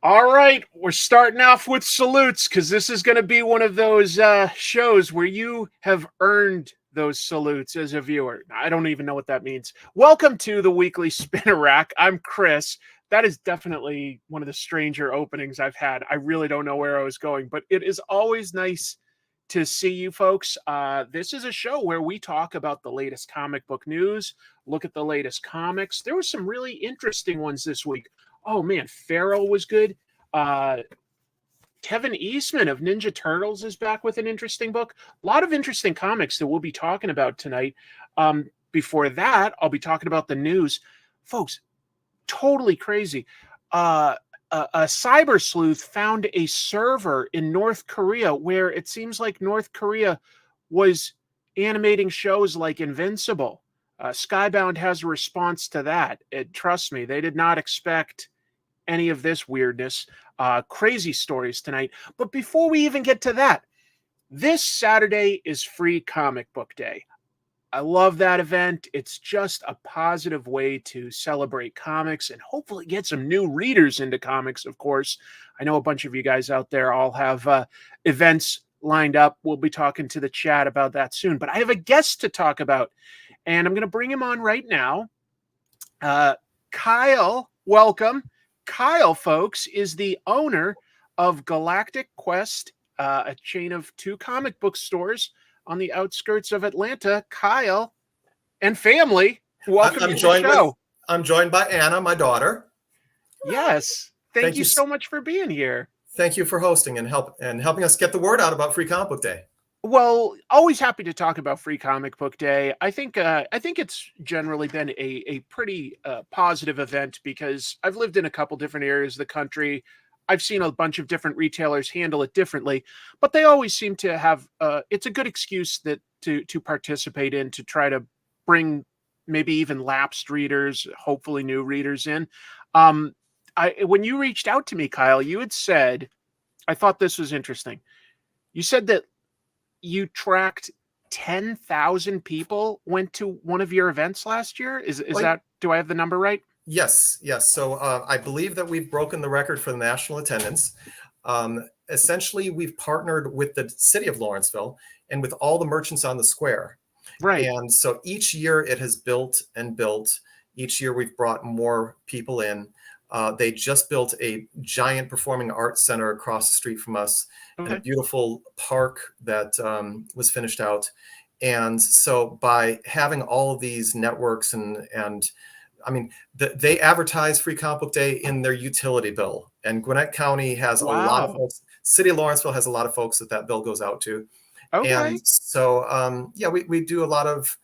All right, we're starting off with salutes because this is going to be one of those shows where you have earned those salutes as a viewer. I don't even know what that means. Welcome to the weekly Spinner Rack. I'm Chris. That is definitely one of the stranger openings I've had. I really don't know where I was going, but it is always nice to see you folks. This is a show where we talk about the latest comic book news, look at the latest comics. There were some really interesting ones this week. Oh man, Farrell was good. Kevin Eastman of Ninja Turtles is back with an interesting book. A lot of interesting comics that we'll be talking about tonight. Before that, I'll be talking about the news. Folks, totally crazy. A cyber sleuth found a server in North Korea where it seems like North Korea was animating shows like Invincible. Skybound has a response to that. Trust me, they did not expect any of this weirdness. Crazy stories tonight. But before we even get to that, this Saturday is Free Comic Book Day. I love that event. It's just a positive way to celebrate comics and hopefully get some new readers into comics, of course. I know a bunch of you guys out there all have events lined up. We'll be talking to the chat about that soon. But I have a guest to talk about, and I'm going to bring him on right now. Kyle, welcome. Kyle, folks, is the owner of Galactic Quest, a chain of 2 comic book stores on the outskirts of Atlanta. Kyle and family, welcome to the show. I'm joined by Anna, my daughter. Yes. Thank you so much for being here. Thank you for hosting and helping us get the word out about Free Comic Book Day. Well, always happy to talk about Free Comic Book Day. I think it's generally been a pretty positive event because I've lived in a couple different areas of the country. I've seen a bunch of different retailers handle it differently, but they always seem to have it's a good excuse that to participate in, to try to bring maybe even lapsed readers, hopefully new readers in. When you reached out to me, Kyle, you had said, I thought this was interesting. You said that you tracked 10,000 people went to one of your events last year. Is that, do I have the number right? Yes. So I believe that we've broken the record for the national attendance. Essentially, we've partnered with the city of Lawrenceville and with all the merchants on the square. Right. And so each year it has built and built. Each year we've brought more people in. They just built a giant performing arts center across the street from us, and a beautiful park that was finished out. And so by having all of these networks and I mean, they advertise Free Comic Book Day in their utility bill, and Gwinnett County has a lot of folks. City of Lawrenceville has a lot of folks that bill goes out to. Okay. And so, we do a lot of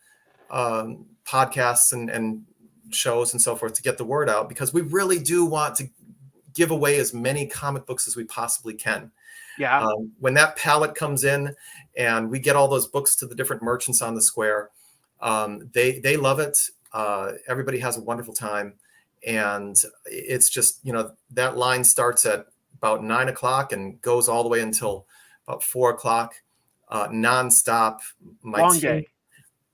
podcasts and shows and so forth to get the word out, because we really do want to give away as many comic books as we possibly can. Yeah. When that pallet comes in and we get all those books to the different merchants on the square, they love it. Everybody has a wonderful time. And it's just, that line starts at about 9 o'clock and goes all the way until about 4 o'clock, nonstop. Long day.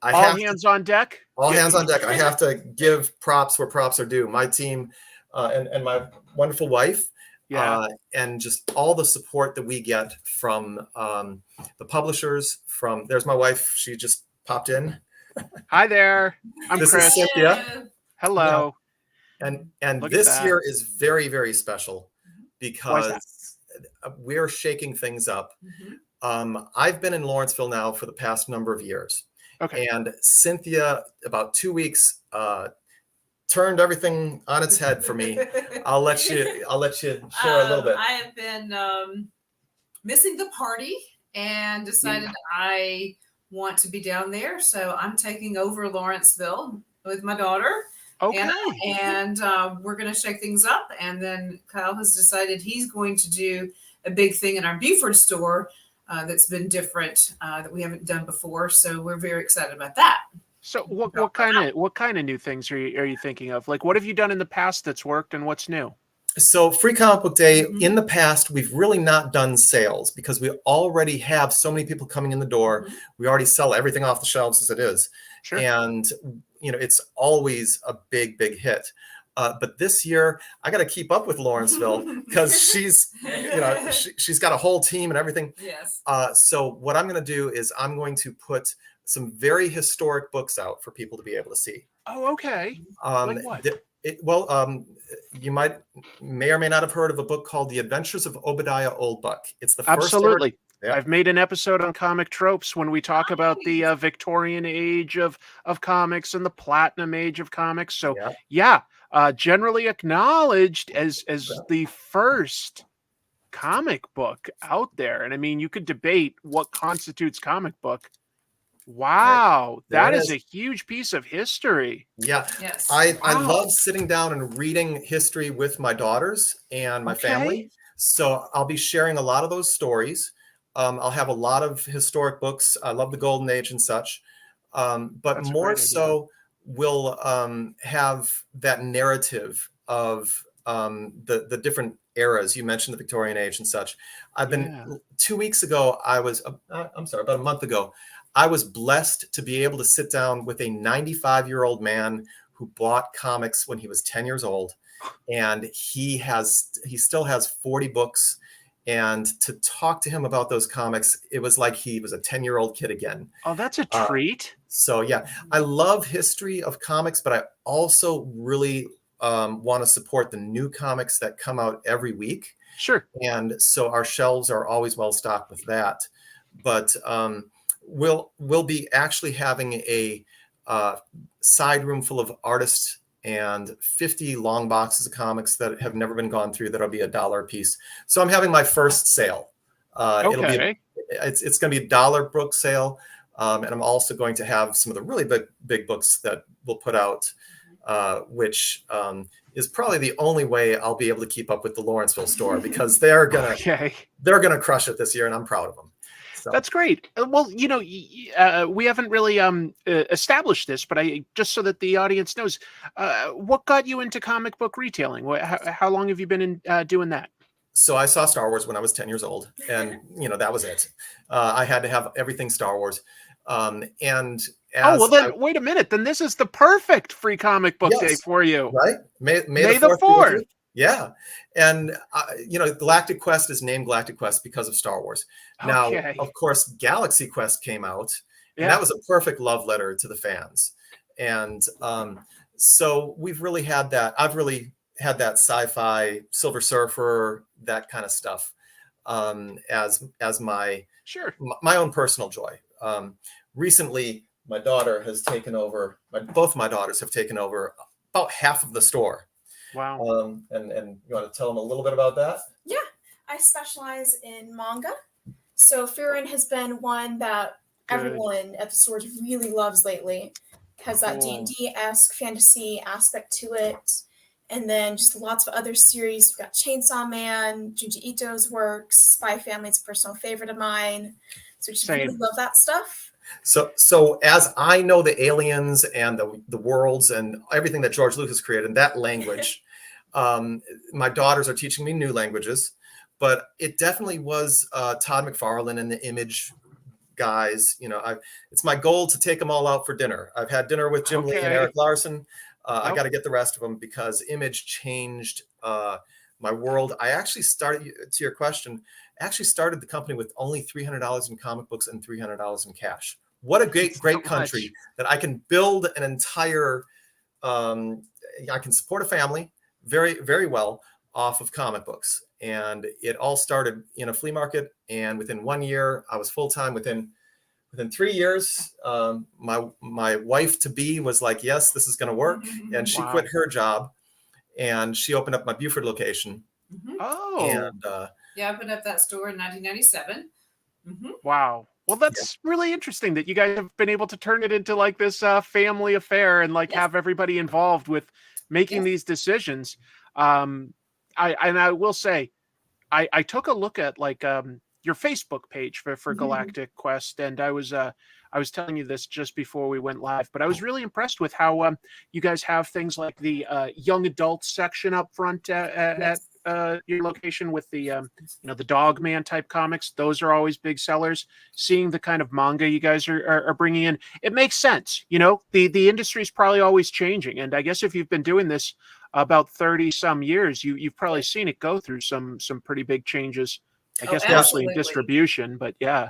All hands on deck? All hands on deck. I have to give props where props are due. My team and my wonderful wife, and just all the support that we get from the publishers. There's my wife. She just popped in. Hi there. I'm This Chris. is Cynthia. Hello. Yeah. And this year is very, very special because we're shaking things up. I've been in Lawrenceville now for the past number of years. Okay. And Cynthia, about 2 weeks, turned everything on its head for me. I'll let you share a little bit. I have been missing the party and decided I want to be down there. So I'm taking over Lawrenceville with my daughter. Okay. And we're going to shake things up. And then Kyle has decided he's going to do a big thing in our Beaufort store that's been different, that we haven't done before. So we're very excited about that. So what kind of new things are you thinking of? Like, what have you done in the past that's worked, and what's new? So Free Comic Book Day, in the past, we've really not done sales because we already have so many people coming in the door. We already sell everything off the shelves as it is. Sure. And, it's always a big, big hit. But this year, I got to keep up with Lawrenceville because she's got a whole team and everything. Yes. So what I'm going to do is I'm going to put some very historic books out for people to be able to see. Oh, okay. Like what? You may or may not have heard of a book called The Adventures of Obadiah Oldbuck. It's the first. Absolutely. Yeah. I've made an episode on comic tropes when we talk about the Victorian age of comics and the Platinum age of comics. So generally acknowledged as the first comic book out there. And I mean, you could debate what constitutes comic book. Wow, that is a huge piece of history. Yeah. Yes. I love sitting down and reading history with my daughters and my family. So I'll be sharing a lot of those stories. I'll have a lot of historic books. I love the Golden Age and such. But That's more so, we'll have that narrative of the different eras. You mentioned the Victorian age and such. I've been 2 weeks ago. About a month ago, I was blessed to be able to sit down with a 95-year-old man who bought comics when he was 10 years old, and he still has 40 books. And to talk to him about those comics, it was like he was a 10-year-old kid again. Oh, that's a treat. So yeah, I love history of comics, but I also really want to support the new comics that come out every week. Sure. And so our shelves are always well stocked with that. But we'll be actually having a side room full of artists and 50 long boxes of comics that have never been gone through. That'll be $1 a piece. So I'm having my first sale. It's going to be $1 book sale. And I'm also going to have some of the really big books that we'll put out, which is probably the only way I'll be able to keep up with the Lawrenceville store, because they're gonna crush it this year, and I'm proud of them. So. That's great. Well, we haven't really established this, but just so that the audience knows, what got you into comic book retailing? How long have you been doing that? So I saw Star Wars when I was 10 years old, and that was it. I had to have everything Star Wars. Wait a minute. Then this is the perfect free comic book day for you, right? May the 4th. Yeah. And, Galactic Quest is named Galactic Quest because of Star Wars. Now, of course, Galaxy Quest came out, and that was a perfect love letter to the fans. And so we've really had that. I've really had that sci-fi, Silver Surfer, that kind of stuff as my own personal joy. Recently, my daughter has taken over, both my daughters have taken over about half of the store. Wow. And you want to tell them a little bit about that? Yeah, I specialize in manga. So Furin has been one that everyone at the stores really loves lately. Has that D&D-esque fantasy aspect to it. And then just lots of other series. We've got Chainsaw Man, Junji Ito's works, Spy Family's a personal favorite of mine. So just really love that stuff. So as I know the aliens and the worlds and everything that George Lucas created in that language, my daughters are teaching me new languages, but it definitely was Todd McFarlane and the Image guys. It's my goal to take them all out for dinner. I've had dinner with Jim Lee and Eric Larson. I got to get the rest of them because Image changed my world. I actually started, to your question, started the company with only $300 in comic books and $300 in cash. What a great country that I can build an entire, I can support a family very, very well off of comic books. And it all started in a flea market. And within 1 year, I was full-time. Within 3 years, my wife to be was like, yes, this is going to work. And she quit her job and she opened up my Buford location. And I opened up that store in 1997. Wow. Well, that's really interesting that you guys have been able to turn it into like this family affair and have everybody involved with making these decisions. I will say, I took a look at your Facebook page for Galactic Quest, and I was telling you this just before we went live, but I was really impressed with how you guys have things like the young adults section up front at your location with the the Dogman type comics. Those are always big sellers. Seeing the kind of manga you guys are bringing in, it makes sense. The industry is probably always changing, and I guess if you've been doing this about 30 some years, you've probably seen it go through some pretty big changes. I guess mostly in absolutely. distribution, but yeah.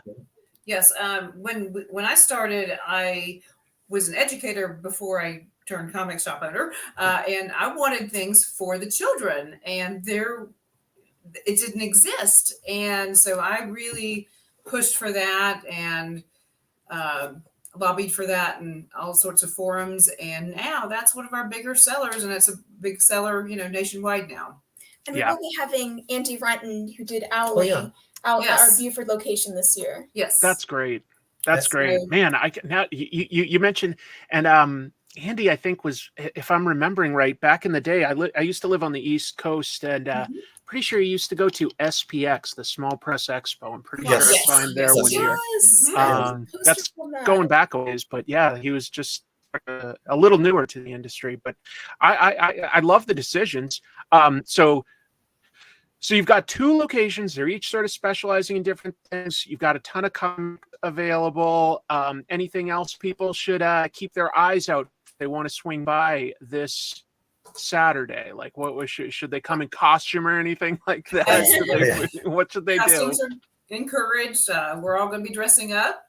Yes. When I started, I was an educator before I turned comic shop owner, and I wanted things for the children, and it didn't exist, and so I really pushed for that and lobbied for that in all sorts of forums, and now that's one of our bigger sellers, and it's a big seller, nationwide now. And we will be having Andy Renton, who did Owly, Oh, yeah. out at our Buford location this year. Yes, that's great. That's great, man. Now you mentioned, and Andy, I think was, if I'm remembering right, back in the day, I used to live on the East Coast, and pretty sure he used to go to SPX, the Small Press Expo. I'm pretty sure I saw him there one year. That's going back a ways, but yeah, he was just a little newer to the industry. But I love the decisions. So you've got 2 locations. They're each sort of specializing in different things. You've got a ton of comics available. Anything else people should keep their eyes out if they want to swing by this Saturday? Like, what should they come in costume or anything like that? What should they Costumes do? are encouraged. We're all going to be dressing up.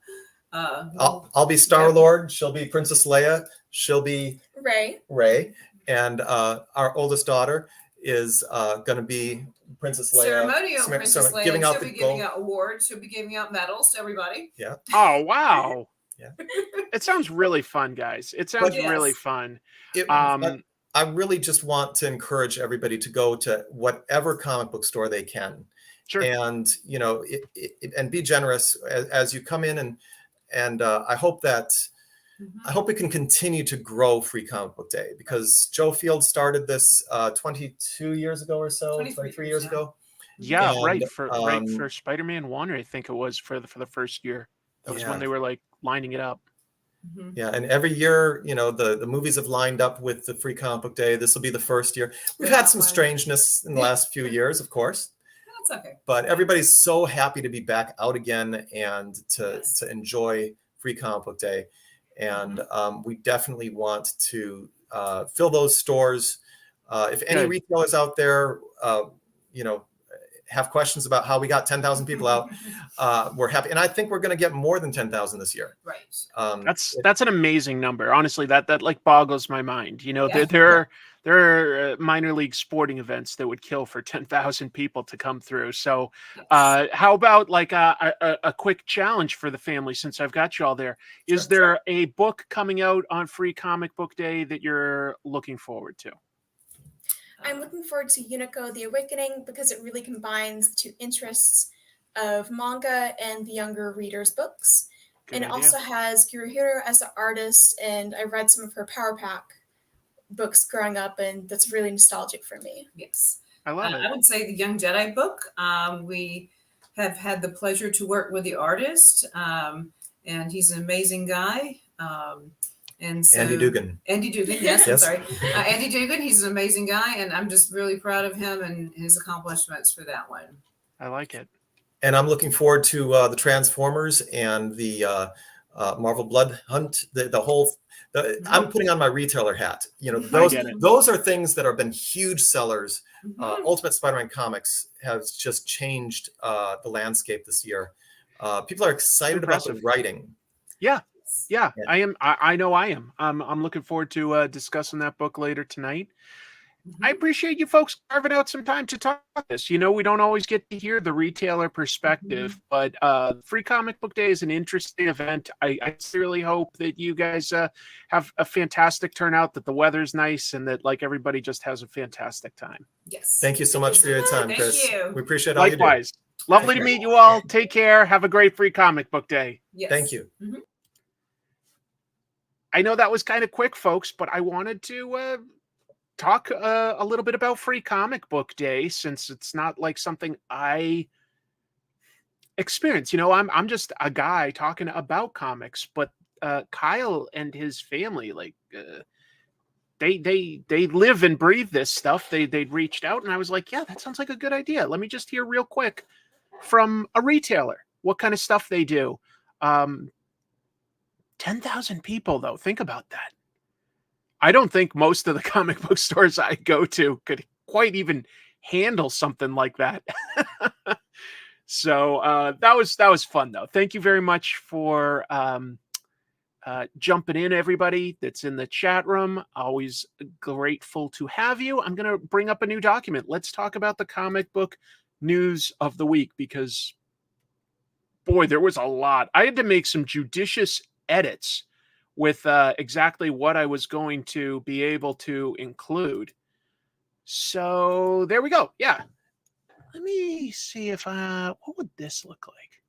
I'll be Star-Lord. She'll be Princess Leia. She'll be Rey. And our oldest daughter is going to be Princess Leia. Ceremonial Princess Leia. She'll be giving out awards. She'll be giving out medals to everybody. Yeah. Oh, wow. Yeah. It sounds really fun, guys. It sounds really fun. I really just want to encourage everybody to go to whatever comic book store they can. Sure. And, and be generous as you come in. And I hope that we can continue to grow Free Comic Book Day, because Joe Field started this 22 years ago or so, 23 years ago. Yeah, and, right for Spider-Man 1, I think it was for the first year. That was when they were like lining it up. Yeah, and every year, the movies have lined up with the Free Comic Book Day. This will be the first year. We've had some strangeness in the last few years, of course. That's okay. But everybody's so happy to be back out again and to enjoy Free Comic Book Day. And we definitely want to fill those stores. If any retailers out there, have questions about how we got 10,000 people out, we're happy. And I think we're going to get more than 10,000 this year. Right. That's an amazing number. Honestly, that like boggles my mind. There are minor league sporting events that would kill for 10,000 people to come through. So how about like a quick challenge for the family, since I've got you all there? Is there a book coming out on Free Comic Book Day that you're looking forward to? I'm looking forward to Unico The Awakening, because it really combines the 2 interests of manga and the younger readers' books. Good idea. It also has Guruhiro as the artist, and I read some of her Power Pack books growing up, and that's really nostalgic for me. Yes. I love it. I would say the Young Jedi book. We have had the pleasure to work with the artist, and he's an amazing guy. And so, Andy Dugan, yes. I'm sorry. Andy Dugan, he's an amazing guy, and I'm just really proud of him and his accomplishments for that one. I like it. And I'm looking forward to the Transformers and the Marvel Blood Hunt, the whole. I'm putting on my retailer hat. Those are things that have been huge sellers. Ultimate Spider-Man Comics has just changed the landscape this year. People are excited about the writing. Yeah, I am. I know I am. I'm looking forward to discussing that book later tonight. I appreciate you folks carving out some time to talk about this. We don't always get to hear the retailer perspective, but Free Comic Book Day is an interesting event. I sincerely hope that you guys have a fantastic turnout, that the weather's nice, and that like everybody just has a fantastic time. Yes. Thank you so much for your time, Chris. Thank you. We appreciate all you do. Likewise. Lovely to meet you all. Take care. Have a great Free Comic Book Day. Yes. Thank you. I know that was kind of quick, folks, but I wanted to talk a little bit about Free Comic Book Day, since it's not like something I experience. I'm just a guy talking about comics, but Kyle and his family, like they live and breathe this stuff. They'd reached out, and I was like, yeah, that sounds like a good idea. Let me just hear real quick from a retailer what kind of stuff they do. 10,000 people, though. Think about that. I don't think most of the comic book stores I go to could quite even handle something like that. So that was fun, though. Thank you very much for jumping in, everybody that's in the chat room. Always grateful to have you. I'm going to bring up a new document. Let's talk about the comic book news of the week, because boy, there was a lot. I had to make some judicious edits with exactly what I was going to be able to include. So there we go. Yeah. Let me see if what would this look like?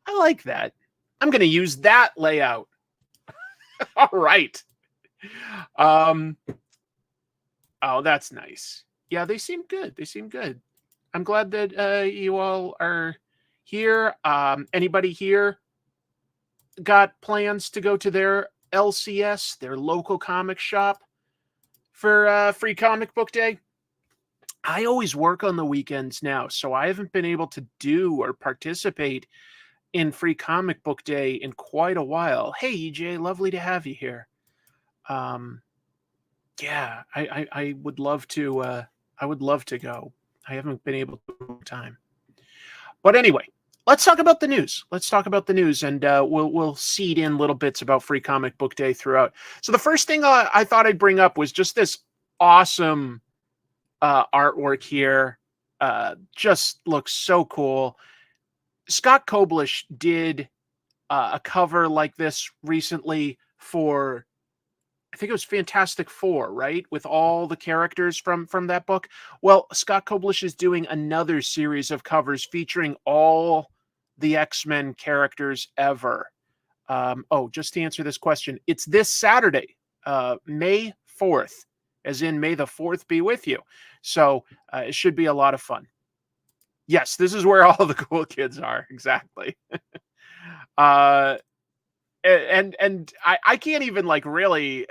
I like that. I'm going to use that layout. All right. Oh, that's nice. Yeah, they seem good. They seem good. I'm glad that you all are here. Anybody here got plans to go to their LCS, their local comic shop, for Free Comic Book Day? I always work on the weekends now, so I haven't been able to do or participate in Free Comic Book Day in quite a while. Hey, EJ, lovely to have you here. Yeah, I would love to. I would love to go. I haven't been able to in time. But anyway, let's talk about the news. Let's talk about the news, and we'll seed in little bits about Free Comic Book Day throughout. So the first thing I thought I'd bring up was just this awesome artwork here. Just looks so cool. Scott Koblish did a cover like this recently for, I think it was Fantastic Four, right? With all the characters from that book. Well, Scott Koblish is doing another series of covers featuring all the X-Men characters ever. Just to answer this question, it's this Saturday, May 4th, as in May the 4th be with you. So it should be a lot of fun. Yes, this is where all the cool kids are. Exactly. And I can't even really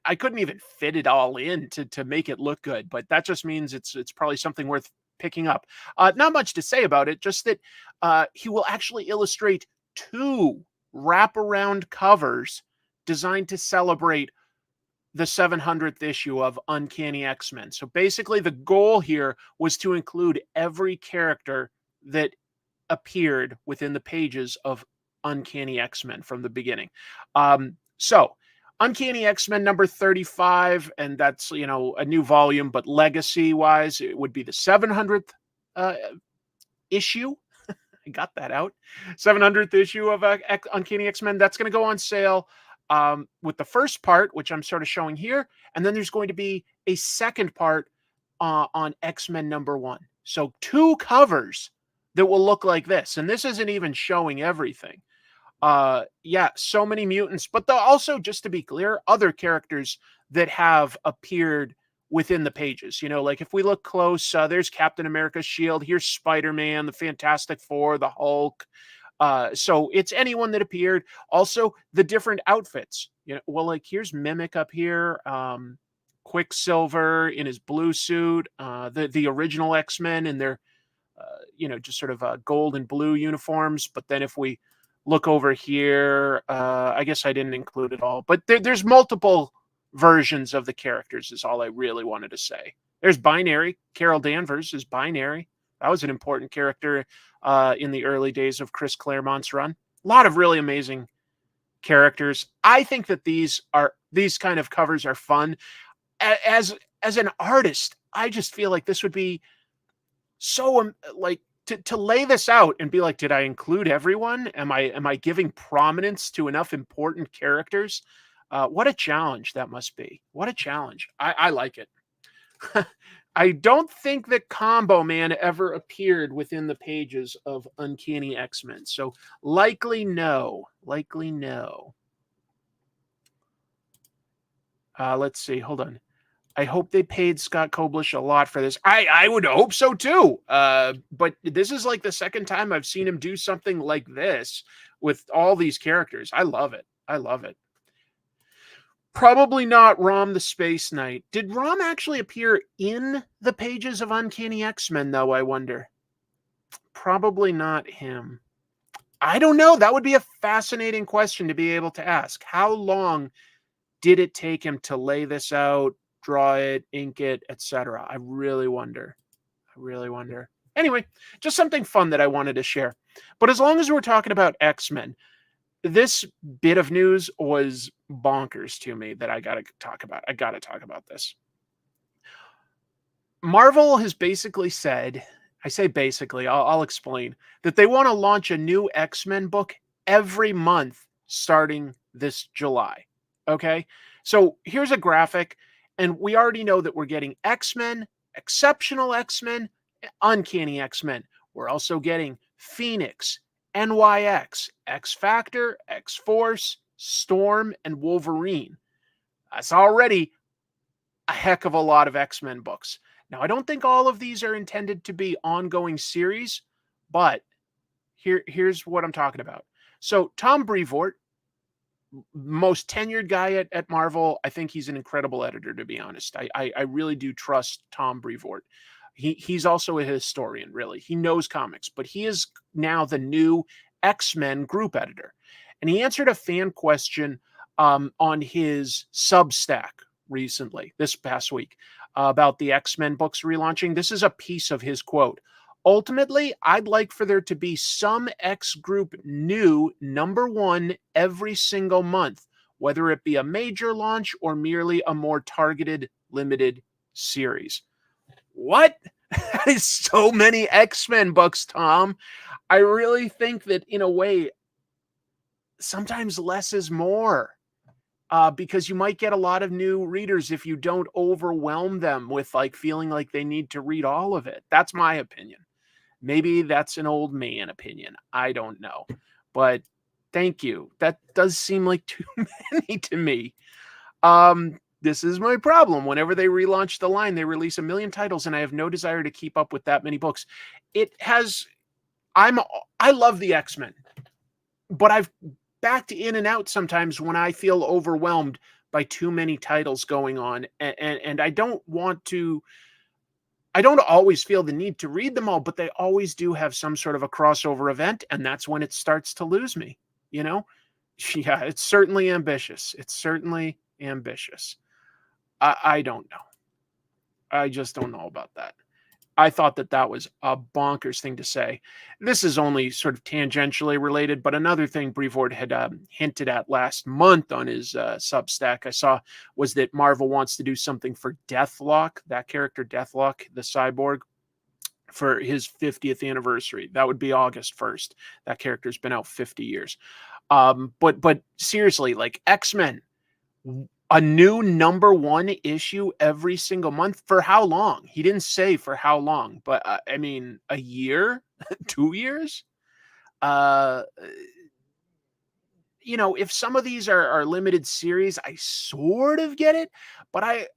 I couldn't even fit it all in to make it look good, but that just means it's probably something worth picking up. Not much to say about it, just that he will actually illustrate 2 wraparound covers designed to celebrate the 700th issue of Uncanny X-Men. So basically the goal here was to include every character that appeared within the pages of Uncanny X-Men from the beginning. So Uncanny X-Men number 35, and that's, a new volume, but legacy wise, it would be the 700th issue. I got that out. 700th issue of Uncanny X-Men. That's going to go on sale with the first part, which I'm sort of showing here. And then there's going to be a second part on X-Men number 1. So 2 covers that will look like this. And this isn't even showing everything. Yeah, so many mutants, but also, just to be clear, other characters that have appeared within the pages. Like if we look close, there's Captain America's shield, here's Spider-Man, the Fantastic Four, the Hulk. So it's anyone that appeared. Also, the different outfits. Like here's Mimic up here, Quicksilver in his blue suit, the original X-Men in their, just sort of gold and blue uniforms. But then if we look over here, I guess I didn't include it all, but there's multiple versions of the characters is all I really wanted to say. There's Binary. Carol Danvers is Binary. That was an important character in the early days of Chris Claremont's run. A lot of really amazing characters. I think that these kind of covers are fun. As an artist, I just feel like this would be so to lay this out and be like, did I include everyone? Am I giving prominence to enough important characters? What a challenge that must be. What a challenge. I like it. I don't think that Combo Man ever appeared within the pages of Uncanny X-Men. So likely no. Likely no. Let's see. Hold on. I hope they paid Scott Koblish a lot for this. I would hope so too. But this is like the second time I've seen him do something like this with all these characters. I love it. I love it. Probably not Rom the Space Knight. Did Rom actually appear in the pages of Uncanny X-Men, though, I wonder? Probably not him. I don't know. That would be a fascinating question to be able to ask. How long did it take him to lay this out, draw it, ink it, etc.? I really wonder. Anyway, just something fun that I wanted to share. But as long as we're talking about X-Men, this bit of news was bonkers to me that I got to talk about. I got to talk about this. Marvel has basically said, I say basically, I'll explain, that they want to launch a new X-Men book every month starting this July. Okay? So here's a graphic, and we already know that we're getting X-Men, Exceptional X-Men, Uncanny X-Men. We're also getting Phoenix, NYX, X-Factor, X-Force, Storm, and Wolverine. That's already a heck of a lot of X-Men books. Now, I don't think all of these are intended to be ongoing series, but here's what I'm talking about. So Tom Brevoort, most tenured guy at Marvel, I think he's an incredible editor, to be honest. I really do trust Tom Brevoort. He's also a historian, really. He knows comics, but he is now the new X-Men group editor. And he answered a fan question on his Substack recently, this past week, about the X-Men books relaunching. This is a piece of his quote. Ultimately, I'd like for there to be some X group new #1 every single month, whether it be a major launch or merely a more targeted, limited series. What? That is so many X-Men books, Tom. I really think that, in a way, sometimes less is more. Because you might get a lot of new readers if you don't overwhelm them with like feeling like they need to read all of it. That's my opinion. Maybe that's an old man opinion. I don't know. But thank you. That does seem like too many to me. This is my problem. Whenever they relaunch the line, they release a million titles, and I have no desire to keep up with that many books. I love the X-Men, but I've backed in and out sometimes when I feel overwhelmed by too many titles going on, and I don't always feel the need to read them all, but they always do have some sort of a crossover event, and that's when it starts to lose me, you know? Yeah, it's certainly ambitious. I don't know. I just don't know about that. I thought that was a bonkers thing to say. This is only sort of tangentially related, but another thing Brevoort had hinted at last month on his Substack I saw was that Marvel wants to do something for Deathlock, that character Deathlock, the cyborg, for his 50th anniversary. That would be August 1st. That character's been out 50 years. But seriously, like X-Men, a new #1 issue every single month. For how long? He didn't say for how long, but I mean, a year, 2 years. You know, if some of these are limited series, I sort of get it, but I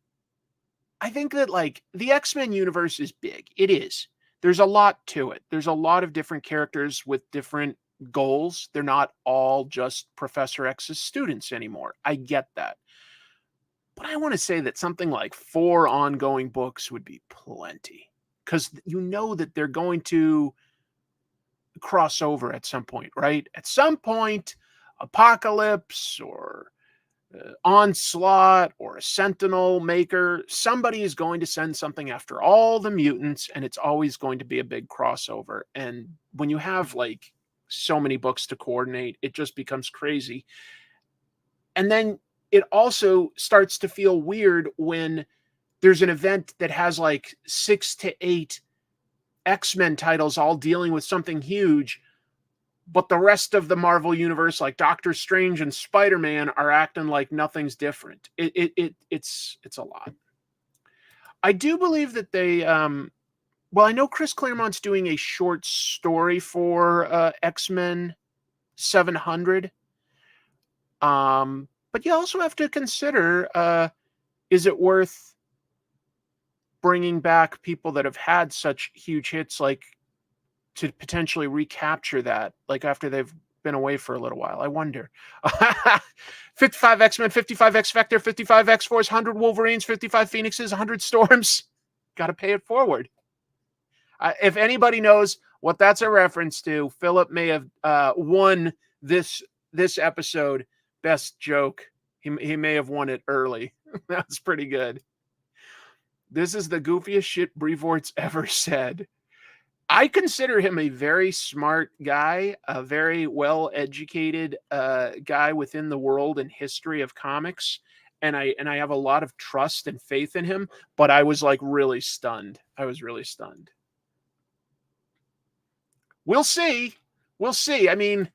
think that like the X-Men universe is big. It is. There's a lot to it. There's a lot of different characters with different goals. They're not all just Professor X's students anymore. I get that. But I want to say that something like 4 ongoing books would be plenty, because you know that they're going to cross over at some point, right? At some point, Apocalypse or Onslaught or a Sentinel Maker, somebody is going to send something after all the mutants, and it's always going to be a big crossover. And when you have like so many books to coordinate, it just becomes crazy. And then it also starts to feel weird when there's an event that has like 6 to 8 X-Men titles all dealing with something huge, but the rest of the Marvel universe, like Doctor Strange and Spider-Man, are acting like nothing's different. It's a lot. I do believe that they, well, I know Chris Claremont's doing a short story for X-Men 700. But you also have to consider, is it worth bringing back people that have had such huge hits, like to potentially recapture that, like after they've been away for a little while? I wonder. 55 X-Men, 55 X-Factor, 55 X-Force, 100 Wolverines, 55 Phoenixes, 100 Storms. Got to pay it forward. If anybody knows what that's a reference to, Philip may have won this episode. Best joke He may have won it early. That's pretty good. This is the goofiest shit Brevoort's ever said. I consider him a very smart guy, a very well-educated guy within the world and history of comics. And I have a lot of trust and faith in him, but I was like really stunned. I was really stunned. We'll see. We'll see. I mean,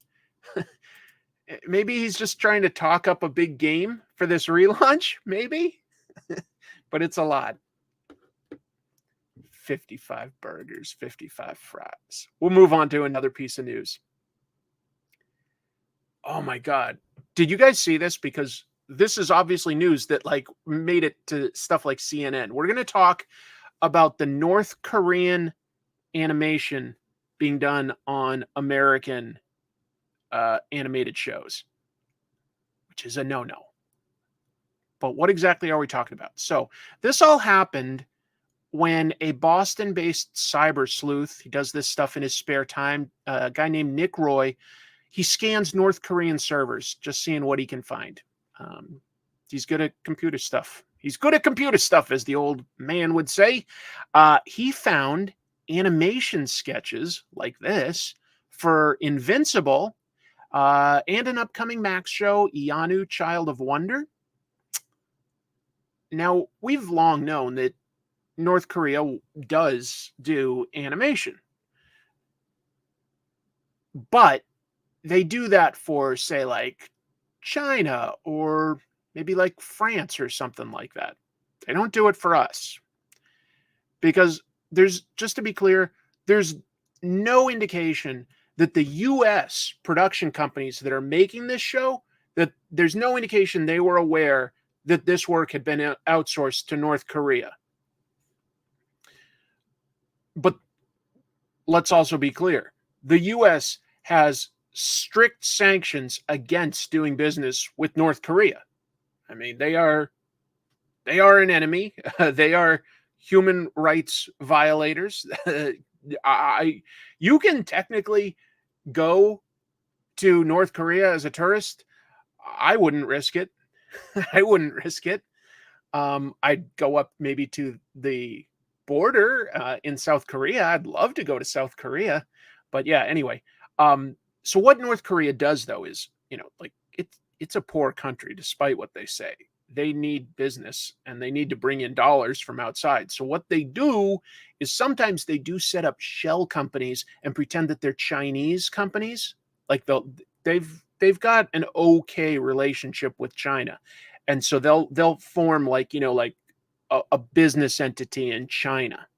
maybe he's just trying to talk up a big game for this relaunch, maybe. But it's a lot. 55 burgers, 55 fries. We'll move on to another piece of news. Oh my God. Did you guys see this? Because this is obviously news that like made it to stuff like CNN. We're going to talk about the North Korean animation being done on American animated shows, which is a no-no. But what exactly are we talking about? So this all happened when a Boston-based cyber sleuth, he does this stuff in his spare time, a guy named Nick Roy, he scans North Korean servers, just seeing what he can find. He's good at computer stuff. He's good at computer stuff, as the old man would say. He found animation sketches like this for Invincible and an upcoming Max show, Ianu, Child of Wonder. Now, we've long known that North Korea does do animation, but they do that for, say, like China or maybe like France or something like that. They don't do it for us because just to be clear, there's no indication that the US production companies that are making this show, that there's no indication they were aware that this work had been outsourced to North Korea. But let's also be clear. The U.S. has strict sanctions against doing business with North Korea. I mean, they are an enemy. They are human rights violators. You can technically go to North Korea as a tourist. I wouldn't risk it. I wouldn't risk it. I'd go up maybe to the border in South Korea. I'd love to go to South Korea. But yeah, anyway. So what North Korea does, though, is, like it's a poor country, despite what they say. They need business and they need to bring in dollars from outside. So what they do is sometimes they do set up shell companies and pretend that they're Chinese companies. Like they've got an okay relationship with China. And so they'll form like a business entity in China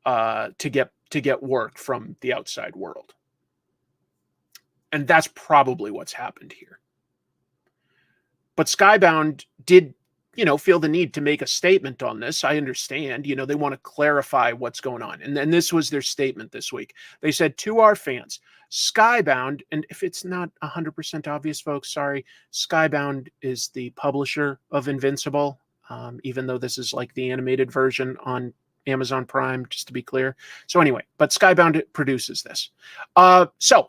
to get work from the outside world. And that's probably what's happened here. But Skybound did, feel the need to make a statement on this. I understand, they want to clarify what's going on. And then this was their statement this week. They said, to our fans, Skybound, and if it's not 100% obvious, folks, sorry, Skybound is the publisher of Invincible, even though this is like the animated version on Amazon Prime, just to be clear. So anyway, but Skybound produces this. So,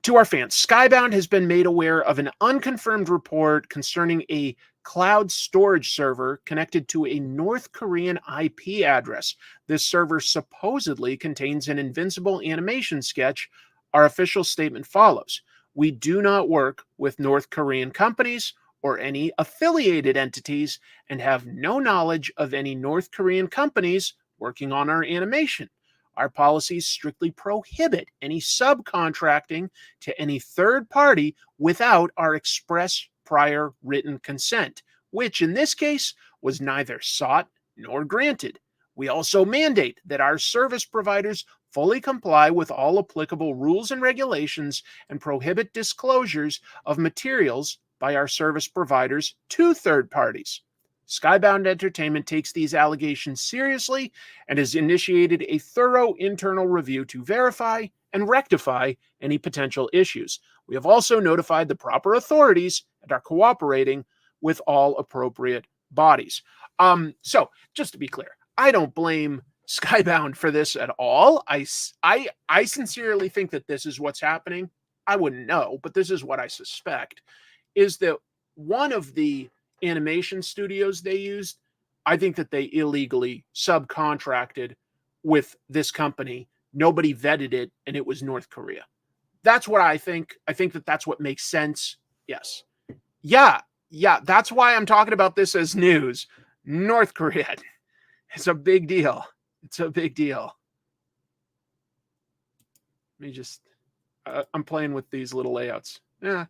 to our fans, Skybound has been made aware of an unconfirmed report concerning a cloud storage server connected to a North Korean IP address. This server supposedly contains an Invincible animation sketch. Our official statement follows. We do not work with North Korean companies or any affiliated entities and have no knowledge of any North Korean companies working on our animation. Our policies strictly prohibit any subcontracting to any third party without our express prior written consent, which in this case was neither sought nor granted. We also mandate that our service providers fully comply with all applicable rules and regulations and prohibit disclosures of materials by our service providers to third parties. Skybound Entertainment takes these allegations seriously and has initiated a thorough internal review to verify and rectify any potential issues. We have also notified the proper authorities and are cooperating with all appropriate bodies. So, just to be clear, I don't blame Skybound for this at all. I sincerely think that this is what's happening. I wouldn't know, but this is what I suspect. is that one of the animation studios they used, I think that they illegally subcontracted with this company. Nobody vetted it, and it was North Korea. That's what I think. I think that that's what makes sense. Yes. Yeah. That's why I'm talking about this as news. North Korea. It's a big deal. It's a big deal. Let me just, I'm playing with these little layouts. Yeah,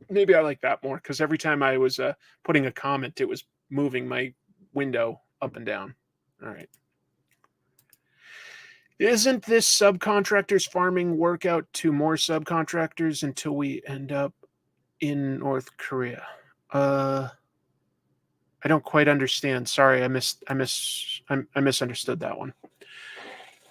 maybe I like that more, because every time I was putting a comment, it was moving my window up and down. All right. Isn't this subcontractors farming work out to more subcontractors until we end up in North Korea? I don't quite understand. Sorry, I misunderstood that one.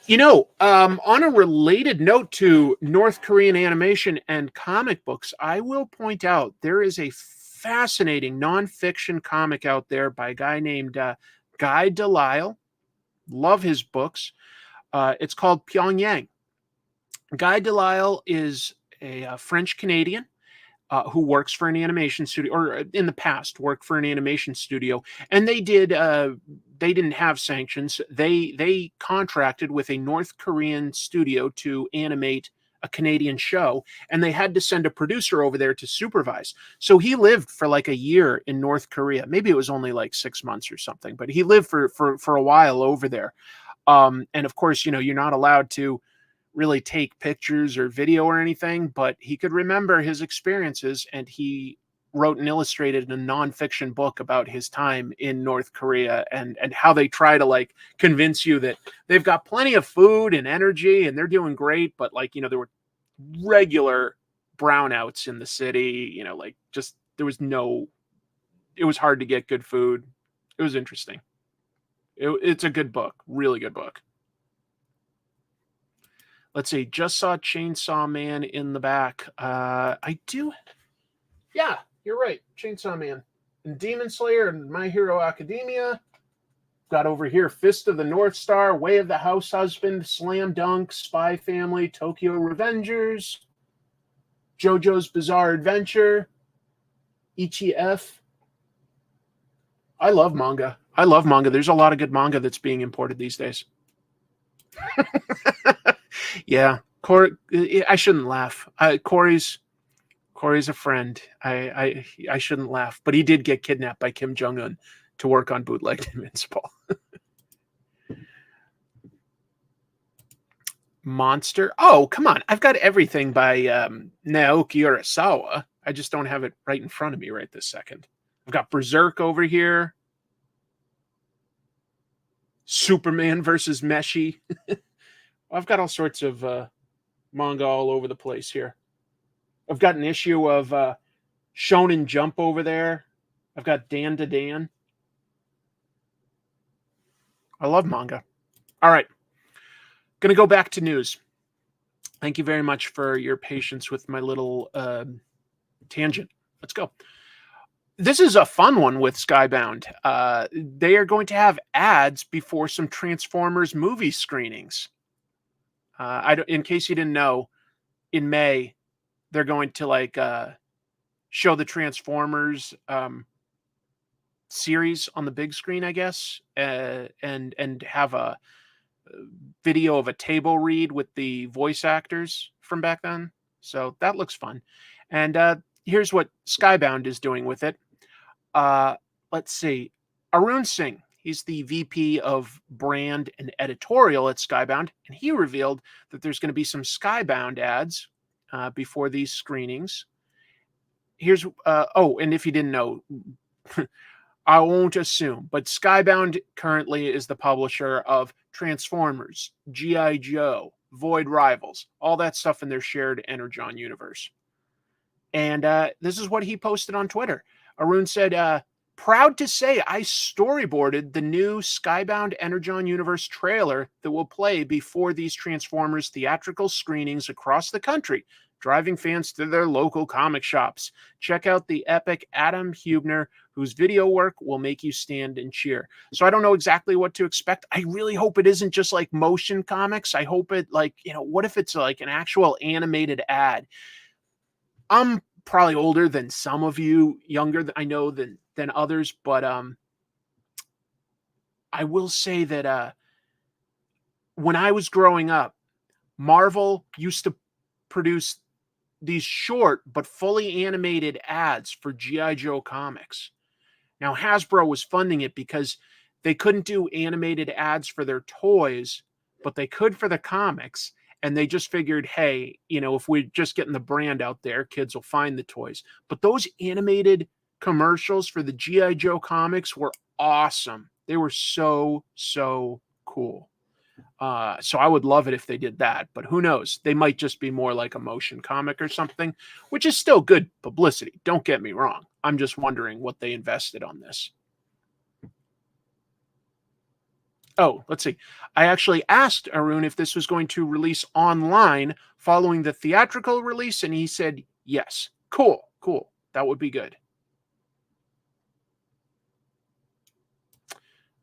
You know, on a related note to North Korean animation and comic books, I will point out there is a fascinating nonfiction comic out there by a guy named Guy Delisle. Love his books. It's called Pyongyang. Guy Delisle is a French Canadian who works for an animation studio, or in the past worked for an animation studio, and they didn't have sanctions. They contracted with a North Korean studio to animate a Canadian show, and they had to send a producer over there to supervise. So he lived for like a year in North Korea. Maybe it was only like 6 months or something, but he lived for a while over there. And of course, you know, you're not allowed to really take pictures or video or anything, but he could remember his experiences, and he wrote and illustrated a nonfiction book about his time in North Korea and how they try to like convince you that they've got plenty of food and energy and they're doing great. But like, you know, there were regular brownouts in the city, you know, like just, it was hard to get good food. It was interesting. It's a good book, really good book. Let's see. Just saw Chainsaw Man in the back. I do. Yeah, you're right. Chainsaw Man and Demon Slayer and My Hero Academia. Got over here Fist of the North Star, Way of the House Husband, Slam Dunk, Spy Family, Tokyo Revengers, JoJo's Bizarre Adventure, Ichi F. I love manga. There's a lot of good manga that's being imported these days. Yeah, Corey. I shouldn't laugh. Corey's a friend. I shouldn't laugh, but he did get kidnapped by Kim Jong-un to work on bootlegged Invincible. Monster. Oh, come on! I've got everything by Naoki Urasawa. I just don't have it right in front of me right this second. I've got Berserk over here. Superman versus Meshi. I've got all sorts of manga all over the place here. I've got an issue of Shonen Jump over there. I've got Dan to Dan. I love manga. All right. Going to go back to news. Thank you very much for your patience with my little tangent. Let's go. This is a fun one with Skybound. They are going to have ads before some Transformers movie screenings. In case you didn't know, in May, they're going to like show the Transformers series on the big screen, I guess, and have a video of a table read with the voice actors from back then. So that looks fun. And here's what Skybound is doing with it. Let's see. Arun Singh. He's the VP of brand and editorial at Skybound, and he revealed that there's going to be some Skybound ads before these screenings. Here's, and if you didn't know, I won't assume, but Skybound currently is the publisher of Transformers, G.I. Joe, Void Rivals, all that stuff in their shared Energon universe. And this is what he posted on Twitter. Arun said, proud to say I storyboarded the new Skybound Energon Universe trailer that will play before these Transformers theatrical screenings across the country, driving fans to their local comic shops. Check out the epic Adam Hubner, whose video work will make you stand and cheer. So I don't know exactly what to expect. I really hope it isn't just like motion comics. I hope it like, what if it's like an actual animated ad? I'm probably older than some of you, younger I know than others, but I will say that when I was growing up, Marvel used to produce these short but fully animated ads for G.I. Joe comics. Now, Hasbro was funding it because they couldn't do animated ads for their toys, but they could for the comics. And they just figured, hey, if we're just getting the brand out there, kids will find the toys. But those animated commercials for the G.I. Joe comics were awesome. They were so, so cool. So I would love it if they did that, but who knows? They might just be more like a motion comic or something, which is still good publicity. Don't get me wrong. I'm just wondering what they invested on this. Oh, let's see. I actually asked Arun if this was going to release online following the theatrical release, and he said yes. Cool. That would be good.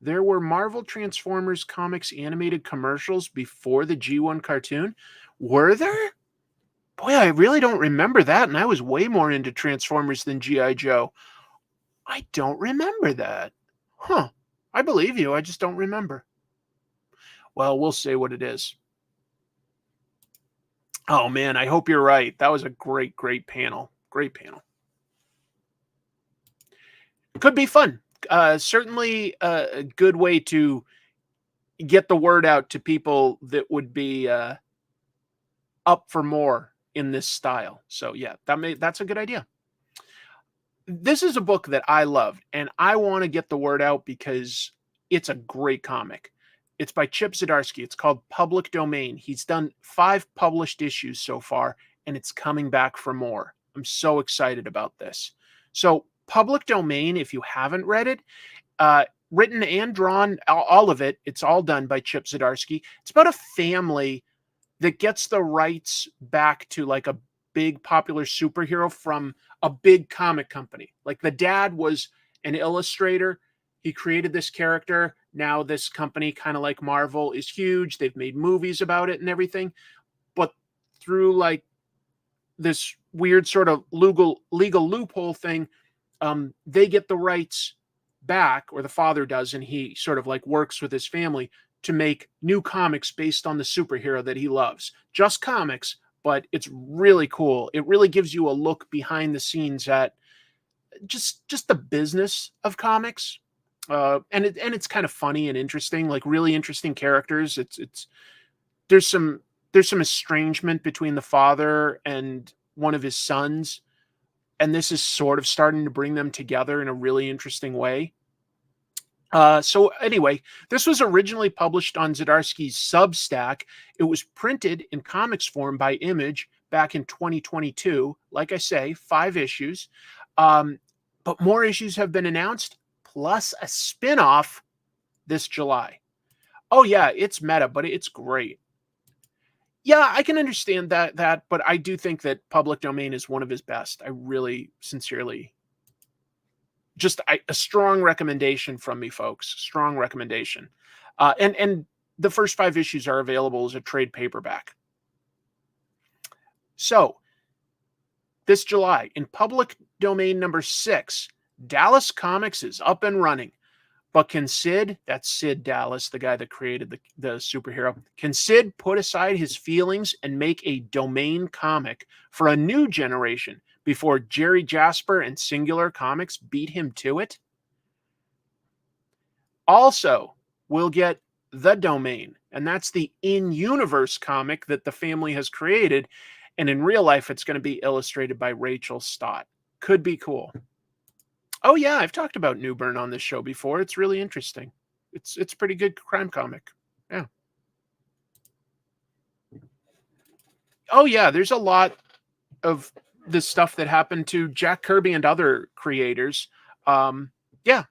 There were Marvel Transformers comics animated commercials before the G1 cartoon. Were there? Boy, I really don't remember that, and I was way more into Transformers than G.I. Joe. I don't remember that. Huh. I believe you. I just don't remember. Well, we'll say what it is. Oh, man, I hope you're right. That was a great panel. Great panel. Could be fun. Certainly a good way to get the word out to people that would be up for more in this style. So yeah, that's a good idea. This is a book that I loved, and I want to get the word out because it's a great comic. It's by Chip Zdarsky. It's called Public Domain. He's done 5 published issues so far, and it's coming back for more. I'm so excited about this. So Public Domain, if you haven't read it, written and drawn, all of it, it's all done by Chip Zdarsky. It's about a family that gets the rights back to like a big popular superhero from a big comic company. Like the dad was an illustrator. He created this character. Now this company, kind of like Marvel, is huge. They've made movies about it and everything. But through like this weird sort of legal loophole thing, they get the rights back, or the father does, and he sort of like works with his family to make new comics based on the superhero that he loves. Just comics, but it's really cool. It really gives you a look behind the scenes at just the business of comics. And it's kind of funny and interesting, like really interesting characters. There's some estrangement between the father and one of his sons, and this is sort of starting to bring them together in a really interesting way. So anyway, this was originally published on Zdarsky's Substack. It was printed in comics form by Image back in 2022. Like I say, 5 issues. But more issues have been announced, plus a spinoff this July. Oh yeah, it's meta, but it's great. Yeah, I can understand that, but I do think that Public Domain is one of his best. I really sincerely, just a strong recommendation from me, folks. Strong recommendation. And the first 5 issues are available as a trade paperback. So this July, in Public Domain number 6, Dallas Comics is up and running. But can Sid, that's Sid Dallas, the guy that created the superhero, can Sid put aside his feelings and make a Domain comic for a new generation before Jerry Jasper and Singular Comics beat him to it? Also, we'll get The Domain, and that's the in-universe comic that the family has created, and in real life, it's going to be illustrated by Rachel Stott. Could be cool. Oh yeah, I've talked about Newburn on this show before. It's really interesting. It's a pretty good crime comic. Yeah. Oh yeah, there's a lot of the stuff that happened to Jack Kirby and other creators. Yeah,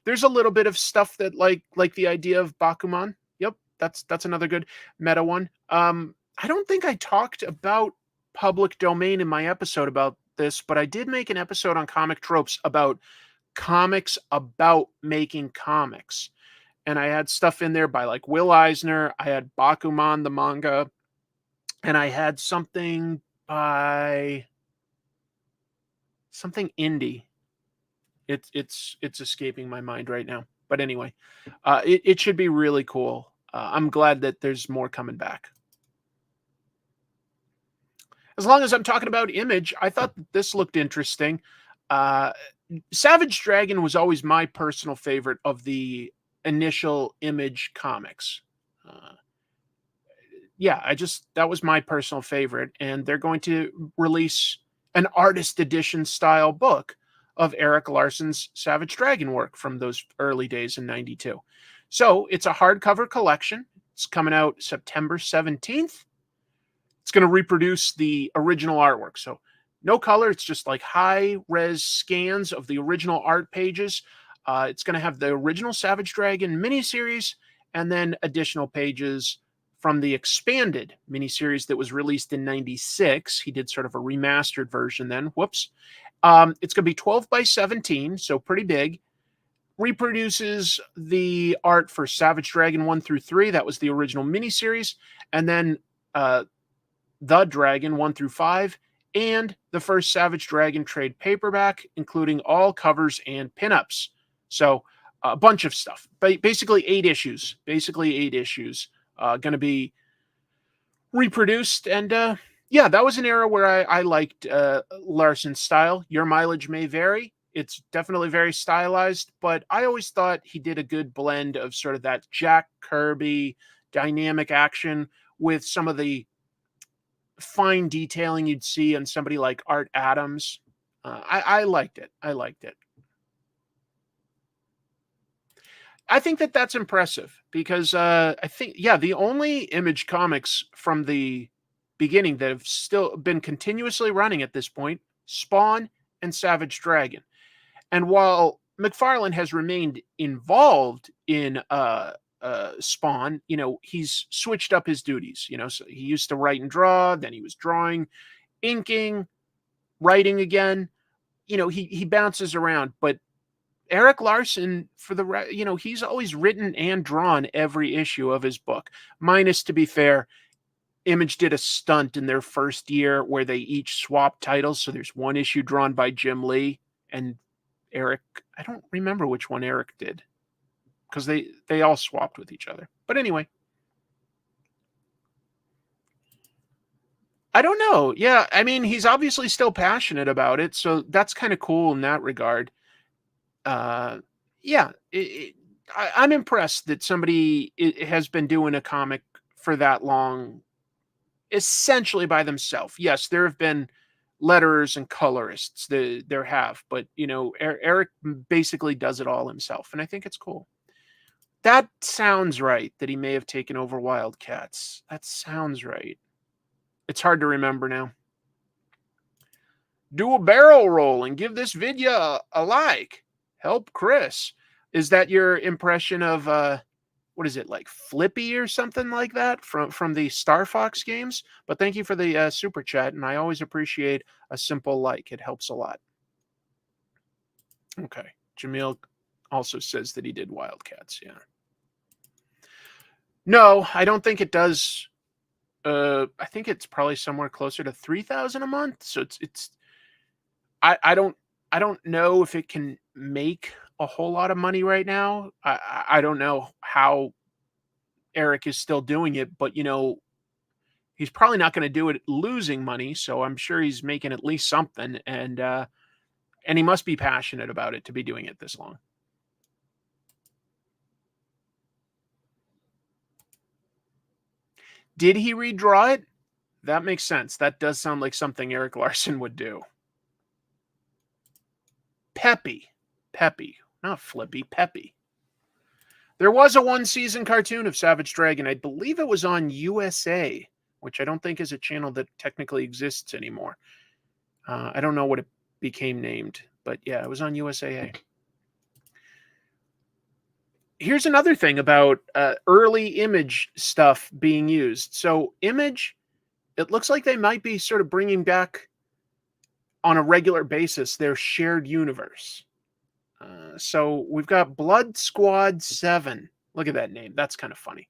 there's a little bit of stuff that like the idea of Bakuman. Yep, that's another good meta one. I don't think I talked about Public Domain in my episode about this, but I did make an episode on comic tropes about comics about making comics. And I had stuff in there by like Will Eisner. I had Bakuman, the manga. And I had something by something indie. It's escaping my mind right now. But anyway, it should be really cool. I'm glad that there's more coming back. As long as I'm talking about Image, I thought that this looked interesting. Savage Dragon was always my personal favorite of the initial Image comics. That was my personal favorite. And they're going to release an artist edition style book of Erik Larsen's Savage Dragon work from those early days in 92. So it's a hardcover collection. It's coming out September 17th. It's going to reproduce the original artwork. So no color. It's just like high-res scans of the original art pages. It's going to have the original Savage Dragon miniseries and then additional pages from the expanded miniseries that was released in 96. He did sort of a remastered version then. Whoops. It's going to be 12 by 17, so pretty big. Reproduces the art for Savage Dragon 1 through 3. That was the original miniseries. And then The Dragon 1 through 5. And the first Savage Dragon trade paperback, including all covers and pinups. So a bunch of stuff. Basically 8 issues. Going to be reproduced. And that was an era where I liked Larsen's style. Your mileage may vary. It's definitely very stylized, but I always thought he did a good blend of sort of that Jack Kirby dynamic action with some of the fine detailing you'd see in somebody like Art Adams. I liked it. I think that that's impressive because I think, the only Image comics from the beginning that have still been continuously running at this point, Spawn and Savage Dragon. And while McFarlane has remained involved in Spawn, he's switched up his duties. So he used to write and draw, then he was drawing, inking, writing again. He bounces around, but Erik Larsen, he's always written and drawn every issue of his book. Minus, to be fair, Image did a stunt in their first year where they each swapped titles. So there's one issue drawn by Jim Lee and Erik. I don't remember which one Erik did because they all swapped with each other. But anyway, I don't know. Yeah, I mean, he's obviously still passionate about it, so that's kind of cool in that regard. I'm impressed that somebody has been doing a comic for that long, essentially by themselves. Yes, there have been letterers and colorists. There have, but Erik basically does it all himself, and I think it's cool. That sounds right. That he may have taken over Wildcats. That sounds right. It's hard to remember now. Do a barrel roll and give this video a like. Help Chris. Is that your impression of what is it, like Flippy or something like that from the Star Fox games? But thank you for the super chat, and I always appreciate a simple like. It helps a lot. Okay. Jamil also says that he did Wildcats. Yeah. No, I don't think it does. I think it's probably somewhere closer to 3,000 a month. So it's. I don't know if it can make a whole lot of money right now. I don't know how Erik is still doing it, but he's probably not going to do it losing money. So I'm sure he's making at least something, and he must be passionate about it to be doing it this long. Did he redraw it? That makes sense. That does sound like something Erik Larsen would do. Peppy, not Flippy, Peppy. There was a one-season cartoon of Savage Dragon. I believe it was on USA, which I don't think is a channel that technically exists anymore. I don't know what it became named, but yeah, it was on USAA. Here's another thing about early Image stuff being used. So Image, it looks like they might be sort of bringing back on a regular basis their shared universe. So we've got Blood Squad 7. Look at that name. That's kind of funny.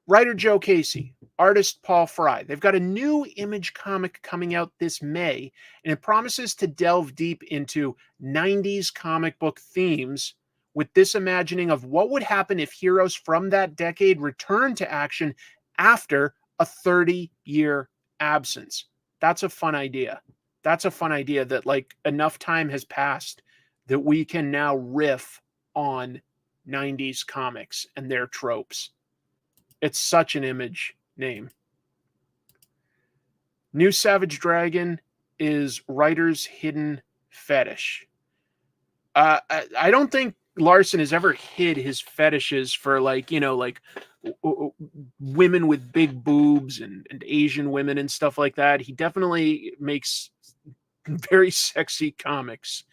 Writer Joe Casey, artist Paul Fry. They've got a new Image comic coming out this May, and it promises to delve deep into 90s comic book themes with this imagining of what would happen if heroes from that decade returned to action after a 30-year absence. That's a fun idea. That's a fun idea that like enough time has passed that we can now riff on 90s comics and their tropes. It's such an Image name. New Savage Dragon is writer's hidden fetish. I don't think Larson has ever hid his fetishes for like, you know, like women with big boobs and Asian women and stuff like that. He definitely makes very sexy comics.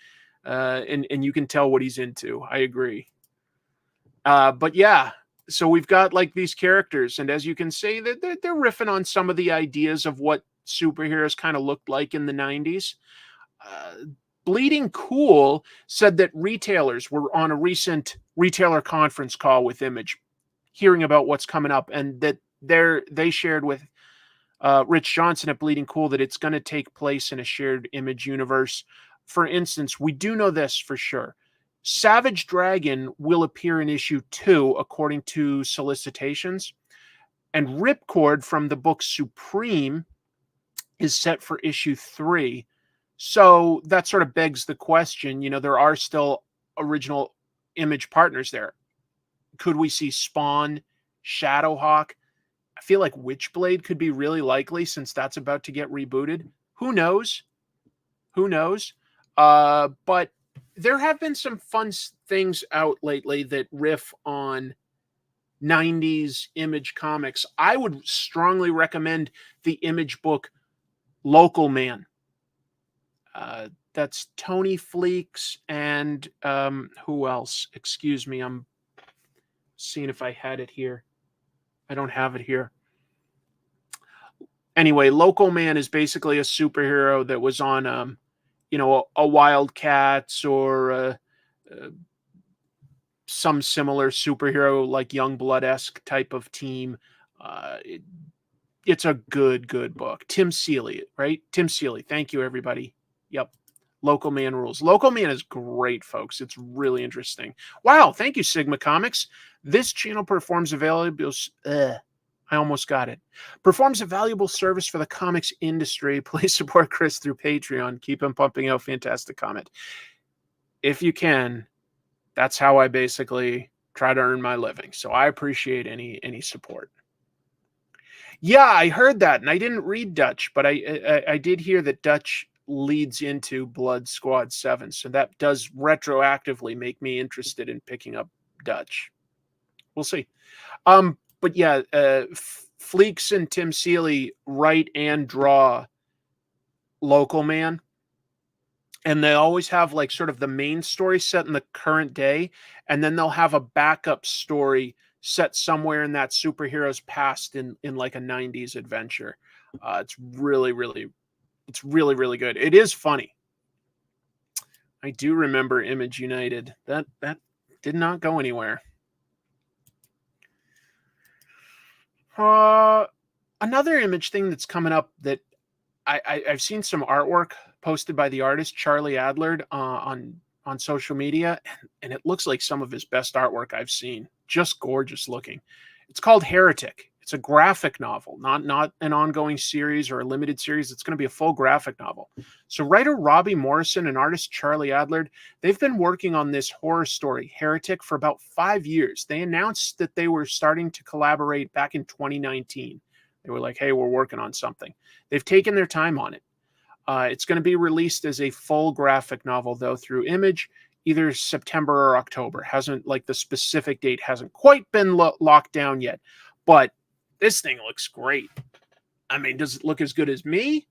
And you can tell what he's into. I agree. But yeah, so we've got like these characters, and as you can see, they're riffing on some of the ideas of what superheroes kind of looked like in the 90s. Bleeding Cool said that retailers were on a recent retailer conference call with Image, hearing about what's coming up, and that they shared with Rich Johnson at Bleeding Cool that it's going to take place in a shared Image universe. For instance, we do know this for sure. Savage Dragon will appear in issue 2, according to solicitations, and Ripcord from the book Supreme is set for issue 3. So that sort of begs the question, you know, there are still original Image partners there. Could we see Spawn, Shadowhawk? I feel like Witchblade could be really likely since that's about to get rebooted. Who knows? Who knows? But there have been some fun things out lately that riff on 90s Image comics. I would strongly recommend the Image book Local Man. That's Tony Fleeks and who else? Excuse me, I'm seeing if I had it here. I don't have it here. Anyway, Local Man is basically a superhero that was on you know, a Wildcats or some similar superhero like Youngblood-esque type of team. It's a good book. Tim Seeley, right? Tim Seeley. Thank you, everybody. Yep. Local Man rules. Local Man is great, folks. It's really interesting. Wow. Thank you, Sigma Comics. This channel performs a valuable... I almost got it. Performs a valuable service for the comics industry. Please support Chris through Patreon. Keep him pumping out fantastic comment. If you can, that's how I basically try to earn my living. So I appreciate any support. Yeah, I heard that, and I didn't read Dutch, but I did hear that Dutch leads into Blood Squad 7. So that does retroactively make me interested in picking up Dutch. We'll see. But yeah, Fleeks and Tim Seeley write and draw Local Man. And they always have like sort of the main story set in the current day. And then they'll have a backup story set somewhere in that superhero's past in like a 90s adventure. It's really good. It is funny. I do remember Image United. That did not go anywhere. Another Image thing that's coming up that I've seen some artwork posted by the artist Charlie Adler on social media, and it looks like some of his best artwork I've seen. Just gorgeous looking. It's called Heretic. It's a graphic novel, not an ongoing series or a limited series. It's going to be a full graphic novel. So writer Robbie Morrison and artist Charlie Adler, they've been working on this horror story, Heretic, for about 5 years. They announced that they were starting to collaborate back in 2019. They were like, hey, we're working on something. They've taken their time on it. It's going to be released as a full graphic novel, though, through Image, either September or October. Hasn't, like, the specific date hasn't quite been locked down yet. But this thing looks great. I mean, does it look as good as me?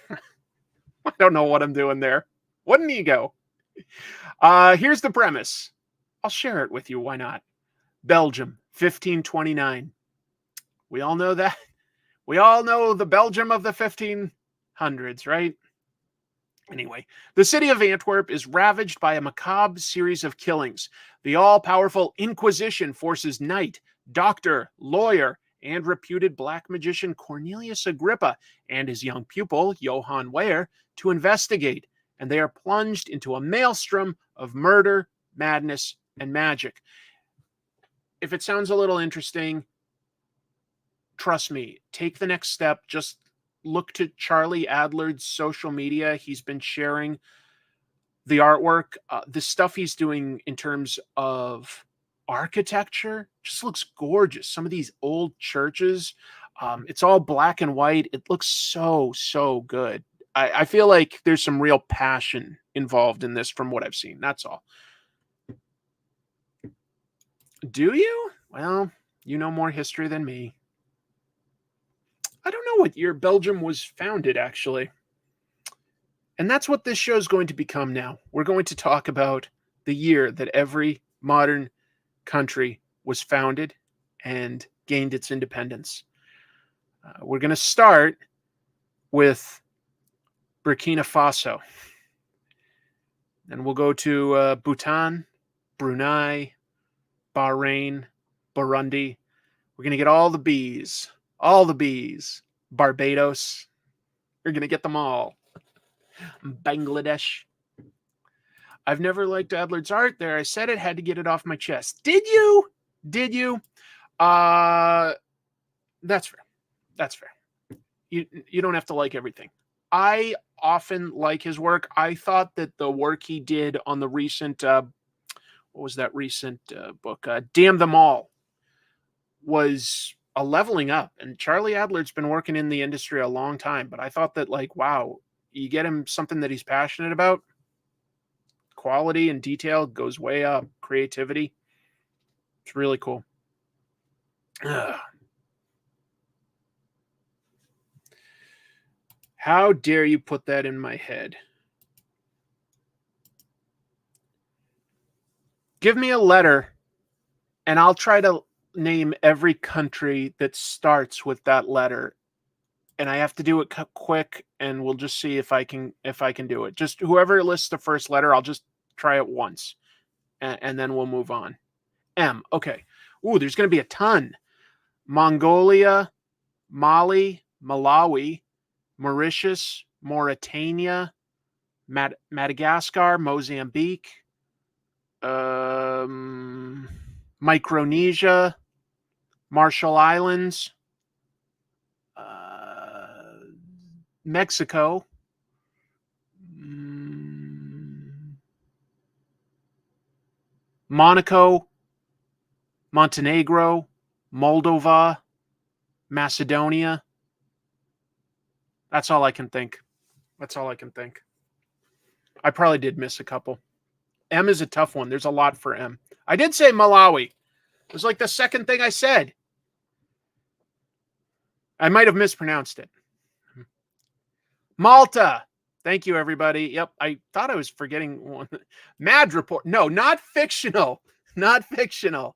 I don't know what I'm doing there. What an ego. Here's the premise. I'll share it with you. Why not? Belgium, 1529. We all know that. We all know the Belgium of the 1500s, right? Anyway, the city of Antwerp is ravaged by a macabre series of killings. The all-powerful Inquisition forces knight, doctor, lawyer, and reputed black magician Cornelius Agrippa and his young pupil, Johann Weyer, to investigate, and they are plunged into a maelstrom of murder, madness, and magic. If it sounds a little interesting, trust me, take the next step. Just look to Charlie Adler's social media. He's been sharing the artwork. The stuff he's doing in terms of architecture just looks gorgeous. Some of these old churches, it's all black and white. It looks so good. I feel like there's some real passion involved in this from what I've seen. That's all. Do you? Well, you know more history than me. I don't know what year Belgium was founded, actually. And that's what this show is going to become now. We're going to talk about the year that every modern country was founded and gained its independence. We're going to start with Burkina Faso. Then we'll go to Bhutan, Brunei, Bahrain, Burundi. We're going to get all the bees. Barbados. We're going to get them all. Bangladesh. I've never liked Adler's art there. I said it, had to get it off my chest. Did you? That's fair. You don't have to like everything. I often like his work. I thought that the work he did on the recent, what was that recent book? Damn Them All was a leveling up. And Charlie Adler's been working in the industry a long time, but I thought that, like, wow, you get him something that he's passionate about, quality and detail goes way up, creativity. It's really cool. How dare you put that in my head? Give me a letter, and I'll try to name every country that starts with that letter. And I have to do it quick, and we'll just see if I can do it. Just whoever lists the first letter, I'll just try it once, and then we'll move on. M. Okay. Ooh, there's going to be a ton. Mongolia, Mali, Malawi, Mauritius, Mauritania, Madagascar, Mozambique, Micronesia, Marshall Islands, Mexico, Monaco, Montenegro, Moldova, Macedonia. That's all I can think. I probably did miss a couple. M is a tough one. There's a lot for M. I did say Malawi. It was like the second thing I said. I might have mispronounced it. Malta. Thank you, everybody. Yep, I thought I was forgetting one. Mad Report. No, not fictional. Not fictional.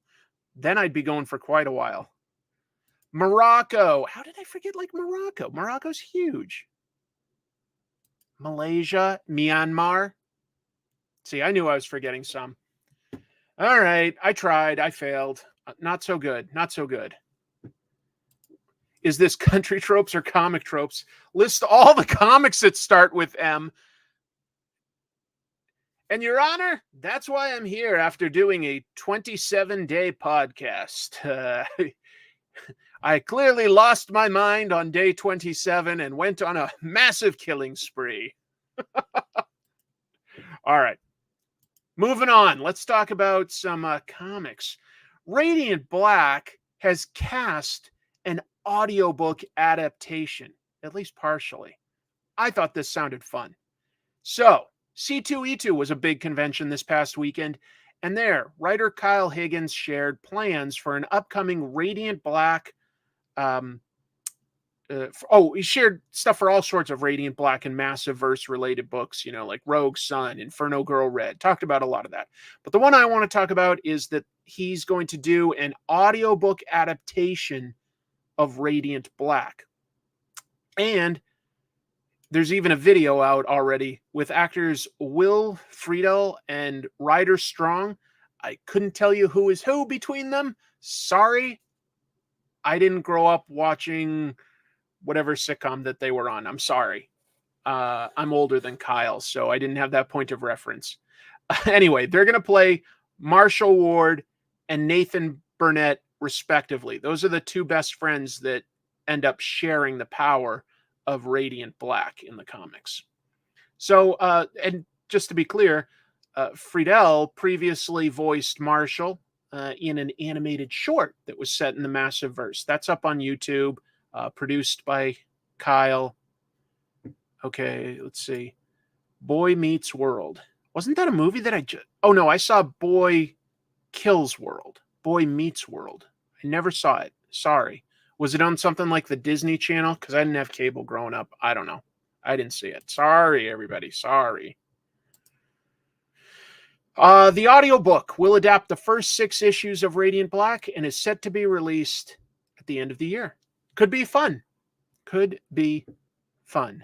Then I'd be going for quite a while. Morocco. How did I forget, like, Morocco? Morocco's huge. Malaysia. Myanmar. See, I knew I was forgetting some. All right, I tried. I failed. Not so good. Not so good. Is this country tropes or comic tropes? List all the comics that start with M. And Your Honor, that's why I'm here after doing a 27-day podcast. I clearly lost my mind on day 27 and went on a massive killing spree. All right. Moving on. Let's talk about some comics. Radiant Black has cast an audiobook adaptation, at least partially. I thought this sounded fun. So, C2E2 was a big convention this past weekend, and there, writer Kyle Higgins shared plans for an upcoming Radiant Black. He shared stuff for all sorts of Radiant Black and Massive Verse related books, like Rogue Sun, Inferno Girl Red. Talked about a lot of that. But the one I want to talk about is that he's going to do an audiobook adaptation of Radiant Black. And there's even a video out already with actors Will Friedle and Ryder Strong. I couldn't tell you who is who between them. Sorry. I didn't grow up watching whatever sitcom that they were on. I'm sorry. I'm older than Kyle, so I didn't have that point of reference. Anyway, they're going to play Marshall Ward and Nathan Burnett, respectively. Those are the two best friends that end up sharing the power of Radiant Black in the comics. So, and just to be clear, Friedel previously voiced Marshall in an animated short that was set in the Massiveverse. That's up on YouTube, produced by Kyle. Okay, let's see. Boy Meets World. Wasn't that a movie that I just... Oh, no, I saw Boy Kills World. Boy Meets World. I never saw it. Sorry. Was it on something like the Disney Channel? Because I didn't have cable growing up. I don't know. I didn't see it. Sorry, everybody. Sorry. The audiobook will adapt the first 6 issues of Radiant Black and is set to be released at the end of the year. Could be fun. Could be fun.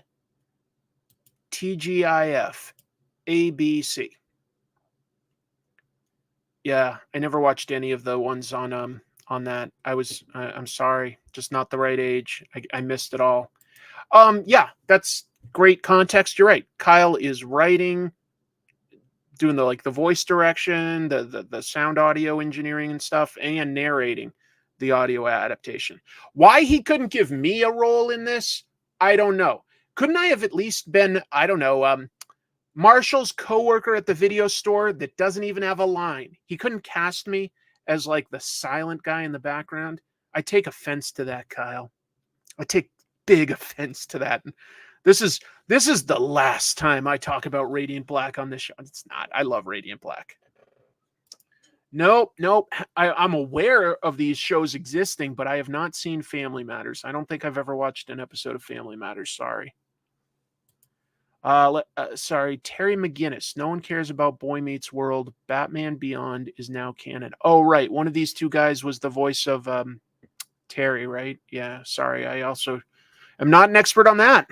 TGIF. ABC. Yeah, I never watched any of the ones on that. I'm sorry, just not the right age. I missed it all. Yeah, that's great context. You're right. Kyle is writing, doing the voice direction, the sound audio engineering and stuff, and narrating the audio adaptation. Why he couldn't give me a role in this, I don't know. Couldn't I have at least been, I don't know, Marshall's coworker at the video store that doesn't even have a line? He couldn't cast me as like the silent guy in the background. I take offense to that, Kyle. I take big offense to that. This is the last time I talk about Radiant Black on this show. It's not. I love Radiant Black. Nope. I'm aware of these shows existing, but I have not seen Family Matters. I don't think I've ever watched an episode of Family Matters. Sorry. Sorry, Terry McGinnis. No one cares about Boy Meets World. Batman Beyond is now canon. Oh, right. One of these two guys was the voice of Terry, right? Yeah, sorry. I also am not an expert on that.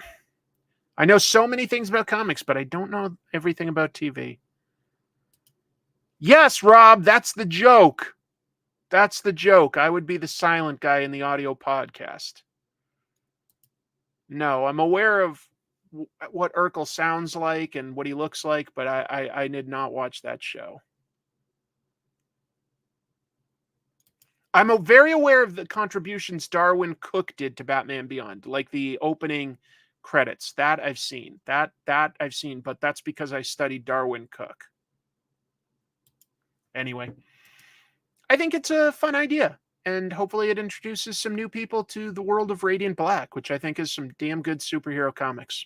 I know so many things about comics, but I don't know everything about TV. Yes, Rob, that's the joke. That's the joke. I would be the silent guy in the audio podcast. No, I'm aware of what Urkel sounds like and what he looks like, but I did not watch that show. I'm very aware of the contributions Darwin Cook did to Batman Beyond, like the opening credits. That I've seen. That I've seen, but that's because I studied Darwin Cook. Anyway, I think it's a fun idea, and hopefully it introduces some new people to the world of Radiant Black, which I think is some damn good superhero comics.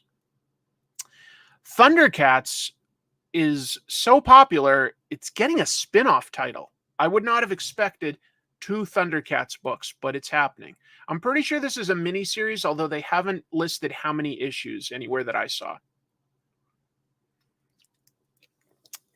Thundercats is so popular, it's getting a spin-off title. I would not have expected 2 Thundercats books, but it's happening. I'm pretty sure this is a miniseries, although they haven't listed how many issues anywhere that I saw.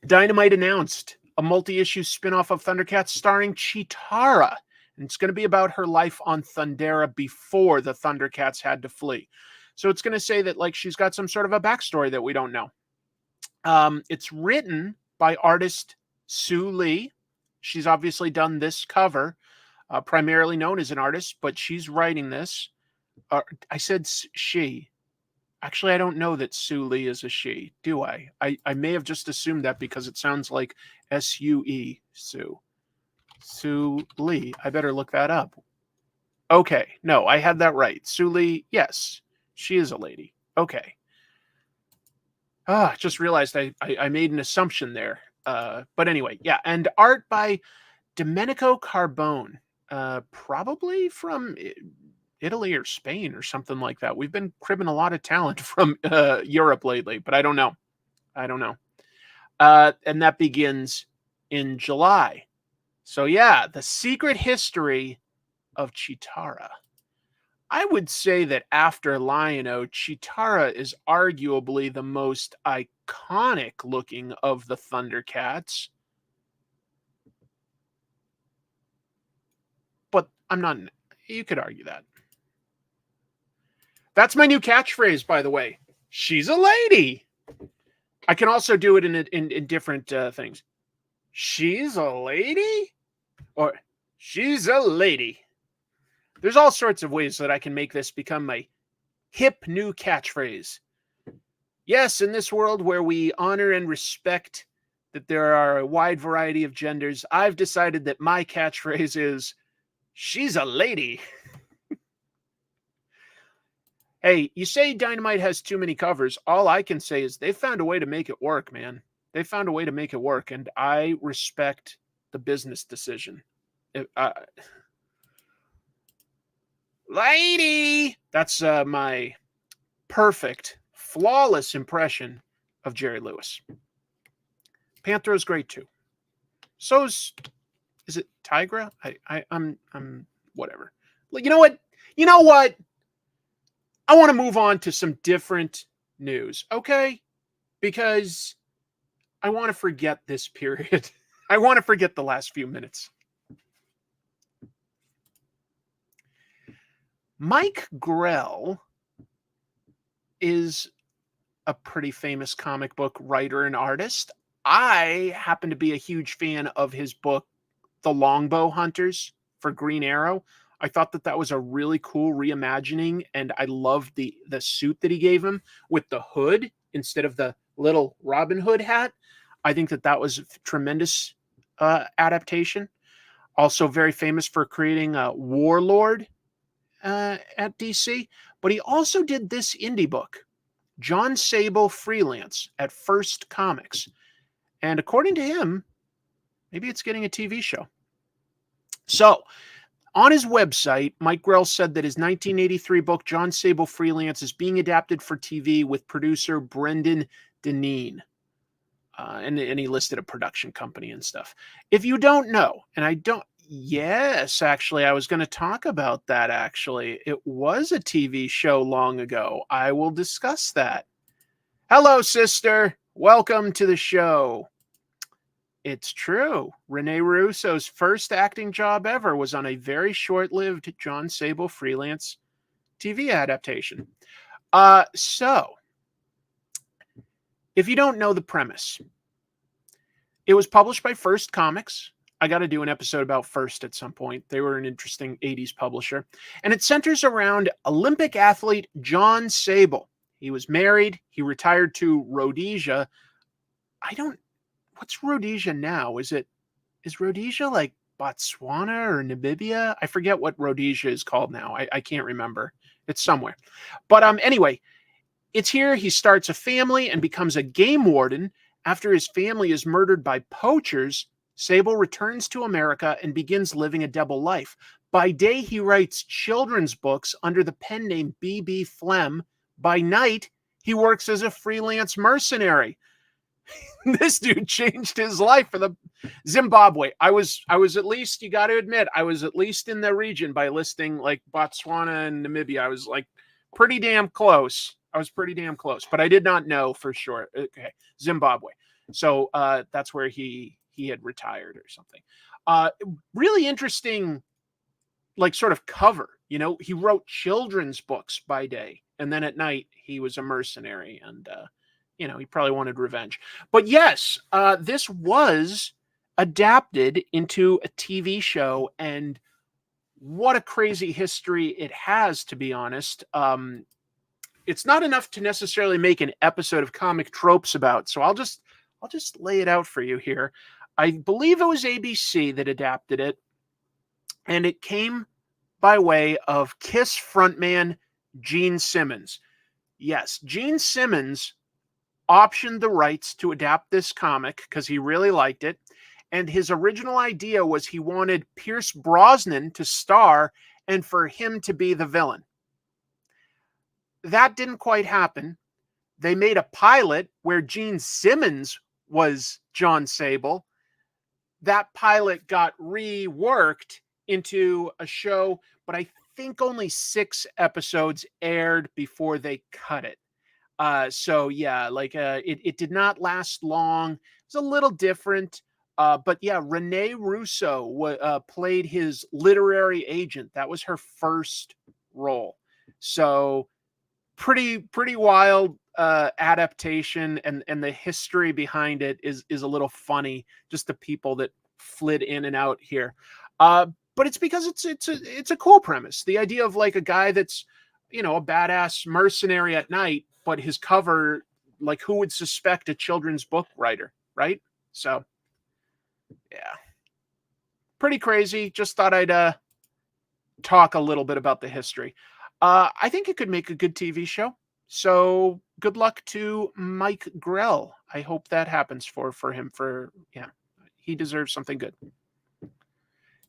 Dynamite announced a multi-issue spin-off of Thundercats starring Chitara. And it's going to be about her life on Thundera before the Thundercats had to flee. So it's going to say that she's got some sort of a backstory that we don't know. It's written by artist Sue Lee. She's obviously done this cover, primarily known as an artist, but she's writing this. I said she. Actually, I don't know that Sue Lee is a she, do I? I may have just assumed that because it sounds like S-U-E, Sue. Sue Lee. I better look that up. Okay, no, I had that right. Sue Lee, yes, she is a lady. Okay. Just realized I made an assumption there. But anyway, yeah, and art by Domenico Carbone, probably from Italy or Spain or something like that. We've been cribbing a lot of talent from Europe lately, but I don't know. And that begins in July. So yeah, the secret history of Chitara. I would say that after Lion-O, Chitara is arguably the most iconic looking of the Thundercats. But I'm not, you could argue that. That's my new catchphrase, by the way. She's a lady. I can also do it in different things. She's a lady? Or she's a lady. There's all sorts of ways that I can make this become my hip new catchphrase. Yes, in this world where we honor and respect that there are a wide variety of genders, I've decided that my catchphrase is, she's a lady. Hey, you say Dynamite has too many covers. All I can say is they found a way to make it work, man. They found a way to make it work, and I respect the business decision. Lady! That's my perfect, flawless impression of Jerry Lewis. Panthero's great too. Is it Tigra? I'm whatever. You know what? I want to move on to some different news, okay? Because I want to forget this period. I want to forget the last few minutes. Mike Grell is a pretty famous comic book writer and artist. I happen to be a huge fan of his book, The Longbow Hunters for Green Arrow. I thought that was a really cool reimagining, and I loved the suit that he gave him with the hood instead of the little Robin Hood hat. I think that was a tremendous adaptation. Also very famous for creating a Warlord at DC, but he also did this indie book, John Sable Freelance, at First Comics. And according to him, maybe it's getting a TV show. So, on his website, Mike Grell said that his 1983 book, John Sable Freelance, is being adapted for TV with producer Brendan Deneen. And he listed a production company and stuff. If you don't know, and I don't, yes, actually, I was going to talk about that, actually. It was a TV show long ago. I will discuss that. Hello, sister. Welcome to the show. It's true. Rene Russo's first acting job ever was on a very short-lived John Sable Freelance TV adaptation. So, if you don't know the premise, it was published by First Comics. I got to do an episode about First at some point. They were an interesting 80s publisher. And it centers around Olympic athlete John Sable. He was married. He retired to Rhodesia. What's Rhodesia now? Is Rhodesia like Botswana or Namibia? I forget what Rhodesia is called now. I can't remember. It's somewhere. But anyway, it's here. He starts a family and becomes a game warden. After his family is murdered by poachers, Sable returns to America and begins living a double life. By day, he writes children's books under the pen name B.B. Flem. By night, he works as a freelance mercenary. This dude changed his life for the Zimbabwe. I was at least, you got to admit, I was at least in the region by listing like Botswana and Namibia. I was like pretty damn close. But I did not know for sure. Okay, Zimbabwe. So that's where he had retired or something. Really interesting, like sort of cover. You know, he wrote children's books by day, and then at night he was a mercenary, and he probably wanted revenge. But yes, this was adapted into a TV show, and what a crazy history it has, to be honest. It's not enough to necessarily make an episode of Comic Tropes about, so I'll just lay it out for you here. I believe it was ABC that adapted it, and it came by way of Kiss frontman Gene Simmons. Yes, Gene Simmons optioned the rights to adapt this comic because he really liked it, and his original idea was he wanted Pierce Brosnan to star and for him to be the villain. That didn't quite happen. They made a pilot where Gene Simmons was John Sable. That pilot got reworked into a show, but I think only 6 episodes aired before they cut it. So yeah, it did not last long. It was a little different. But yeah, Rene Russo played his literary agent. That was her first role. So pretty wild adaptation, and the history behind it is a little funny. Just the people that flid in and out here. but it's because it's a cool premise. The idea of like a guy that's, you know, a badass mercenary at night, but his cover, like, who would suspect a children's book writer, right? So, yeah, pretty crazy. Just thought I'd talk a little bit about the history. I think it could make a good TV show. So good luck to Mike Grell. I hope that happens for him. Yeah, he deserves something good.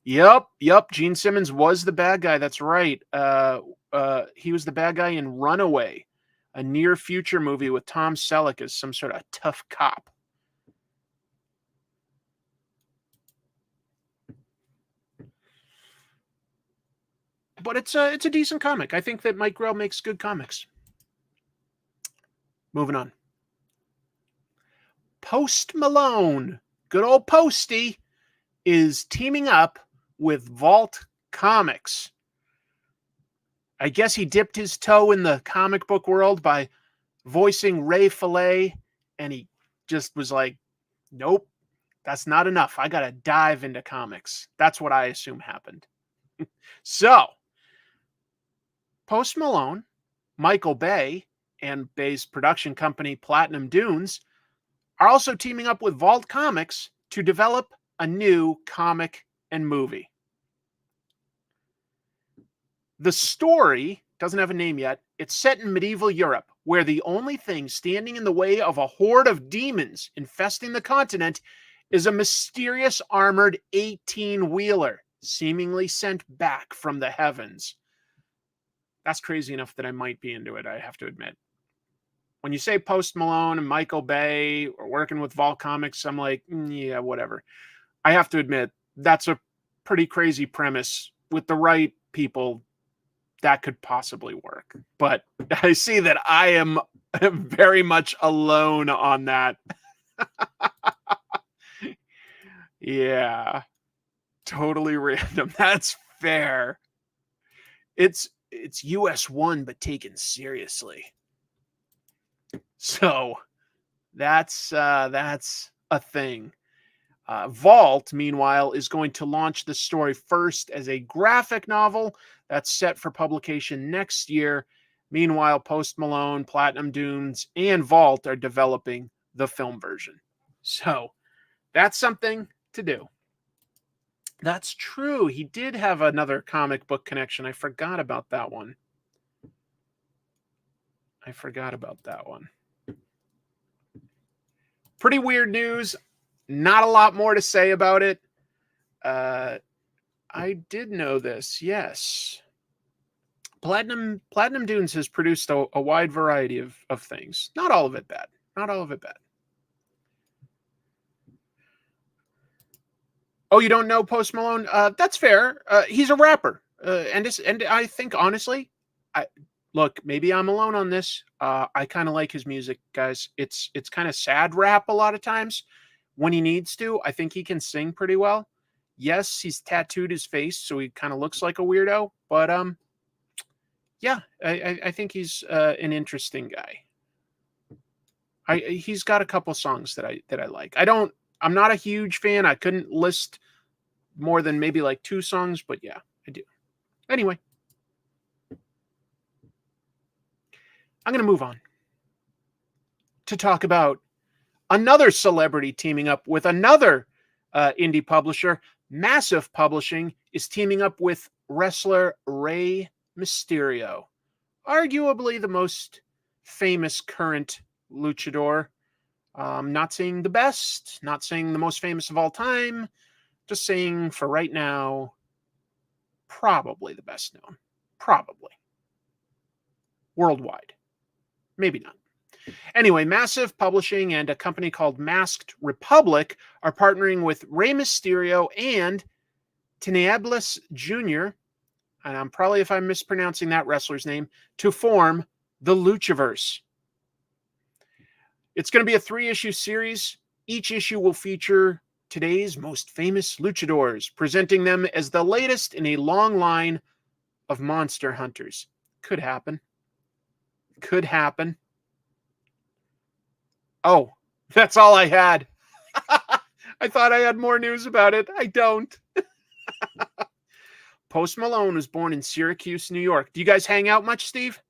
Yep. Gene Simmons was the bad guy. That's right. He was the bad guy in Runaway, a near future movie with Tom Selleck as some sort of tough cop. But it's a decent comic. I think that Mike Grell makes good comics. Moving on. Post Malone, good old Posty, is teaming up with Vault Comics. I guess he dipped his toe in the comic book world by voicing Ray Fillet, and he just was like, nope, that's not enough. I got to dive into comics. That's what I assume happened. So, Post Malone, Michael Bay, and Bay's production company Platinum Dunes are also teaming up with Vault Comics to develop a new comic and movie. The story doesn't have a name yet. It's set in medieval Europe, where the only thing standing in the way of a horde of demons infesting the continent is a mysterious armored 18-wheeler, seemingly sent back from the heavens. That's crazy enough that I might be into it, I have to admit. When you say Post Malone and Michael Bay or working with Vault Comics, I'm like, yeah, whatever. I have to admit, that's a pretty crazy premise. With the right people, that could possibly work. But I see that I am very much alone on that. Yeah. Totally random. That's fair. It's US 1, but taken seriously. So that's a thing. Vault, meanwhile, is going to launch the story first as a graphic novel that's set for publication next year. Meanwhile, Post Malone, Platinum Dunes, and Vault are developing the film version. So that's something to do. That's true. He did have another comic book connection. I forgot about that one. Pretty weird news. Not a lot more to say about it. I did know this, yes. Platinum Dunes has produced a wide variety of things. Not all of it bad. Oh, you don't know Post Malone? That's fair. He's a rapper. And I think, honestly, look, maybe I'm alone on this. I kind of like his music, guys. It's kind of sad rap a lot of times when he needs to. I think he can sing pretty well. Yes, he's tattooed his face, so he kind of looks like a weirdo. But yeah, I think he's an interesting guy. He's got a couple songs that I like. I'm not a huge fan. I couldn't list more than maybe like 2 songs, but yeah, I do. Anyway, I'm going to move on to talk about another celebrity teaming up with another indie publisher. Massive Publishing is teaming up with wrestler Rey Mysterio, arguably the most famous current luchador. Not saying the best, not saying the most famous of all time, just saying for right now, probably the best known. Probably. Worldwide. Maybe not. Anyway, Massive Publishing and a company called Masked Republic are partnering with Rey Mysterio and Tinieblas Jr., and I'm probably, if I'm mispronouncing that wrestler's name, to form the Luchaverse. It's going to be a 3-issue series. Each issue will feature today's most famous luchadors, presenting them as the latest in a long line of monster hunters. Could happen. Oh, that's all I had. I thought I had more news about it. I don't. Post Malone was born in Syracuse, New York. Do you guys hang out much, Steve?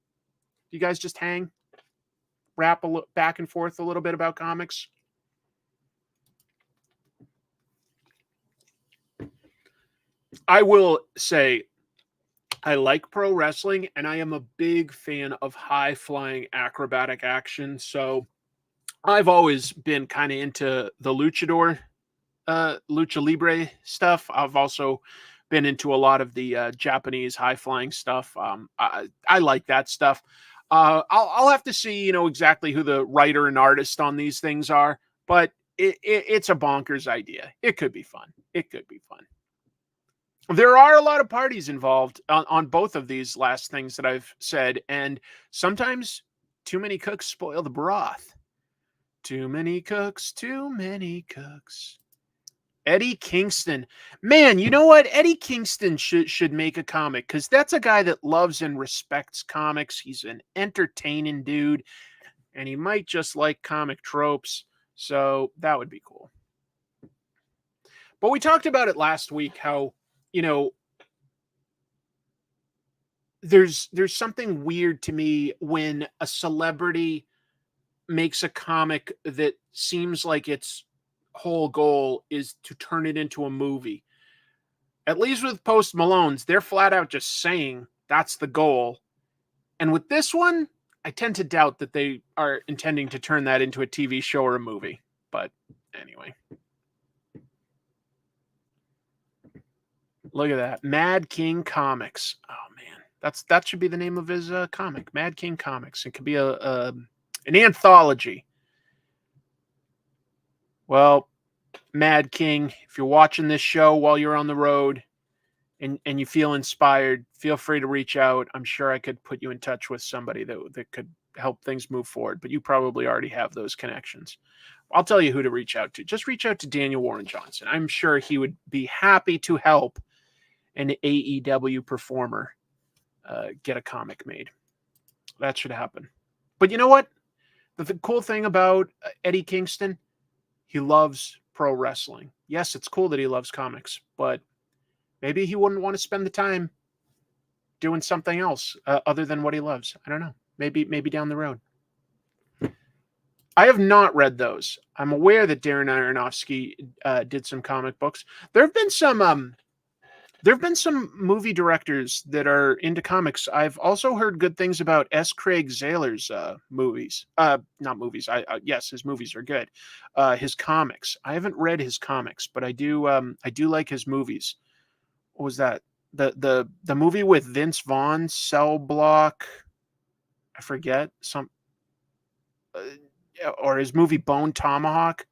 Do you guys just hang? Rap back and forth a little bit about comics? I will say I like pro wrestling, and I am a big fan of high-flying acrobatic action. So I've always been kind of into the luchador, lucha libre stuff. I've also been into a lot of the Japanese high-flying stuff. I like that stuff. I'll have to see, you know, exactly who the writer and artist on these things are, but it's a bonkers idea. It could be fun. It could be fun. There are a lot of parties involved on both of these last things that I've said, and sometimes too many cooks spoil the broth. Too many cooks, too many cooks. Eddie Kingston. Man, you know what? Eddie Kingston should make a comic, because that's a guy that loves and respects comics. He's an entertaining dude, and he might just like comic tropes, so that would be cool. But we talked about it last week, how, you know, there's something weird to me when a celebrity makes a comic that seems like its whole goal is to turn it into a movie. At least with Post Malone's, they're flat out just saying that's the goal. And with this one, I tend to doubt that they are intending to turn that into a TV show or a movie. But anyway. Look at that. Mad King Comics. Oh, man. That should be the name of his comic. Mad King Comics. It could be an anthology. Well, Mad King, if you're watching this show while you're on the road and you feel inspired, feel free to reach out. I'm sure I could put you in touch with somebody that could help things move forward, but you probably already have those connections. I'll tell you who to reach out to. Just reach out to Daniel Warren Johnson. I'm sure he would be happy to help an AEW performer get a comic made. That should happen. But you know what? The cool thing about Eddie Kingston, he loves pro wrestling. Yes, it's cool that he loves comics, but maybe he wouldn't want to spend the time doing something else other than what he loves. I don't know. Maybe down the road. I have not read those. I'm aware that Darren Aronofsky did some comic books. There have been some movie directors that are into comics. I've also heard good things about S. Craig Zahler's movies. Not movies. Yes, his movies are good. His comics. I haven't read his comics, but I do like his movies. What was that? The movie with Vince Vaughn, Cell Block. I forget or his movie Bone Tomahawk.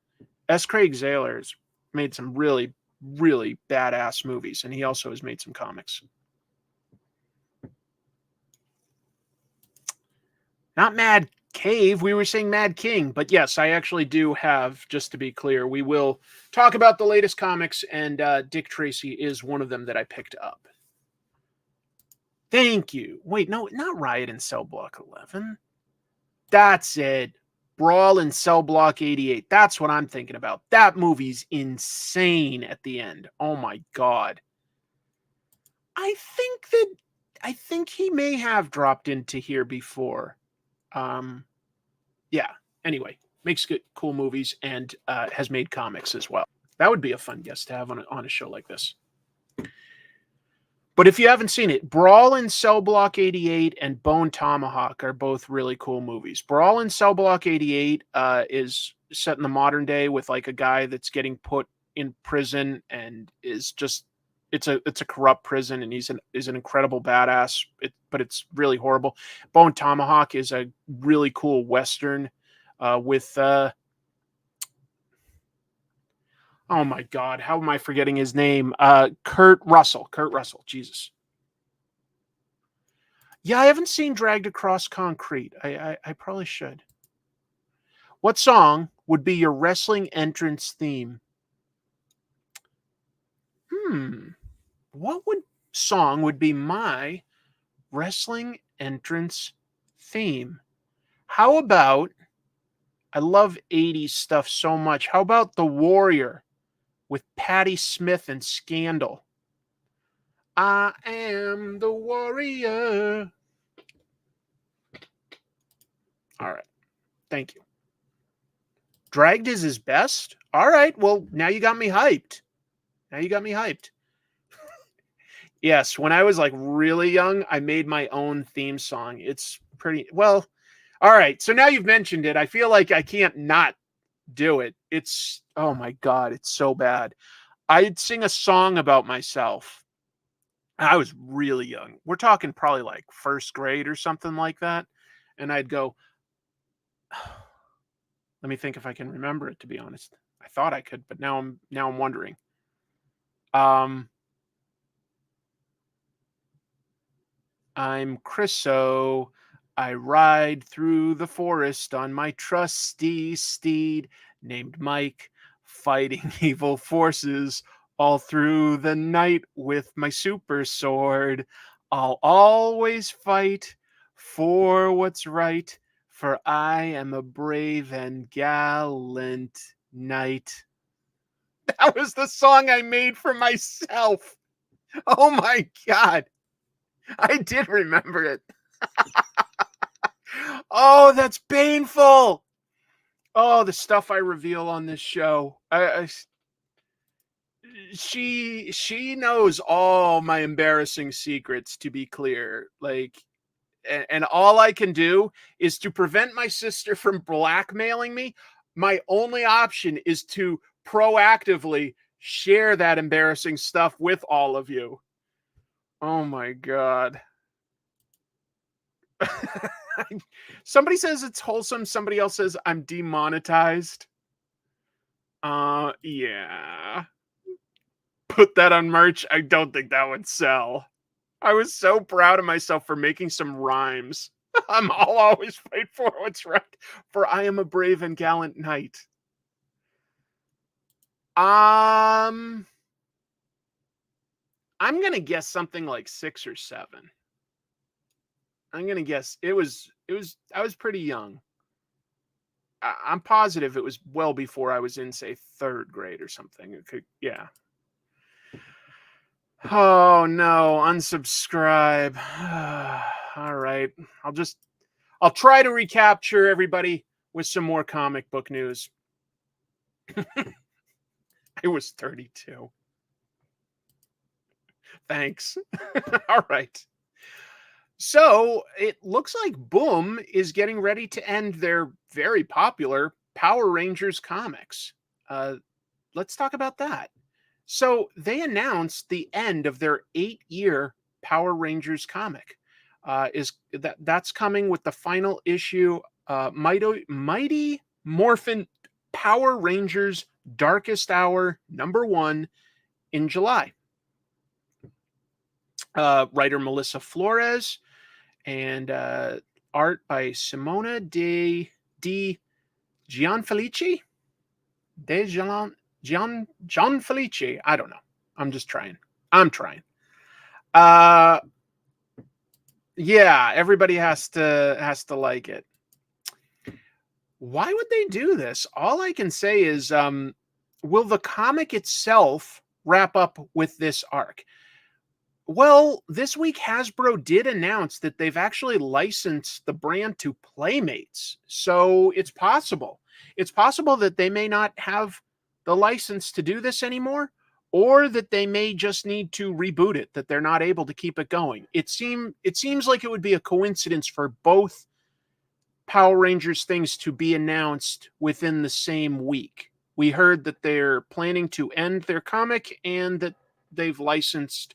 S. Craig Zahler's made some really, really badass movies, and he also has made some comics. Not Mad Cave, we were saying Mad King, but yes, I actually do have, just to be clear, we will talk about the latest comics, and Dick Tracy is one of them that I picked up. Thank you. Wait, no, not Riot in Cell Block 11. That's it. Brawl in Cell Block 88. That's what I'm thinking about. That movie's insane at the end. Oh my God. I think he may have dropped into here before. Yeah. Anyway, makes good, cool movies and has made comics as well. That would be a fun guest to have on a show like this. But if you haven't seen it, Brawl in Cell Block 88 and Bone Tomahawk are both really cool movies. Brawl in Cell Block 88 is set in the modern day with like a guy that's getting put in prison and is just it's a corrupt prison, and is an incredible badass. But it's really horrible. Bone Tomahawk is a really cool Western with oh my God, how am I forgetting his name? Kurt Russell. Jesus. Yeah, I haven't seen Dragged Across Concrete. I probably should. What song would be your wrestling entrance theme? What song would be my wrestling entrance theme? How about, I love 80s stuff so much. How about The Warrior with Patti Smith and Scandal? I am the warrior. All right. Thank you. Dragged is his best? All right. Well, now you got me hyped. Yes, when I was like really young, I made my own theme song. It's pretty well. All right. So now you've mentioned it. I feel like I can't not do it. It's, oh my God, it's so bad. I'd sing a song about myself. I was really young. We're talking probably like first grade or something like that. And I'd go, let me think if I can remember it, to be honest. I thought I could, but now I'm wondering. I'm Chriso. I ride through the forest on my trusty steed named Mike, fighting evil forces all through the night with my super sword. I'll always fight for what's right, for I am a brave and gallant knight. That was the song I made for myself. Oh my God. I did remember it. Oh, that's painful. Oh, the stuff I reveal on this show. She knows all my embarrassing secrets, to be clear. Like, and all I can do is to prevent my sister from blackmailing me. My only option is to proactively share that embarrassing stuff with all of you. Oh my God. Somebody says it's wholesome. Somebody else says I'm demonetized. Yeah. Put that on merch. I don't think that would sell. I was so proud of myself for making some rhymes. I'll always fight for what's right, for I am a brave and gallant knight. I'm gonna guess something like 6 or 7. I'm gonna guess it was. I was pretty young. I'm positive it was well before I was in, say, 3rd grade or something. It could, yeah. Oh no, unsubscribe. All right, I'll try to recapture everybody with some more comic book news. I was 32. Thanks. All right. So it looks like Boom is getting ready to end their very popular Power Rangers comics. Let's talk about that. So they announced the end of their 8-year Power Rangers comic. That's coming with the final issue, Mighty Morphin Power Rangers Darkest Hour #1 in July. Writer Melissa Flores and art by Simona Gianfelice. Gianfelice. I don't know. I'm just trying. I'm trying. Yeah, everybody has to like it. Why would they do this? All I can say is, will the comic itself wrap up with this arc? Well, this week Hasbro did announce that they've actually licensed the brand to Playmates. So it's possible. It's possible that they may not have the license to do this anymore, or that they may just need to reboot it, that they're not able to keep it going. It seems like it would be a coincidence for both Power Rangers things to be announced within the same week. We heard that they're planning to end their comic and that they've licensed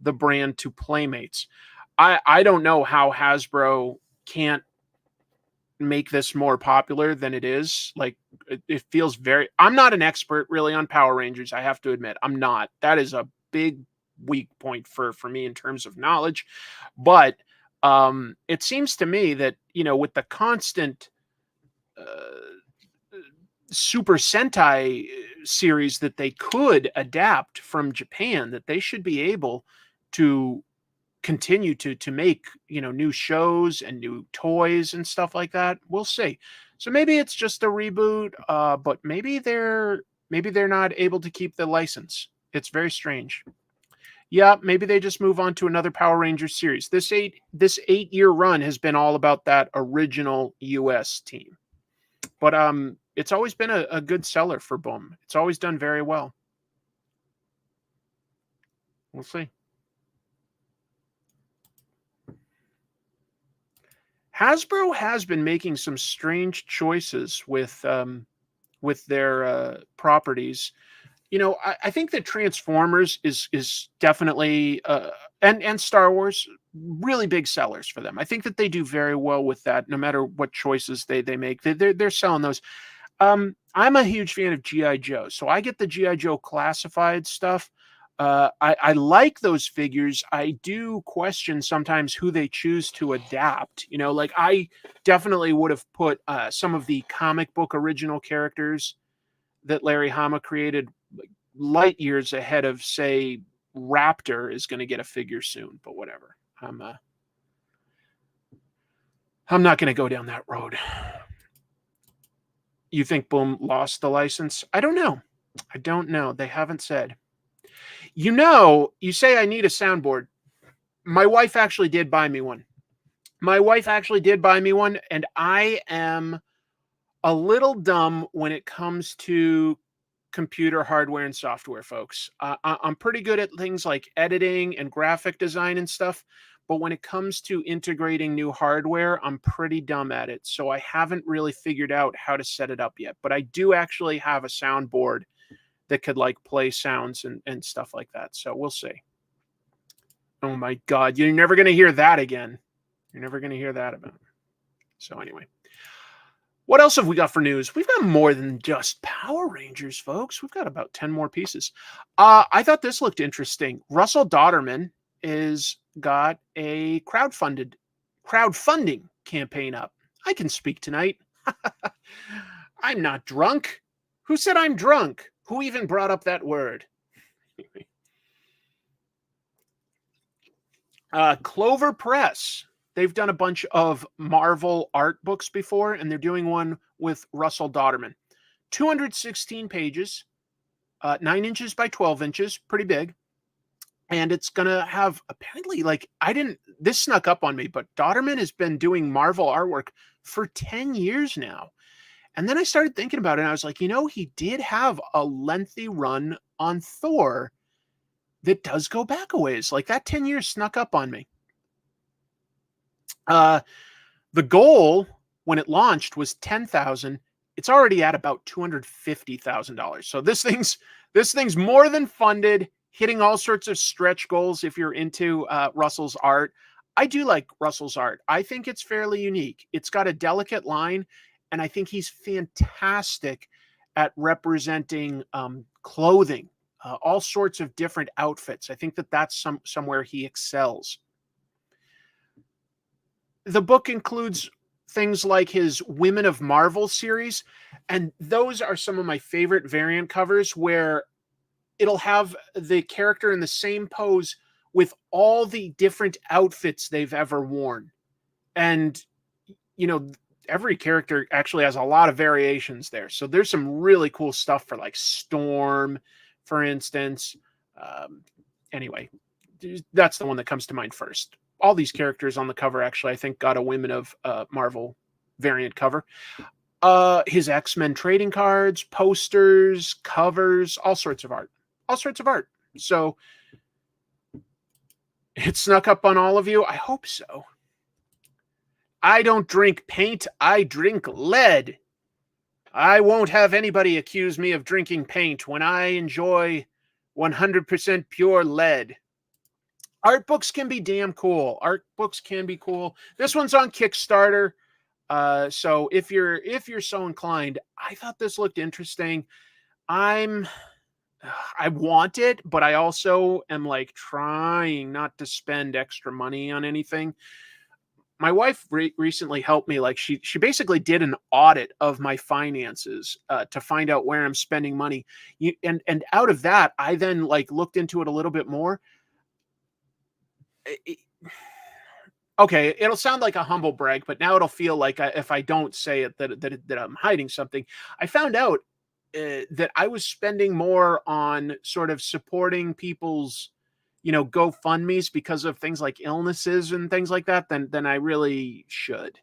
the brand to Playmates. I don't know how Hasbro can't make this more popular than it is. Like, it feels very... I'm not an expert really on Power Rangers, I have to admit. I'm not. That is a big weak point for me in terms of knowledge. But it seems to me that, with the constant Super Sentai series that they could adapt from Japan, that they should be able to continue to make new shows and new toys and stuff like that. We'll see. So maybe it's just a reboot, but maybe they're not able to keep the license. It's very strange. Yeah, maybe they just move on to another Power Rangers series. This 8-year run has been all about that original US team. But it's always been a good seller for Boom. It's always done very well. We'll see. Hasbro has been making some strange choices with their properties. You know, I think that Transformers is definitely and Star Wars, really big sellers for them. I think that they do very well with that, no matter what choices they make. They're selling those. I'm a huge fan of G.I. Joe, so I get the G.I. Joe classified stuff. I like those figures. I do question sometimes who they choose to adapt. You know, like I definitely would have put some of the comic book original characters that Larry Hama created light years ahead of, say, Raptor is going to get a figure soon, but whatever. I'm not going to go down that road. You think Boom lost the license? I don't know. I don't know. They haven't said. You know, you say I need a soundboard. My wife actually did buy me one. And I am a little dumb when it comes to computer hardware and software, folks. I'm pretty good at things like editing and graphic design and stuff, but when it comes to integrating new hardware, I'm pretty dumb at it. So I haven't really figured out how to set it up yet, but I do actually have a soundboard that could like play sounds and stuff like that. So we'll see. Oh my God, you're never going to hear that again. You're never going to hear that about it. So anyway. What else have we got for news? We've got more than just Power Rangers, folks. We've got about 10 more pieces. I thought this looked interesting. Russell Dauterman is got a crowdfunding campaign up. I can speak tonight. I'm not drunk. Who said I'm drunk? Who even brought up that word? Clover Press. They've done a bunch of Marvel art books before, and they're doing one with Russell Dauterman. 216 pages, 9 inches by 12 inches, pretty big. And it's going to have, apparently, like, this snuck up on me, but Dauterman has been doing Marvel artwork for 10 years now. And then I started thinking about it, and I was like, you know, he did have a lengthy run on Thor that does go back a ways. Like, that 10 years snuck up on me. The goal when it launched was $10,000. It's already at about $250,000. So this thing's more than funded, hitting all sorts of stretch goals. If you're into Russell's art, I do like Russell's art. I think it's fairly unique. It's got a delicate line, and I think he's fantastic at representing clothing, all sorts of different outfits. I think that's somewhere he excels. The book includes things like his Women of Marvel series, and those are some of my favorite variant covers, where it'll have the character in the same pose with all the different outfits they've ever worn. And, you know, every character actually has a lot of variations there. So there's some really cool stuff for like Storm, for instance. Anyway, that's the one that comes to mind first. All these characters on the cover, actually, I think got a Women of Marvel variant cover. His X-Men trading cards, posters, covers, all sorts of art. So it snuck up on all of you. I hope so. I don't drink paint. I drink lead. I won't have anybody accuse me of drinking paint when I enjoy 100% pure lead. Art books can be damn cool. Art books can be cool. This one's on Kickstarter. So if you're so inclined, I thought this looked interesting. I want it, but I also am like trying not to spend extra money on anything. My wife recently helped me. Like she basically did an audit of my finances to find out where I'm spending money. And out of that, I then like looked into it a little bit more. Okay, it'll sound like a humble brag, but now it'll feel like if I don't say it that I'm hiding something. I found out that I was spending more on sort of supporting people's GoFundMe's because of things like illnesses and things like that, then I really should.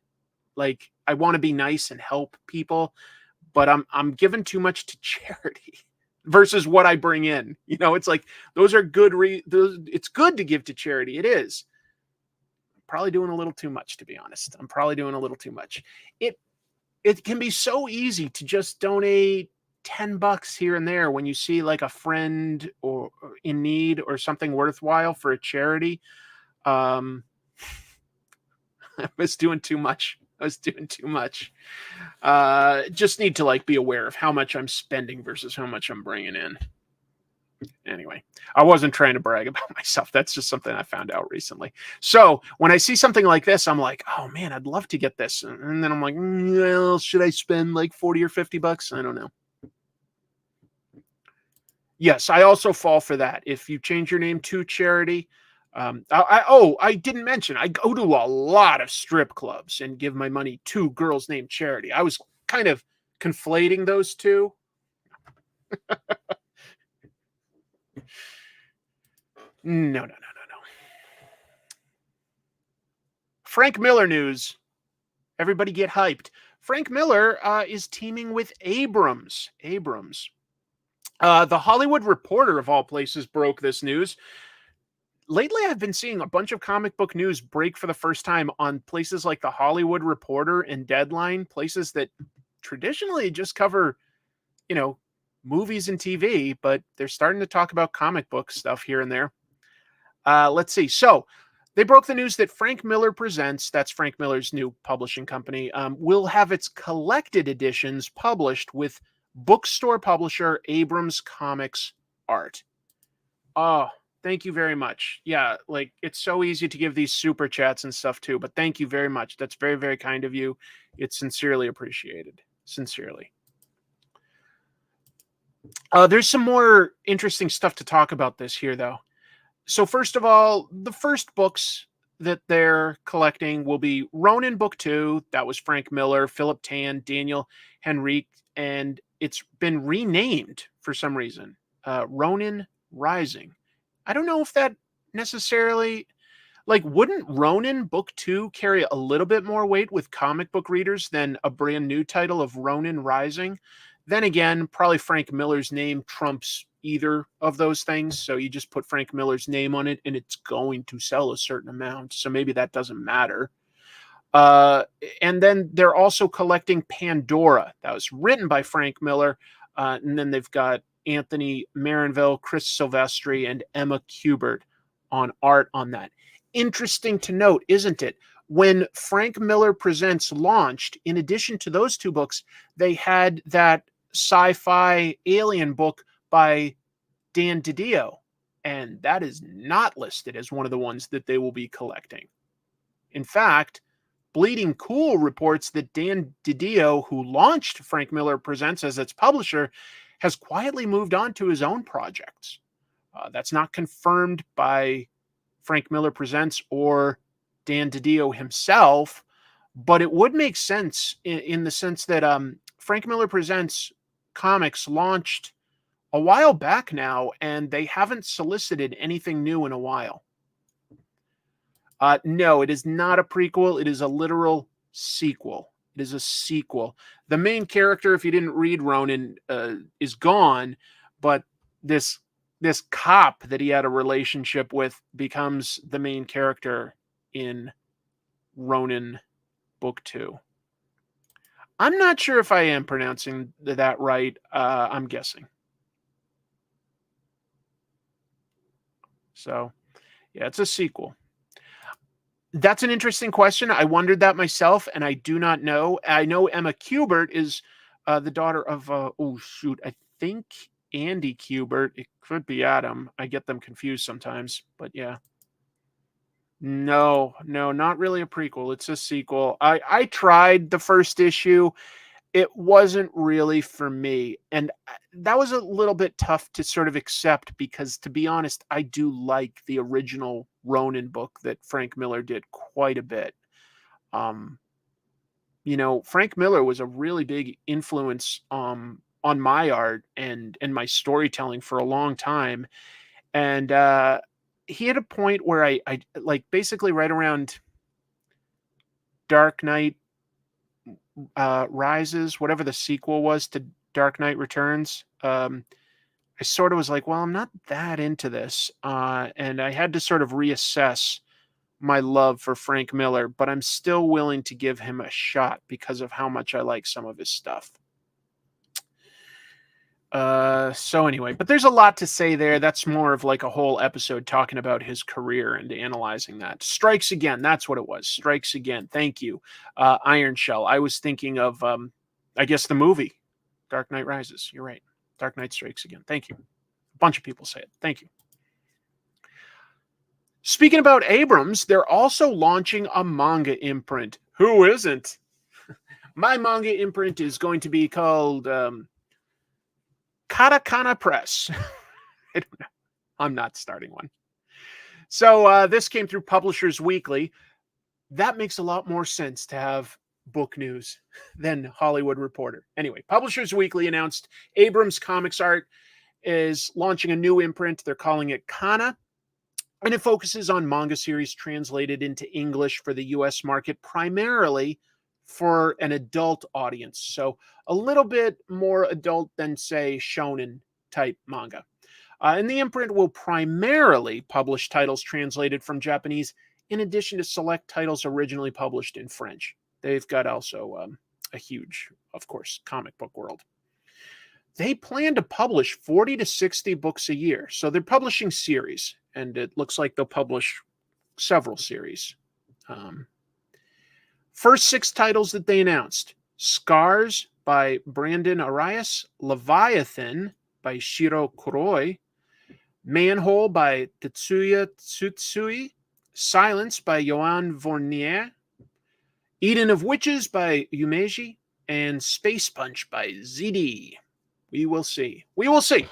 Like, I want to be nice and help people, but I'm giving too much to charity versus what I bring in. It's like those are good. It's good to give to charity. It is. I'm probably doing a little too much, to be honest. I'm probably doing a little too much. It can be so easy to just donate $10 here and there when you see like a friend or in need or something worthwhile for a charity. I was doing too much. Just need to like be aware of how much I'm spending versus how much I'm bringing in. Anyway, I wasn't trying to brag about myself. That's just something I found out recently. So when I see something like this, I'm like, oh man, I'd love to get this. And then I'm like, well, should I spend like $40 or $50? I don't know. Yes, I also fall for that. If you change your name to charity, I didn't mention, I go to a lot of strip clubs and give my money to girls named Charity. I was kind of conflating those two. No. Frank Miller news. Everybody get hyped. Frank Miller is teaming with Abrams. The Hollywood Reporter, of all places, broke this news. Lately, I've been seeing a bunch of comic book news break for the first time on places like the Hollywood Reporter and Deadline, places that traditionally just cover, movies and TV, but they're starting to talk about comic book stuff here and there. Let's see. So they broke the news that Frank Miller Presents, that's Frank Miller's new publishing company, will have its collected editions published with bookstore publisher Abrams Comics Art. Oh, thank you very much. Yeah, like it's so easy to give these super chats and stuff too, but thank you very much. That's very, very kind of you. It's sincerely appreciated. Sincerely. There's some more interesting stuff to talk about this here, though. So first of all, the first books that they're collecting will be Ronin Book 2. That was Frank Miller, Philip Tan, Daniel Henrique, and it's been renamed for some reason. Ronin Rising. I don't know if that necessarily, wouldn't Ronin Book 2 carry a little bit more weight with comic book readers than a brand new title of Ronin Rising? Then again, probably Frank Miller's name trumps either of those things. So you just put Frank Miller's name on it and it's going to sell a certain amount. So maybe that doesn't matter. And then they're also collecting Pandora. That was written by Frank Miller. And then they've got Anthony Marinville, Chris Silvestri, and Emma Kubert on art on that. Interesting to note, isn't it? When Frank Miller Presents launched, in addition to those two books, they had that sci-fi alien book by Dan DiDio, and that is not listed as one of the ones that they will be collecting. In fact, Bleeding Cool reports that Dan DiDio, who launched Frank Miller Presents as its publisher, has quietly moved on to his own projects. That's not confirmed by Frank Miller Presents or Dan DiDio himself, but it would make sense in the sense that Frank Miller Presents comics launched a while back now, and they haven't solicited anything new in a while. No, it is not a prequel. It is a literal sequel. It is a sequel. The main character, if you didn't read Ronin, is gone, but this cop that he had a relationship with becomes the main character in Ronin Book 2. I'm not sure if I am pronouncing that right. I'm guessing. So, yeah, it's a sequel. That's an interesting question. I wondered that myself, and I do not know. I know Emma Kubert is the daughter of, I think Andy Kubert. It could be Adam. I get them confused sometimes, but yeah. No, not really a prequel. It's a sequel. I tried the first issue. It wasn't really for me. And that was a little bit tough to sort of accept because, to be honest, I do like the original Ronin book that Frank Miller did quite a bit. Frank Miller was a really big influence on my art and my storytelling for a long time. And he had a point where I like basically right around Dark Knight Rises, whatever the sequel was to Dark Knight Returns. I sort of was like, well, I'm not that into this. And I had to sort of reassess my love for Frank Miller, but I'm still willing to give him a shot because of how much I like some of his stuff. So anyway, but there's a lot to say there. That's more of like a whole episode talking about his career and analyzing that. Strikes Again. That's what it was. Strikes Again. Thank you. Iron Shell. I was thinking of, I guess the movie Dark Knight Rises. You're right. Dark Knight Strikes Again. Thank you. A bunch of people say it. Thank you. Speaking about Abrams, they're also launching a manga imprint. Who isn't? My manga imprint is going to be called Katakana Press. I don't know. I'm not starting one. So this came through Publishers Weekly. That makes a lot more sense to have book news than Hollywood Reporter. Anyway, Publishers Weekly announced Abrams Comics Art is launching a new imprint. They're calling it Kana. And it focuses on manga series translated into English for the US market, primarily for an adult audience. So a little bit more adult than, say, shonen type manga. And the imprint will primarily publish titles translated from Japanese, in addition to select titles originally published in French. They've got also a huge, of course, comic book world. They plan to publish 40 to 60 books a year. So they're publishing series, and it looks like they'll publish several series. First 6 titles that they announced: Scars by Brandon Arias, Leviathan by Shiro Kuroi, Manhole by Tetsuya Tsutsui, Silence by Yoann Vornier, Eden of Witches by Yumeji, and Space Punch by ZD. We will see. We will see.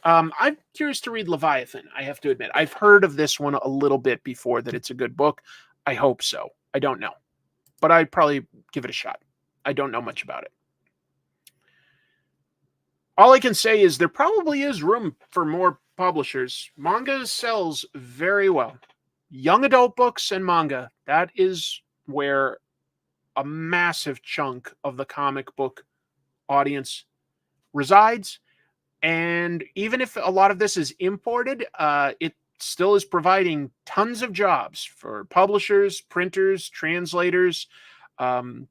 I'm curious to read Leviathan, I have to admit. I've heard of this one a little bit before, that it's a good book. I hope so. I don't know. But I'd probably give it a shot. I don't know much about it. All I can say is there probably is room for more publishers. Manga sells very well. Young adult books and manga, that is where a massive chunk of the comic book audience resides. And even if a lot of this is imported, it still is providing tons of jobs for publishers, printers, translators. You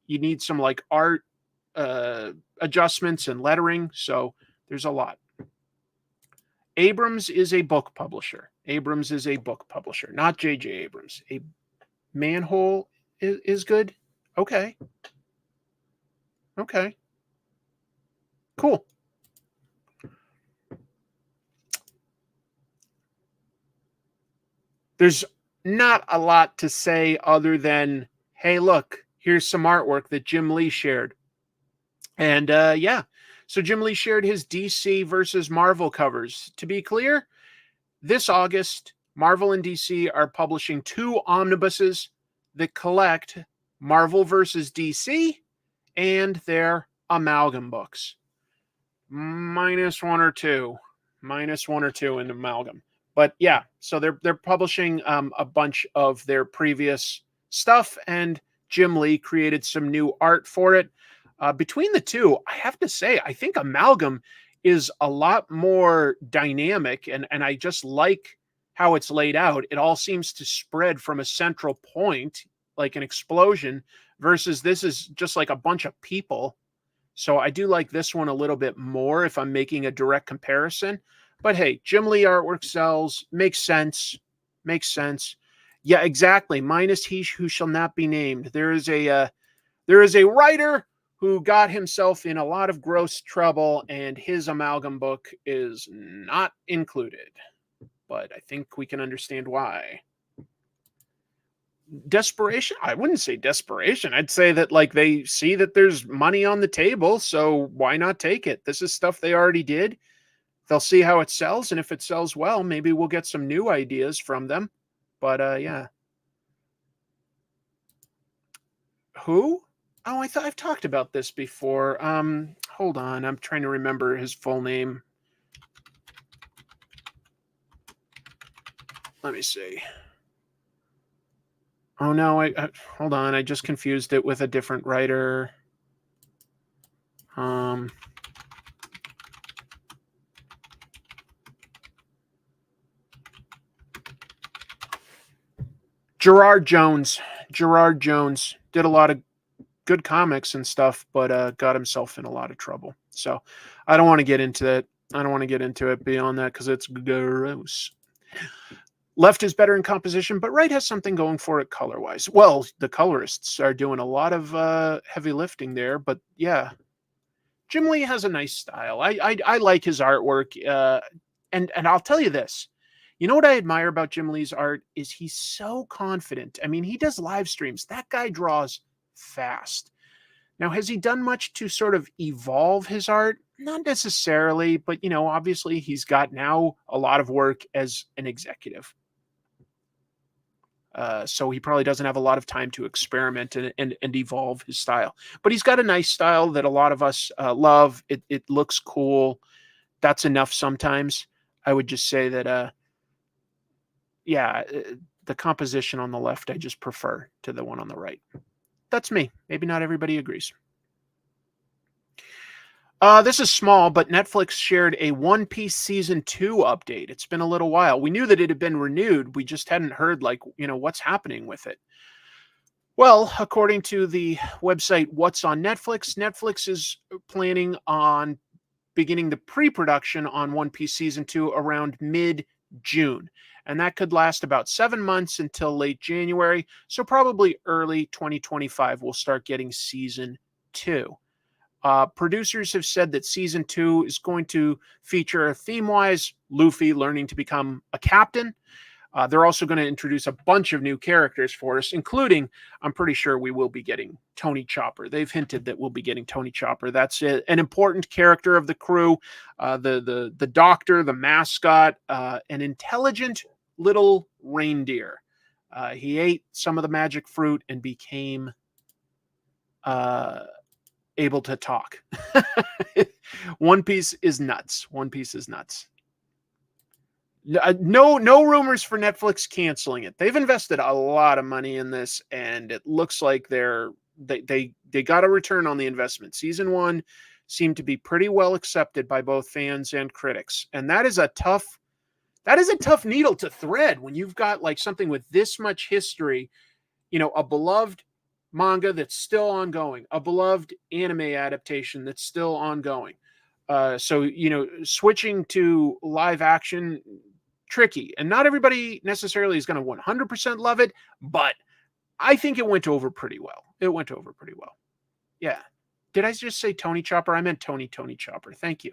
need some like art adjustments and lettering. So there's a lot. Abrams is a book publisher. Abrams is a book publisher, not J.J. Abrams. A Manhole is good. Okay. Okay. Cool. There's not a lot to say other than, hey, look, here's some artwork that Jim Lee shared. And yeah, so Jim Lee shared his DC versus Marvel covers. To be clear, this August, Marvel and DC are publishing 2 omnibuses that collect Marvel versus DC and their amalgam books. Minus one or two in amalgam. But yeah, so they're publishing a bunch of their previous stuff, and Jim Lee created some new art for it. Between the two, I have to say, I think amalgam is a lot more dynamic, and I just like how it's laid out. It all seems to spread from a central point, like an explosion, versus this is just like a bunch of people. So I do like this one a little bit more if I'm making a direct comparison. But hey, Jim Lee artwork sells, makes sense. Yeah, exactly. Minus he who shall not be named. There is a writer who got himself in a lot of gross trouble, and his amalgam book is not included. But I think we can understand why. Desperation? I wouldn't say desperation. I'd say that like they see that there's money on the table, so why not take it? This is stuff they already did. They'll see how it sells, and if it sells well, maybe we'll get some new ideas from them. But yeah. Who? Oh, I thought I've talked about this before. Hold on. I'm trying to remember his full name. Let me see. Oh no, I hold on. I just confused it with a different writer. Gerard Jones. Gerard Jones did a lot of good comics and stuff, but got himself in a lot of trouble. So I don't want to get into that. I don't want to get into it beyond that because it's gross. Left is better in composition, but right has something going for it color-wise. Well, the colorists are doing a lot of heavy lifting there, but yeah. Jim Lee has a nice style. I like his artwork. And I'll tell you this. You know what I admire about Jim Lee's art is he's so confident. I mean, he does live streams. That guy draws fast. Now, has he done much to sort of evolve his art? Not necessarily, but, you know, obviously he's got now a lot of work as an executive. So he probably doesn't have a lot of time to experiment and evolve his style. But he's got a nice style that a lot of us love. It looks cool. That's enough sometimes. I would just say that, yeah, the composition on the left I just prefer to the one on the right. That's me. Maybe not everybody agrees. This is small, but Netflix shared a One Piece Season 2 update. It's been a little while. We knew that it had been renewed. We just hadn't heard, like, you know, what's happening with it. Well, according to the website What's on Netflix, Netflix is planning on beginning the pre-production on One Piece Season 2 around mid-June. And that could last about 7 months until late January. So probably early 2025, we'll start getting Season 2. Producers have said that Season 2 is going to feature, theme-wise, Luffy learning to become a captain. They're also going to introduce a bunch of new characters for us, including, I'm pretty sure we will be getting Tony Chopper. They've hinted that we'll be getting Tony Chopper. That's an important character of the crew. The doctor, the mascot, an intelligent little reindeer. He ate some of the magic fruit and became able to talk. One Piece is nuts. One Piece is nuts. No rumors for Netflix canceling it. They've invested a lot of money in this, and it looks like they got a return on the investment. Season 1 seemed to be pretty well accepted by both fans and critics, and that is a tough needle to thread when you've got like something with this much history. You know, a beloved manga that's still ongoing, a beloved anime adaptation that's still ongoing. So, you know, switching to live action, tricky. And not everybody necessarily is going to 100% love it, but I think it went over pretty well. It went over pretty well. Yeah. Did I just say Tony Chopper? I meant Tony Chopper. Thank you.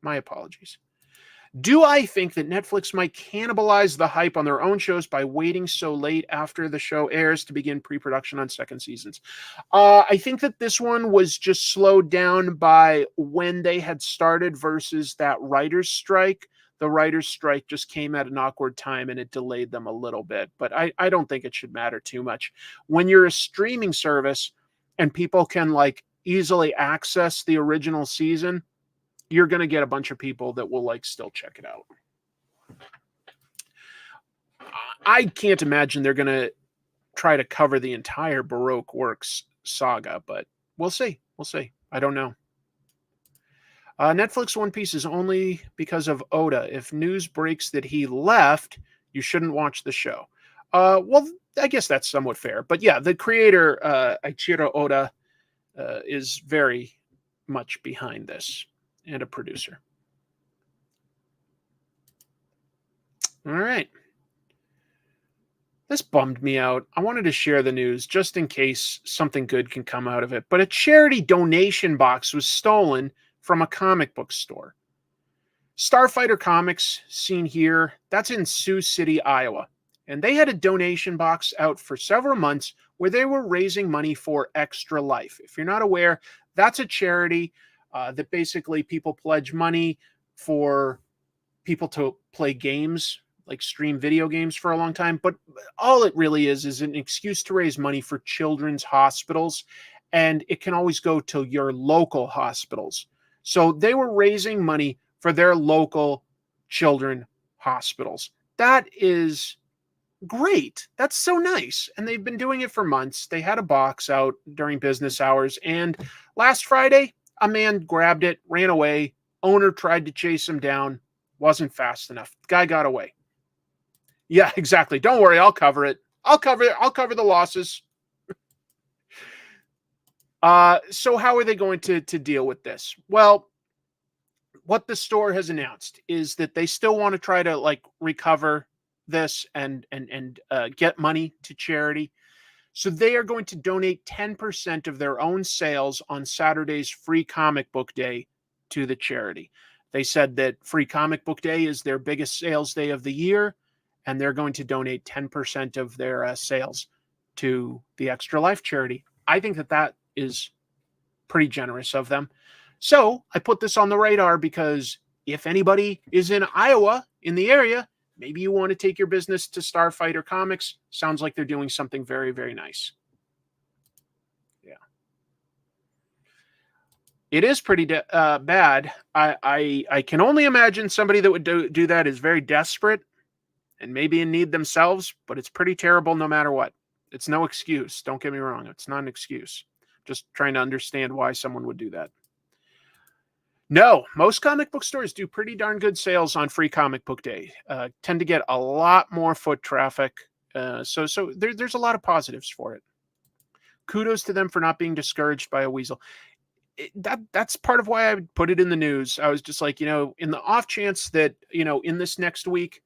My apologies. Do I think that Netflix might cannibalize the hype on their own shows by waiting so late after the show airs to begin pre-production on second seasons? I think that this one was just slowed down by when they had started versus that writer's strike. The writer's strike just came at an awkward time and it delayed them a little bit. But I don't think it should matter too much. When you're a streaming service and people can like easily access the original season, you're going to get a bunch of people that will like still check it out. I can't imagine they're going to try to cover the entire Baroque Works saga, but we'll see. We'll see. I don't know. Netflix One Piece is only because of Oda. If news breaks that he left, you shouldn't watch the show. Well, I guess that's somewhat fair. But yeah, the creator, Eiichiro Oda, is very much behind this. And a producer. All right. This bummed me out. I wanted to share the news just in case something good can come out of it. But a charity donation box was stolen from a comic book store. Starfighter Comics, seen here, that's in Sioux City, Iowa. And they had a donation box out for several months where they were raising money for Extra Life. If you're not aware, that's a charity that basically people pledge money for people to play games, like stream video games for a long time. But all it really is an excuse to raise money for children's hospitals. And it can always go to your local hospitals. So they were raising money for their local children hospitals. That is great. That's so nice. And they've been doing it for months. They had a box out during business hours. And last Friday, a man grabbed it, ran away. Owner tried to chase him down. Wasn't fast enough. Guy got away. Yeah, exactly. Don't worry. I'll cover it. I'll cover the losses. So how are they going to deal with this? Well, what the store has announced is that they still want to try to like recover this and get money to charity. So they are going to donate 10% of their own sales on Saturday's Free Comic Book Day to the charity. They said that Free Comic Book Day is their biggest sales day of the year, and they're going to donate 10% of their sales to the Extra Life charity. I think that is pretty generous of them. So I put this on the radar because if anybody is in Iowa, in the area, maybe you want to take your business to Starfighter Comics. Sounds like they're doing something very, very nice. Yeah. It is pretty bad. I can only imagine somebody that would do that is very desperate and maybe in need themselves, but it's pretty terrible no matter what. It's no excuse. Don't get me wrong. It's not an excuse. Just trying to understand why someone would do that. No, most comic book stores do pretty darn good sales on Free Comic Book Day. Tend to get a lot more foot traffic. So there's a lot of positives for it. Kudos to them for not being discouraged by a weasel. That's part of why I would put it in the news. I was just like, in the off chance that, in this next week,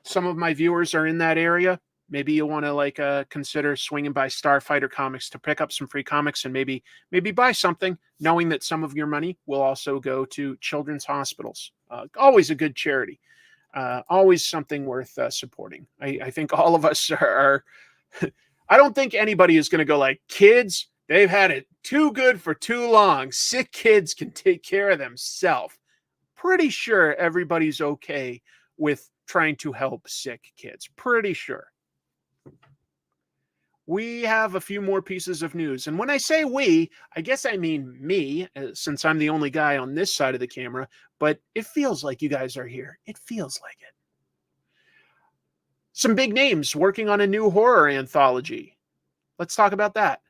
some of my viewers are in that area, maybe you want to consider swinging by Starfighter Comics to pick up some free comics and maybe buy something, knowing that some of your money will also go to children's hospitals. Always a good charity. Always something worth supporting. I think all of us are I don't think anybody is going to go like, kids, they've had it too good for too long. Sick kids can take care of themselves. Pretty sure everybody's okay with trying to help sick kids. Pretty sure. We have a few more pieces of news. And when I say we, I guess I mean me, since I'm the only guy on this side of the camera, but it feels like you guys are here. It feels like it. Some big names working on a new horror anthology. Let's talk about that.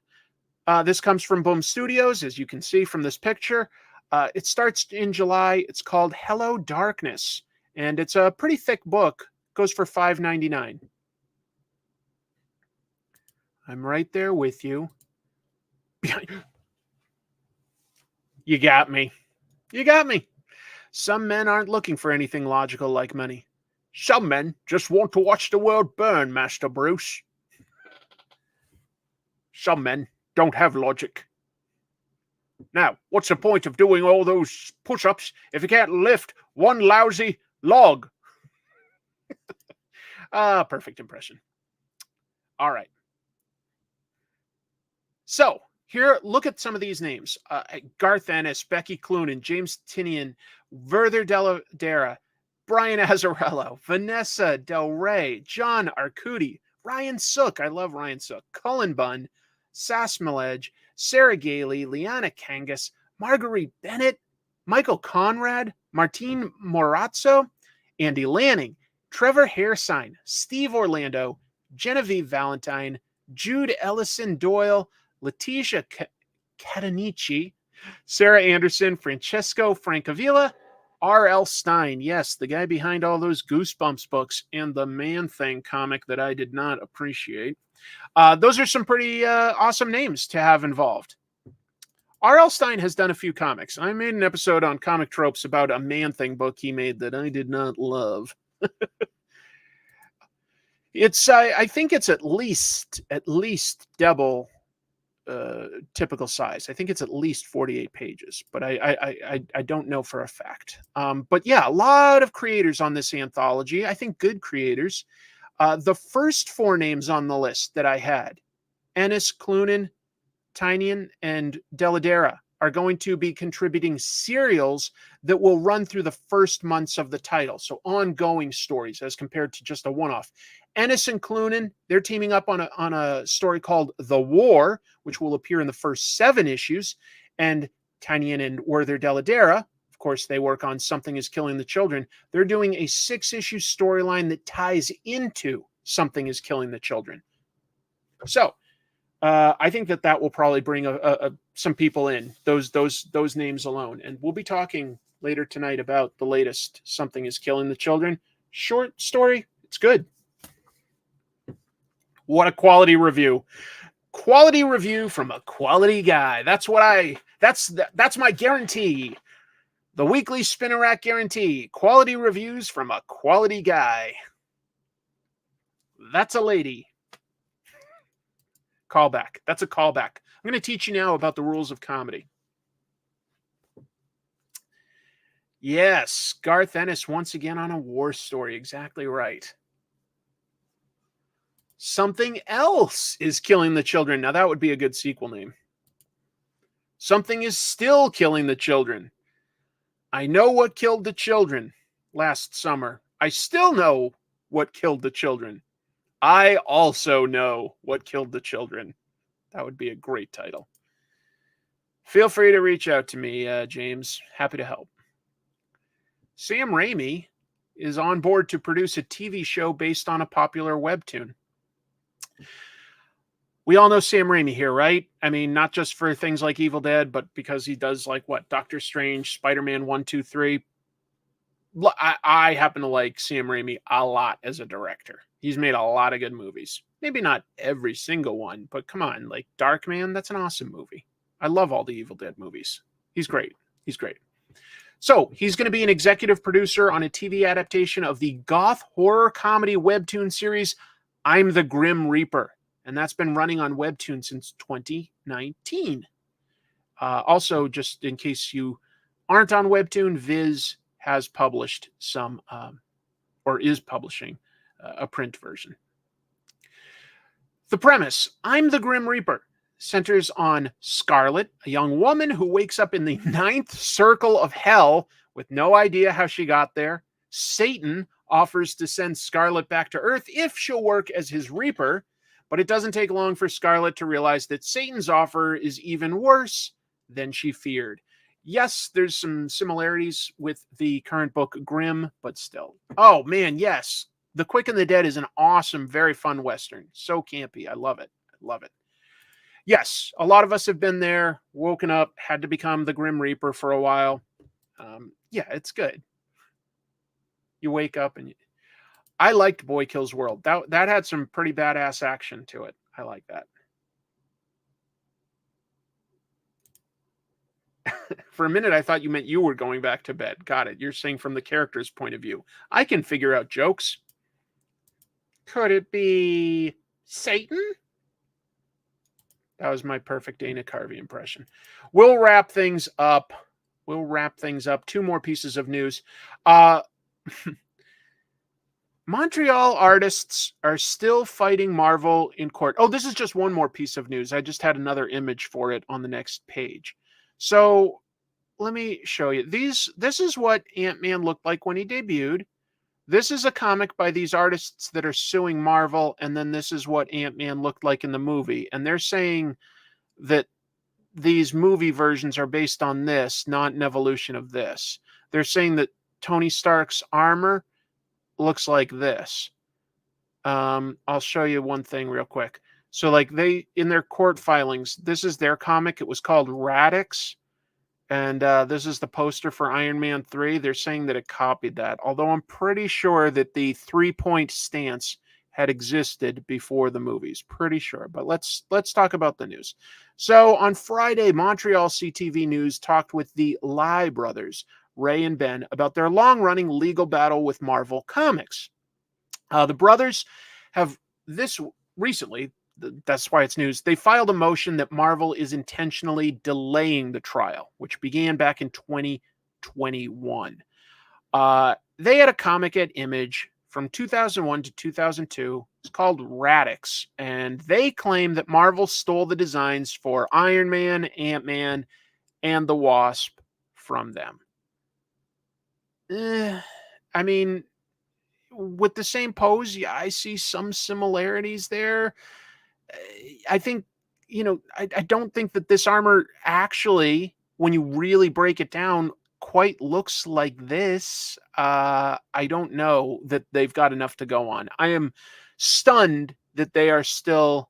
This comes from Boom Studios, as you can see from this picture. It starts in July. It's called Hello Darkness, and it's a pretty thick book. Goes for $5.99. I'm right there with you. You got me. You got me. Some men aren't looking for anything logical like money. Some men just want to watch the world burn, Master Bruce. Some men don't have logic. Now, what's the point of doing all those push-ups if you can't lift one lousy log? Perfect impression. All right. So, here, look at some of these names. Garth Ennis, Becky Cloonan, James Tinian, Werther Della, Brian Azzarello, Vanessa Del Rey, John Arcudi, Ryan Sook, I love Ryan Sook, Cullen Bunn, Sass Milledge, Sarah Gailey, Liana Kangas, Marguerite Bennett, Michael Conrad, Martine Morazzo, Andy Lanning, Trevor Hairsine, Steve Orlando, Genevieve Valentine, Jude Ellison Doyle, Letitia Catanici, Sarah Anderson, Francesco Francavilla, R.L. Stein. Yes, the guy behind all those Goosebumps books and the Man-Thing comic that I did not appreciate. Those are some pretty awesome names to have involved. R.L. Stein has done a few comics. I made an episode on Comic Tropes about a Man-Thing book he made that I did not love. I think it's at least double typical size. I think it's at least 48 pages, but I don't know for a fact. But yeah, a lot of creators on this anthology. I think good creators. The first four names on the list that I had, Ennis, Cloonan, Tynion, and Deladera, are going to be contributing serials that will run through the first months of the title. So ongoing stories as compared to just a one-off. Ennis and Cloonan, they're teaming up on a story called The War, which will appear in the first 7 issues. And Tynion and Werther Deladera, of course, they work on Something is Killing the Children. They're doing a 6-issue storyline that ties into Something is Killing the Children. So I think that will probably bring some people in, those names alone. And we'll be talking later tonight about the latest Something is Killing the Children short story. It's good. What a quality review. Quality review from a quality guy. That's my guarantee. The weekly Spinner Rack guarantee. Quality reviews from a quality guy. That's a lady. Callback. That's a callback. I'm going to teach you now about the rules of comedy. Yes, Garth Ennis once again on a war story. Exactly right. Something Else is Killing the Children. Now that would be a good sequel name. Something is Still Killing the Children. I know what killed the children last summer. I still know what killed the children. I also know what killed the children. That would be a great title. Feel free to reach out to me, James. Happy to help. Sam Raimi is on board to produce a TV show based on a popular webtoon. We all know Sam Raimi here, right? I mean, not just for things like Evil Dead, but because he does Doctor Strange, Spider-Man 1, 2, 3. I happen to like Sam Raimi a lot as a director. He's made a lot of good movies. Maybe not every single one, but come on, like Darkman, that's an awesome movie. I love all the Evil Dead movies. He's great. He's great. So he's going to be an executive producer on a TV adaptation of the goth horror comedy webtoon series, I'm the Grim Reaper. And that's been running on Webtoon since 2019. Also, just in case you aren't on Webtoon, Viz has published or is publishing a print version. The premise, I'm the Grim Reaper, centers on Scarlet, a young woman who wakes up in the 9th circle of hell with no idea how she got there. Satan offers to send Scarlet back to Earth if she'll work as his Reaper, but it doesn't take long for Scarlet to realize that Satan's offer is even worse than she feared. Yes, there's some similarities with the current book Grimm, but still. Oh, man, yes. The Quick and the Dead is an awesome, very fun Western. So campy. I love it. I love it. Yes, a lot of us have been there, woken up, had to become the Grim Reaper for a while. Yeah, it's good. You wake up and I liked Boy Kills World. That had some pretty badass action to it. I like that. For a minute, I thought you meant you were going back to bed. Got it. You're saying from the character's point of view. I can figure out jokes. Could it be Satan? That was my perfect Dana Carvey impression. We'll wrap things up. 2 more pieces of news. Montreal artists are still fighting Marvel in court. Oh, this is just one more piece of news. I just had another image for it on the next page. So let me show you. This is what Ant-Man looked like when he debuted. This is a comic by these artists that are suing Marvel, and then this is what Ant-Man looked like in the movie. And they're saying that these movie versions are based on this, not an evolution of this. They're saying that Tony Stark's armor looks like this. I'll show you one thing real quick. So like in their court filings, this is their comic. It was called Radix. And this is the poster for Iron Man 3. They're saying that it copied that. Although I'm pretty sure that the 3-point stance had existed before the movies. Pretty sure. But let's talk about the news. So on Friday, Montreal CTV News talked with the Lai brothers, Ray and Ben, about their long-running legal battle with Marvel Comics. The brothers have recently, that's why it's news, they filed a motion that Marvel is intentionally delaying the trial, which began back in 2021. They had a comic at Image from 2001 to 2002. It's called Radix, and they claim that Marvel stole the designs for Iron Man, Ant-Man, and the Wasp from them. I mean, with the same pose, yeah, I see some similarities there. I think, I don't think that this armor actually, when you really break it down, quite looks like this, I don't know that they've got enough to go on. I am stunned that they are still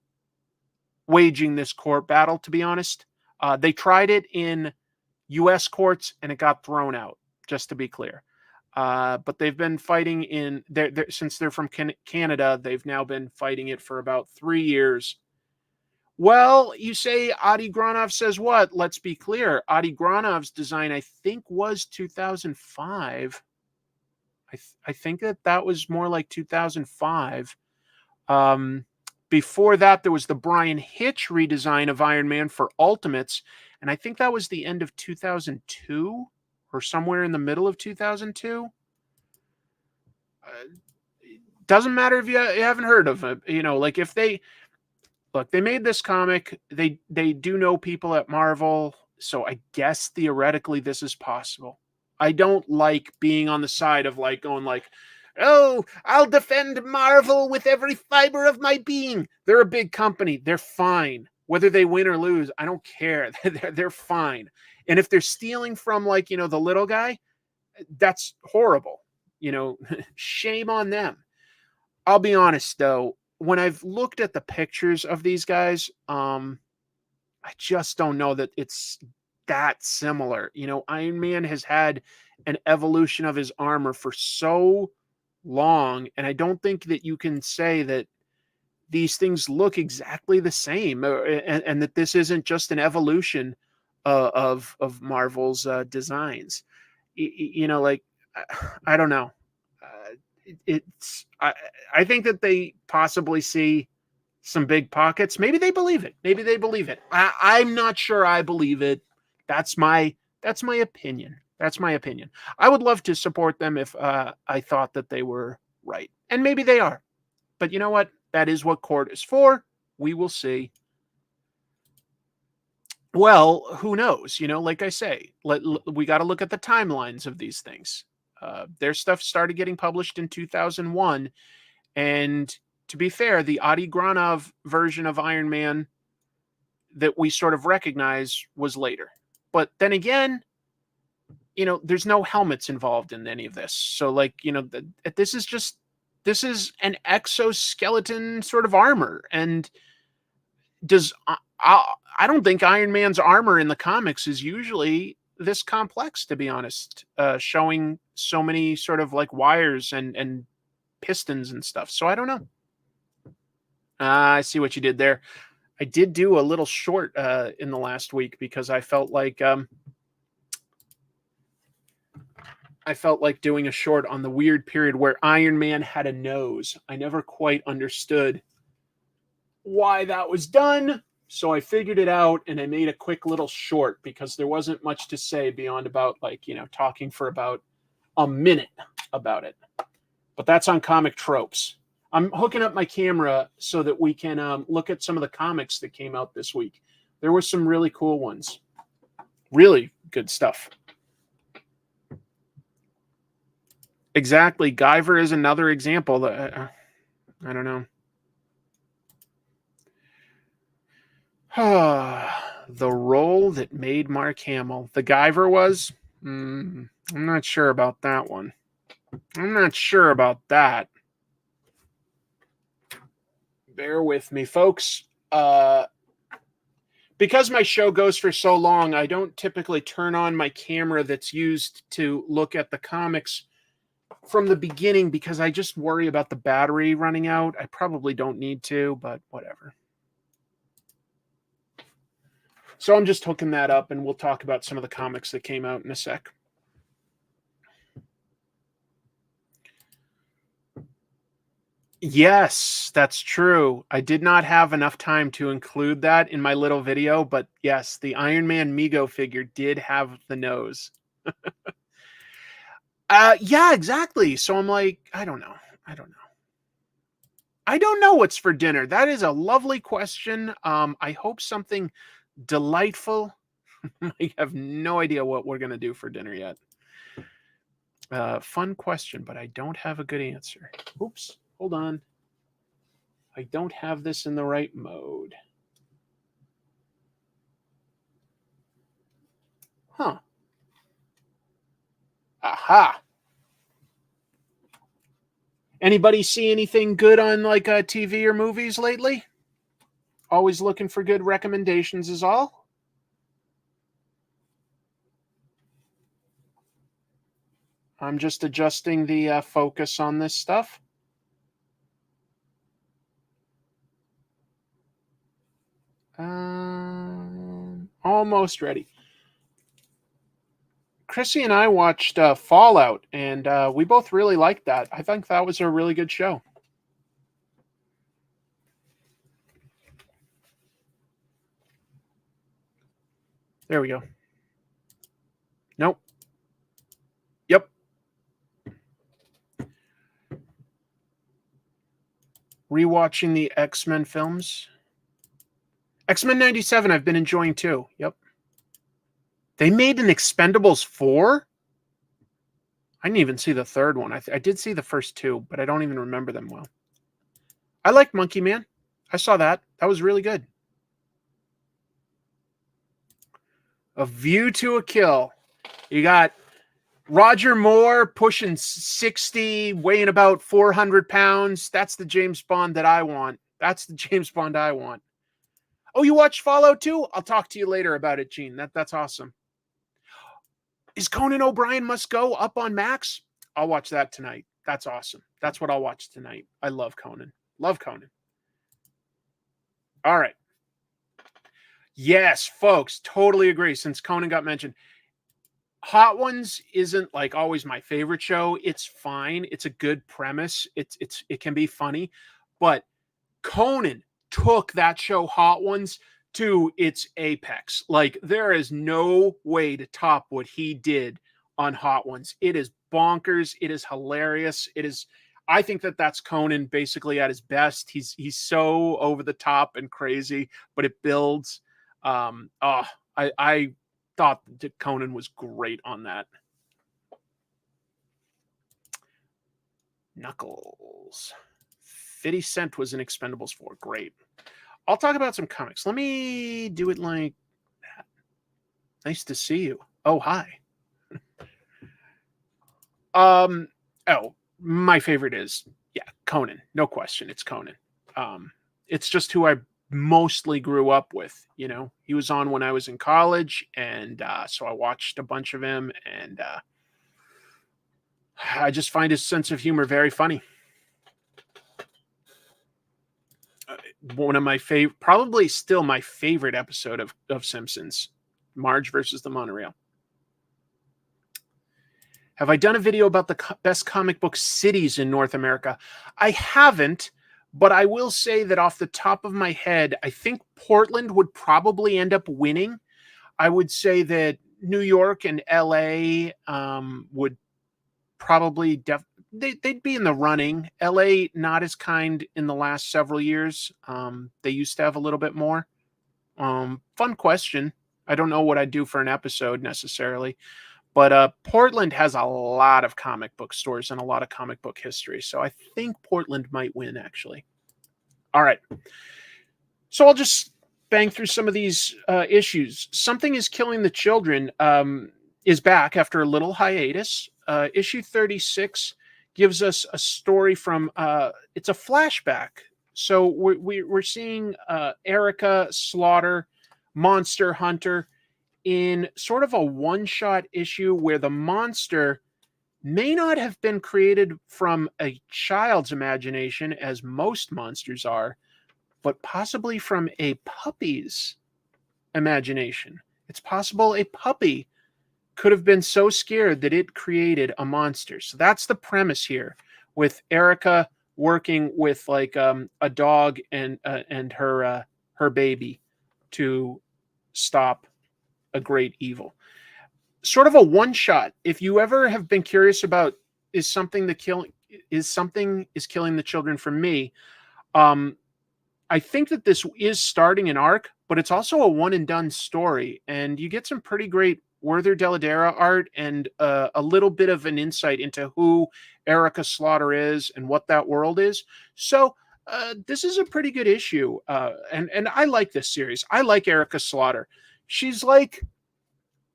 waging this court battle, to be honest. They tried it in U.S. courts and it got thrown out, just to be clear. But they've been fighting since they're from Canada, they've now been fighting it for about 3 years. Well, you say Adi Granov says what? Let's be clear. Adi Granov's design, I think, was 2005. I think that was more like 2005. Before that, there was the Brian Hitch redesign of Iron Man for Ultimates, and I think that was the end of 2002 or somewhere in the middle of 2002. Doesn't matter if you haven't heard of it. You know, like if they made this comic, they do know people at Marvel, so I guess theoretically this is possible. I don't like being on the side of like going like, oh, I'll defend Marvel with every fiber of my being. They're a big company. They're fine. Whether they win or lose, I don't care. They're fine. And if they're stealing from like, you know, the little guy, that's horrible. You know, shame on them. I'll be honest though, when I've looked at the pictures of these guys, I just don't know that it's that similar. You know, Iron Man has had an evolution of his armor for so long, and I don't think that you can say that these things look exactly the same, and that this isn't just an evolution of Marvel's designs. You know, like I don't know. I think that they possibly see some big pockets. Maybe they believe it. Maybe they believe it. I'm not sure I believe it. That's my opinion. That's my opinion. I would love to support them if I thought that they were right. And maybe they are. But you know what? That is what court is for. We will see. Well, who knows? You know, like I say, we got to look at the timelines of these things. Their stuff started getting published in 2001. And to be fair, the Adi Granov version of Iron Man that we sort of recognize was later. But then again, you know, there's no helmets involved in any of this. So like, you know, this is an exoskeleton sort of armor. And I don't think Iron Man's armor in the comics is usually this complex, to be honest, showing so many sort of like wires and pistons and stuff. So I don't know. I see what you did there. I did do a little short in the last week because I felt like doing a short on the weird period where Iron Man had a nose. I never quite understood why that was done. So I figured it out and I made a quick little short because there wasn't much to say beyond about like, you know, talking for about a minute about it. But that's on Comic Tropes. I'm hooking up my camera so that we can look at some of the comics that came out this week. There were some really cool ones. Really good stuff. Exactly. Guyver is another example. I don't know. The role that made Mark Hamill. The Guyver was? I'm not sure about that one. I'm not sure about that. Bear with me, folks. Because my show goes for so long, I don't typically turn on my camera that's used to look at the comics from the beginning because I just worry about the battery running out. I probably don't need to, but whatever. So I'm just hooking that up, and we'll talk about some of the comics that came out in a sec. Yes, that's true. I did not have enough time to include that in my little video, but yes, the Iron Man Mego figure did have the nose. Yeah, exactly. So I'm like, I don't know. I don't know what's for dinner. That is a lovely question. I hope something delightful. I have no idea what we're going to do for dinner yet. Fun question, but I don't have a good answer. Oops, hold on. I don't have this in the right mode. Huh. Aha. Anybody see anything good on like TV or movies lately? Always looking for good recommendations is all. I'm just adjusting the focus on this stuff. Almost ready. Chrissy and I watched Fallout, and we both really liked that. I think that was a really good show. There we go. Nope. Yep. Rewatching the X-Men films. X-Men 97 I've been enjoying too. Yep. They made an Expendables 4? I didn't even see the third one. I did see the first two, but I don't even remember them well. I like Monkey Man. I saw that. That was really good. A View to a Kill. You got Roger Moore pushing 60, weighing about 400 pounds. That's the James Bond that I want. That's the James Bond I want. Oh, you watched Fallout 2? I'll talk to you later about it, Gene. That's awesome. Is Conan O'Brien Must Go up on Max? I'll watch that tonight. That's awesome. That's what I'll watch tonight. I love Conan. Love Conan. All right. Yes, folks, totally agree. Since Conan got mentioned, Hot Ones isn't like always my favorite show. It's fine. It's a good premise. It can be funny, but Conan took that show Hot Ones to its apex. Like there is no way to top what he did on Hot Ones. It is bonkers. It is hilarious. It is. I think that's Conan basically at his best. He's so over the top and crazy, but it builds. I thought that Conan was great on that. Knuckles. 50 Cent was in Expendables 4. Great. I'll talk about some comics. Let me do it like that. Nice to see you. Oh, hi. Oh, my favorite is, Conan. No question. It's Conan. It's just who I mostly grew up with. You know, he was on when I was in college, and so I watched a bunch of him, and I just find his sense of humor very funny. One of my favorite, probably still my favorite episode of Simpsons, Marge versus the Monorail. Have I done a video about the best comic book cities in North America? I haven't, but I will say that off the top of my head, I think Portland would probably end up winning. I would say that New York and LA would probably they'd be in the running. LA not as kind in the last several years. They used to have a little bit more. Fun question. I don't know what I'd do for an episode necessarily, but Portland has a lot of comic book stores and a lot of comic book history. So I think Portland might win actually. All right. So I'll just bang through some of these issues. Something is Killing the Children is back after a little hiatus. Issue 36 gives us a story from it's a flashback. So we're seeing Erica Slaughter, Monster Hunter, in sort of a one-shot issue where the monster may not have been created from a child's imagination, as most monsters are, but possibly from a puppy's imagination. It's possible a puppy could have been so scared that it created a monster. So that's the premise here, with Erica working with like a dog and her baby to stop a great evil. Sort of a one shot. If you ever have been curious about is something killing the children for me, I think that this is starting an arc, but it's also a one and done story, and you get some pretty great Werther Dell'Edera art and a little bit of an insight into who Erica Slaughter is and what that world is. So this is a pretty good issue, and I like this series. I like Erica Slaughter. She's like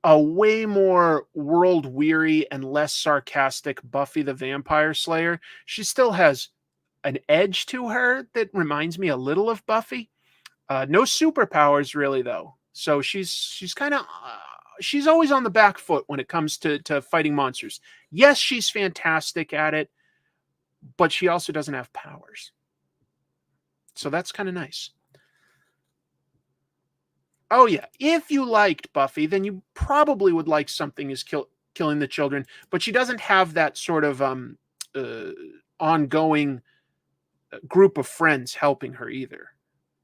a way more world weary and less sarcastic Buffy the Vampire Slayer. She still has an edge to her that reminds me a little of Buffy. No superpowers really though. So she's kind of she's always on the back foot when it comes to fighting monsters. Yes, she's fantastic at it, but she also doesn't have powers. So that's kind of nice. Oh yeah, if you liked Buffy, then you probably would like Something is Killing the Children, but she doesn't have that sort of ongoing group of friends helping her either.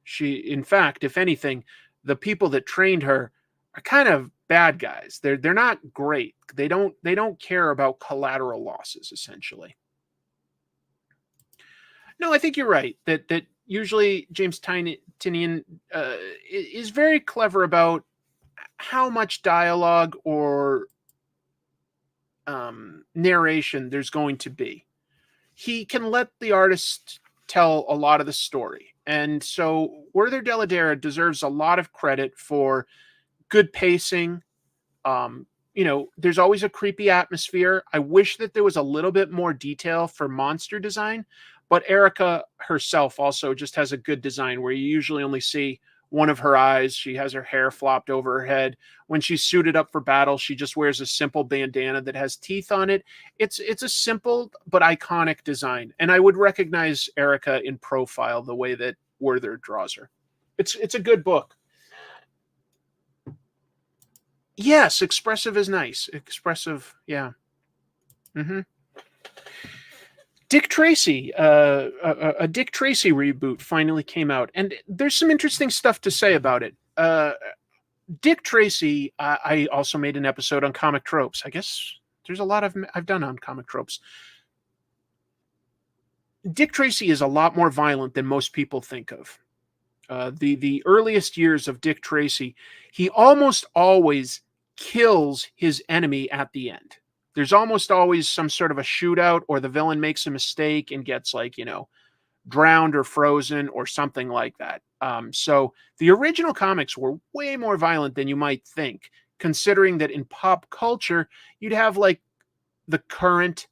She, in fact, if anything, the people that trained her are kind of bad guys. They're not great. They don't care about collateral losses, essentially. No, I think you're right. That usually James Tynion is very clever about how much dialogue or narration there's going to be. He can let the artist tell a lot of the story. And so Werther Dell'Edera deserves a lot of credit for good pacing. There's always a creepy atmosphere. I wish that there was a little bit more detail for monster design, but Erica herself also just has a good design where you usually only see one of her eyes. She has her hair flopped over her head. When she's suited up for battle, she just wears a simple bandana that has teeth on it. It's a simple but iconic design. And I would recognize Erica in profile the way that Werther draws her. It's a good book. Yes, expressive is nice. Expressive, yeah. Mm-hmm. Dick Tracy, a Dick Tracy reboot finally came out, and there's some interesting stuff to say about it. Dick Tracy, I also made an episode on comic tropes. I guess there's a lot I've done on comic tropes. Dick Tracy is a lot more violent than most people think of. The earliest years of Dick Tracy, he almost always kills his enemy at the end. There's almost always some sort of a shootout, or the villain makes a mistake and gets drowned or frozen or something like that. So the original comics were way more violent than you might think, considering that in pop culture, you'd have the current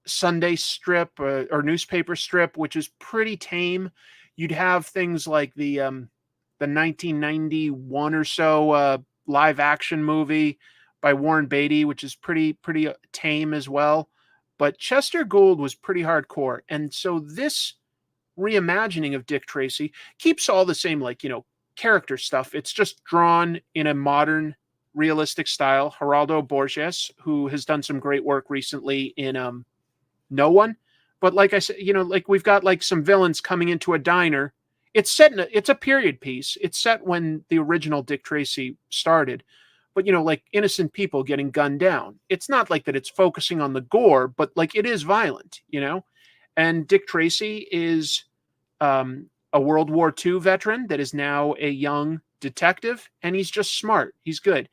Sunday strip or newspaper strip, which is pretty tame. You'd have things like the 1991 or so live action movie by Warren Beatty, which is pretty tame as well. But Chester Gould was pretty hardcore. And so this reimagining of Dick Tracy keeps all the same, character stuff. It's just drawn in a modern, realistic style. Geraldo Borges, who has done some great work recently in No One. But like I said, we've got some villains coming into a diner. It's set it's a period piece. It's set when the original Dick Tracy started. But, innocent people getting gunned down. It's not like that it's focusing on the gore, but it is violent, And Dick Tracy is a World War II veteran that is now a young detective, and he's just smart. He's good.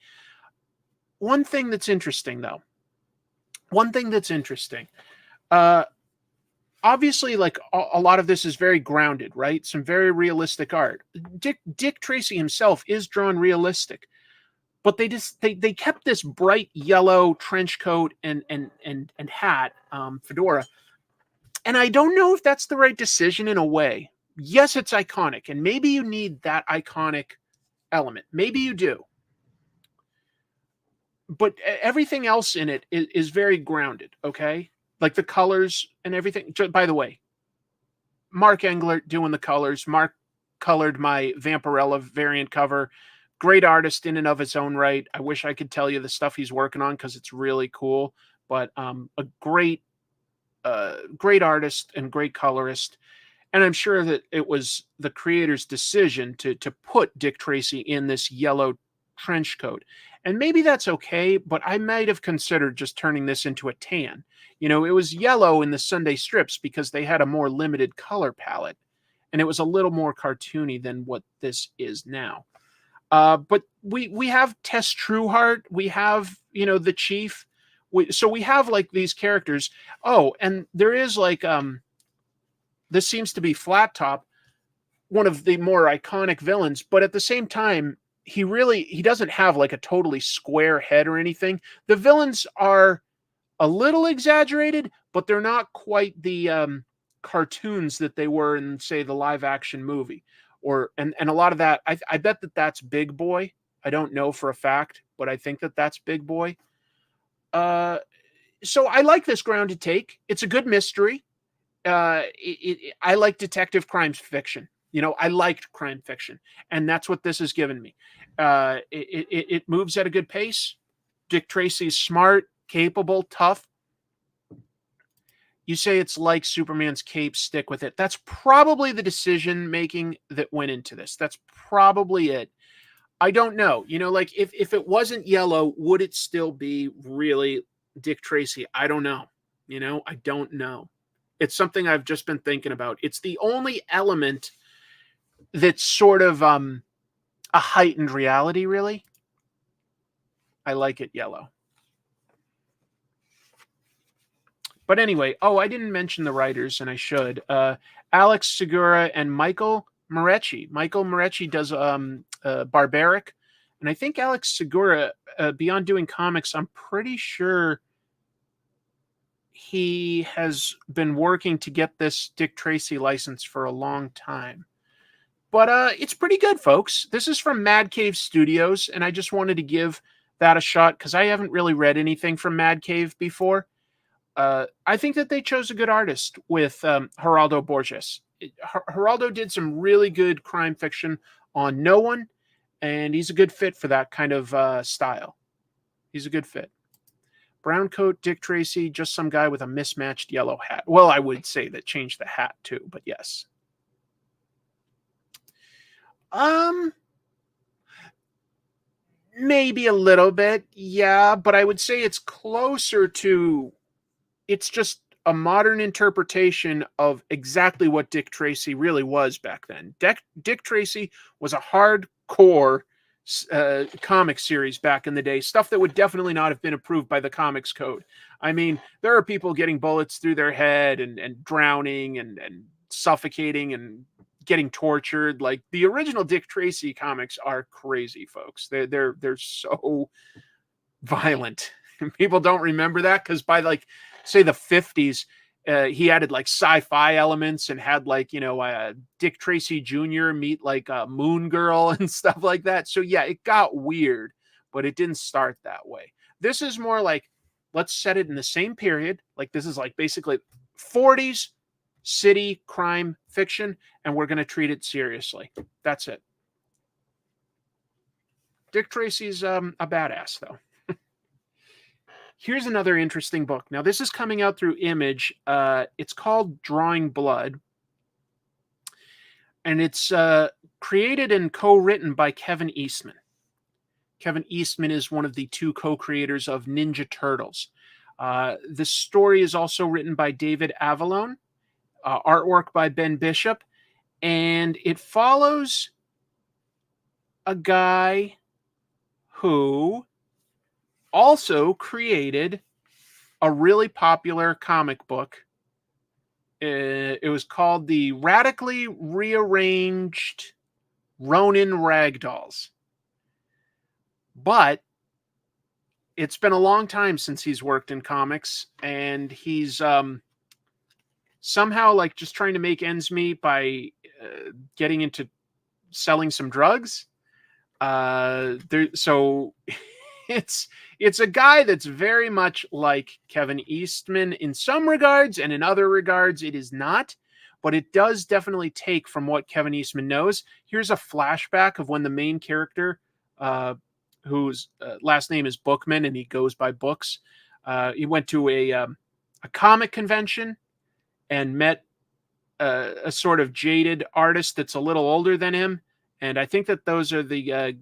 One thing that's interesting, though. Obviously, a lot of this is very grounded, right? Some very realistic art. Dick Tracy himself is drawn realistic. But they kept this bright yellow trench coat and hat, fedora. And I don't know if that's the right decision in a way. Yes, it's iconic, and maybe you need that iconic element. Maybe you do. But everything else in it is very grounded, okay? Like the colors and everything. By the way, Mark Englert doing the colors. Mark colored my Vampirella variant cover. Great artist in and of his own right. I wish I could tell you the stuff he's working on because it's really cool. But a great artist and great colorist. And I'm sure that it was the creator's decision to put Dick Tracy in this yellow trench coat. And maybe that's okay, but I might have considered just turning this into a tan. It was yellow in the Sunday strips because they had a more limited color palette. And it was a little more cartoony than what this is now. But we have Tess Trueheart, we have, the Chief. So we have these characters. Oh, and there is this seems to be Flat Top, one of the more iconic villains. But at the same time, he doesn't have like a totally square head or anything. The villains are a little exaggerated, but they're not quite the cartoons that they were in, say, the live action movie. And a lot of that, I bet that's Big Boy. I don't know for a fact, but I think that's Big Boy. So I like this grounded take. It's a good mystery. I like detective crime fiction. I liked crime fiction, and that's what this has given me. It moves at a good pace. Dick Tracy's smart, capable, tough. You say it's like Superman's cape, stick with it. That's probably the decision making that went into this. That's probably it. I don't know. Like if it wasn't yellow, would it still be really Dick Tracy? I don't know. I don't know. It's something I've just been thinking about. It's the only element that's sort of a heightened reality, really. I like it yellow. But anyway, I didn't mention the writers, and I should. Alex Segura and Michael Morecci. Michael Morecci does Barbaric. And I think Alex Segura, beyond doing comics, I'm pretty sure he has been working to get this Dick Tracy license for a long time. But it's pretty good, folks. This is from Mad Cave Studios, and I just wanted to give that a shot because I haven't really read anything from Mad Cave before. I think that they chose a good artist with Geraldo Borges. Geraldo did some really good crime fiction on No One, and he's a good fit for that kind of style. He's a good fit. Brown coat, Dick Tracy, just some guy with a mismatched yellow hat. Well, I would say that changed the hat too, but yes. Maybe a little bit, yeah, but I would say it's closer to, it's just a modern interpretation of exactly what Dick Tracy really was back then. Dick Tracy was a hardcore comic series back in the day, stuff that would definitely not have been approved by the Comics Code. I mean, there are people getting bullets through their head and drowning and suffocating and getting tortured. Like the original Dick Tracy comics are crazy, folks. They're so violent. People don't remember that because by like say the 50s, he added like sci-fi elements and had like Dick Tracy Jr. meet like a Moon Girl and stuff like that. So yeah, it got weird, but it didn't start that way. This is more like, let's set it in the same period. Like this is like basically 40s city crime fiction, and we're going to treat it seriously. That's it. Dick Tracy's a badass, though. Here's another interesting book. Now, this is coming out through Image. It's called Drawing Blood, and it's created and co-written by Kevin Eastman. Kevin Eastman is one of the two co-creators of Ninja Turtles. The story is also written by David Avallone. Artwork by Ben Bishop, and it follows a guy who also created a really popular comic book. It was called the Radically Rearranged Ronin Ragdolls. But it's been a long time since he's worked in comics, and he's somehow like just trying to make ends meet by getting into selling some drugs. So it's a guy that's very much like Kevin Eastman in some regards, and in other regards it is not. But it does definitely take from what Kevin Eastman knows. Here's a flashback of when the main character, whose last name is Bookman and he goes by Books, he went to a comic convention and met a sort of jaded artist that's a little older than him. And I think that those are the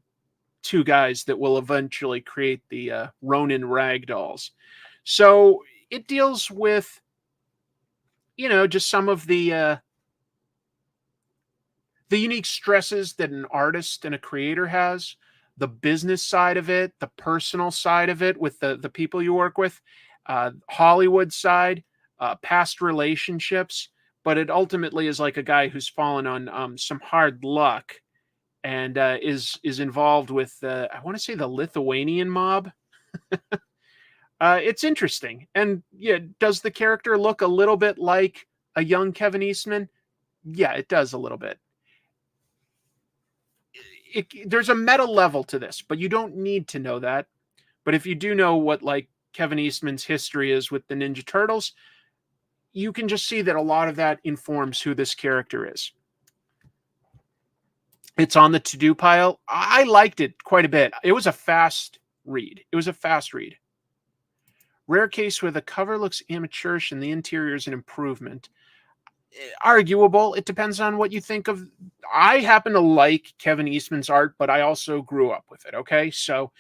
two guys that will eventually create the Ronin Ragdolls. So it deals with, just some of the unique stresses that an artist and a creator has, the business side of it, the personal side of it with the people you work with, Hollywood side, past relationships, but it ultimately is like a guy who's fallen on some hard luck and is involved with I want to say the Lithuanian mob. It's interesting, and yeah, does the character look a little bit like a young Kevin Eastman? Yeah, it does a little bit. There's a meta level to this, but you don't need to know that. But if you do know what like Kevin Eastman's history is with the Ninja Turtles, you can just see that a lot of that informs who this character is. It's on the to-do pile. I liked it quite a bit. It was a fast read. Rare case where the cover looks amateurish and the interior is an improvement. Arguable. It depends on what you think of. I happen to like Kevin Eastman's art, but I also grew up with it. Okay, so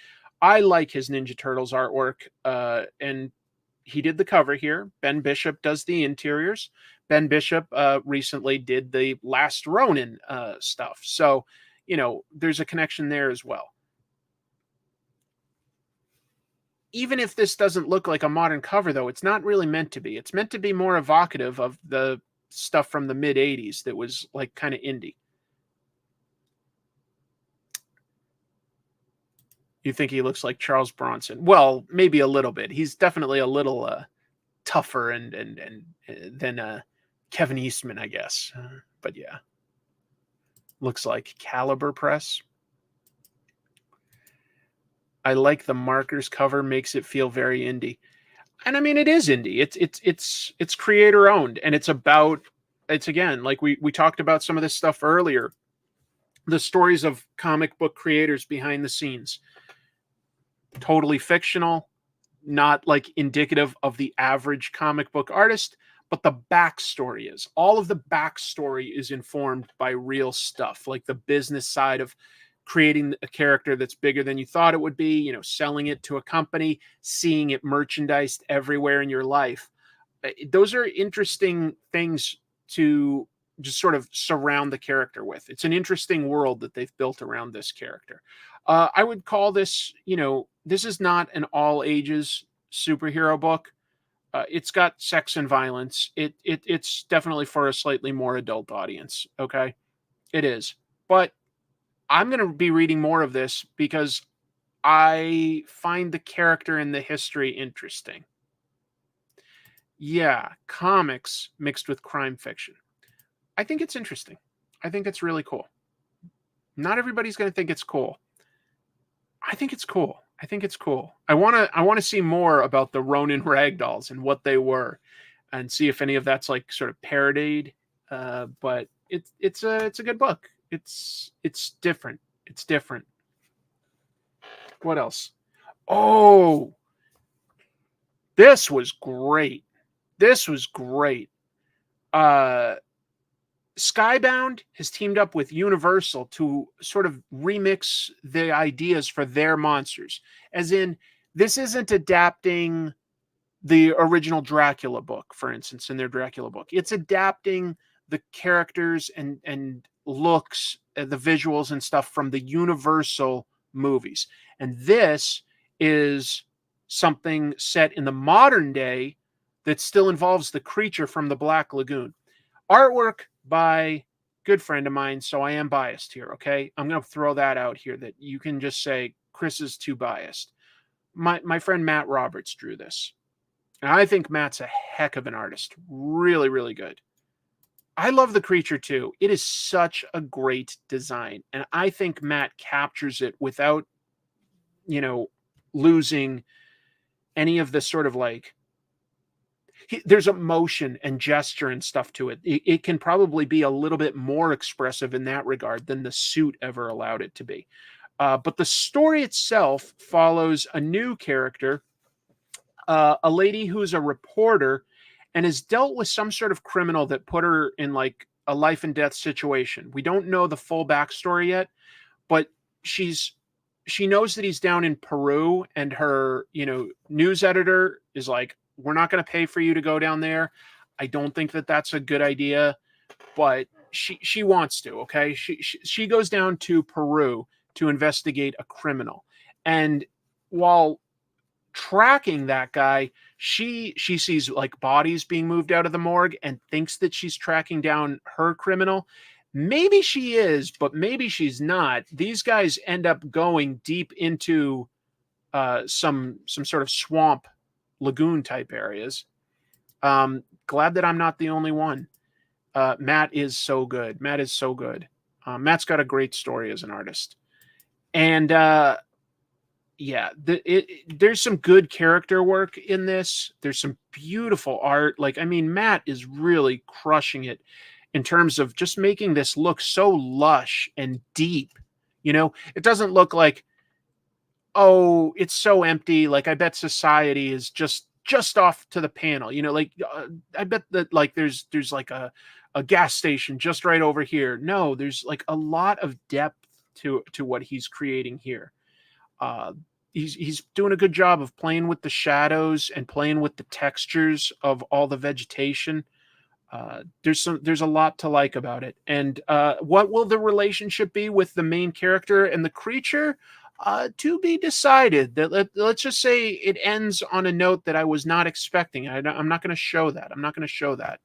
I like his Ninja Turtles artwork, and he did the cover here. Ben Bishop does the interiors. Ben Bishop recently did the Last Ronin stuff, so there's a connection there as well. Even if this doesn't look like a modern cover, though, it's not really meant to be. It's meant to be more evocative of the stuff from the mid 80s that was like kind of indie. You think he looks like Charles Bronson? Well, maybe a little bit. He's definitely a little tougher and than Kevin Eastman, I guess. But yeah, looks like Caliber Press. I like the markers cover, makes it feel very indie. And I mean, it is indie. It's creator owned, and it's again, like we talked about some of this stuff earlier, the stories of comic book creators behind the scenes. Totally fictional, not like indicative of the average comic book artist, but the backstory is. All of the backstory is informed by real stuff, like the business side of creating a character that's bigger than you thought it would be, selling it to a company, seeing it merchandised everywhere in your life. Those are interesting things to just sort of surround the character with. It's an interesting world that they've built around this character. I would call this, this is not an all ages superhero book. It's got sex and violence. It's definitely for a slightly more adult audience. Okay, it is. But I'm going to be reading more of this because I find the character and the history interesting. Yeah, comics mixed with crime fiction. I think it's interesting. I think it's really cool. Not everybody's going to think it's cool. I think it's cool. I want to see more about the Ronin ragdolls and what they were, and see if any of that's like sort of parodied. But it's a good book. It's different. It's different. What else? Oh, this was great. Skybound has teamed up with Universal to sort of remix the ideas for their monsters. As in, this isn't adapting the original Dracula book, for instance, in their Dracula book. It's adapting the characters and looks, the visuals and stuff from the Universal movies. And this is something set in the modern day that still involves the creature from the Black Lagoon. Artwork by good friend of mine, so I am biased here, okay? I'm going to throw that out here that you can just say Chris is too biased. My friend Matt Roberts drew this. And I think Matt's a heck of an artist. Really, really good. I love the creature too. It is such a great design. And I think Matt captures it without, losing any of the sort of like, there's emotion and gesture and stuff to it. It can probably be a little bit more expressive in that regard than the suit ever allowed it to be. But the story itself follows a new character, a lady who's a reporter and has dealt with some sort of criminal that put her in like a life and death situation. We don't know the full backstory yet, but she knows that he's down in Peru, and her, news editor is like, we're not going to pay for you to go down there. I don't think that that's a good idea, but she wants to, okay? She goes down to Peru to investigate a criminal. And while tracking that guy, she sees like bodies being moved out of the morgue and thinks that she's tracking down her criminal. Maybe she is, but maybe she's not. These guys end up going deep into some sort of swamp, lagoon type areas. Glad that I'm not the only one. Matt is so good. Matt is so good. Matt's got a great story as an artist. And yeah, there's some good character work in this. There's some beautiful art. Like, I mean, Matt is really crushing it in terms of just making this look so lush and deep. You know, it doesn't look like, oh, it's so empty. Like, I bet society is just off to the panel. You know, like, I bet that like there's like a gas station just right over here. No, there's like a lot of depth to what he's creating here. He's doing a good job of playing with the shadows and playing with the textures of all the vegetation. There's a lot to like about it. And what will the relationship be with the main character and the creature? To be decided. Let's just say it ends on a note that I was not expecting. I'm not going to show that. I'm not going to show that.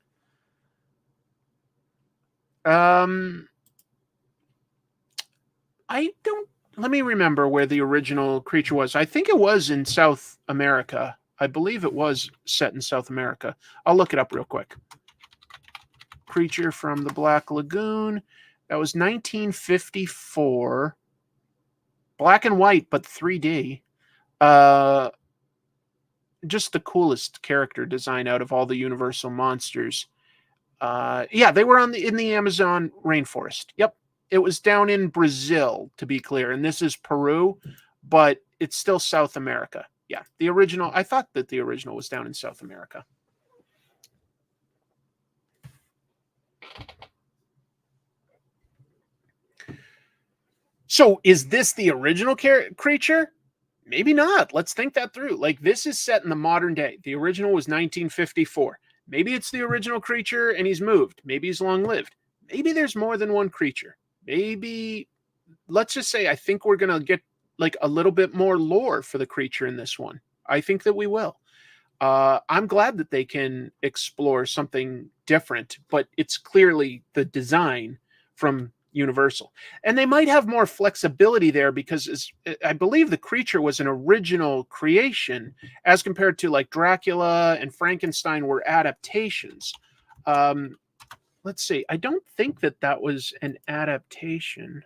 I don't. Let me remember where the original creature was. I think it was in South America. I believe it was set in South America. I'll look it up real quick. Creature from the Black Lagoon. That was 1954. Black and white, but 3D. Just the coolest character design out of all the Universal monsters. Yeah, they were in the Amazon rainforest. Yep. It was down in Brazil, to be clear, and this is Peru, but it's still South America. Yeah, the original, I thought that the original was down in South America. So is this the original creature? Maybe not. Let's think that through. Like, this is set in the modern day. The original was 1954. Maybe it's the original creature and he's moved. Maybe he's long-lived. Maybe there's more than one creature. Maybe, let's just say, I think we're going to get like a little bit more lore for the creature in this one. I think that we will. I'm glad that they can explore something different, but it's clearly the design from Universal. And they might have more flexibility there because I believe the creature was an original creation as compared to like Dracula and Frankenstein were adaptations. Let's see. I don't think that was an adaptation.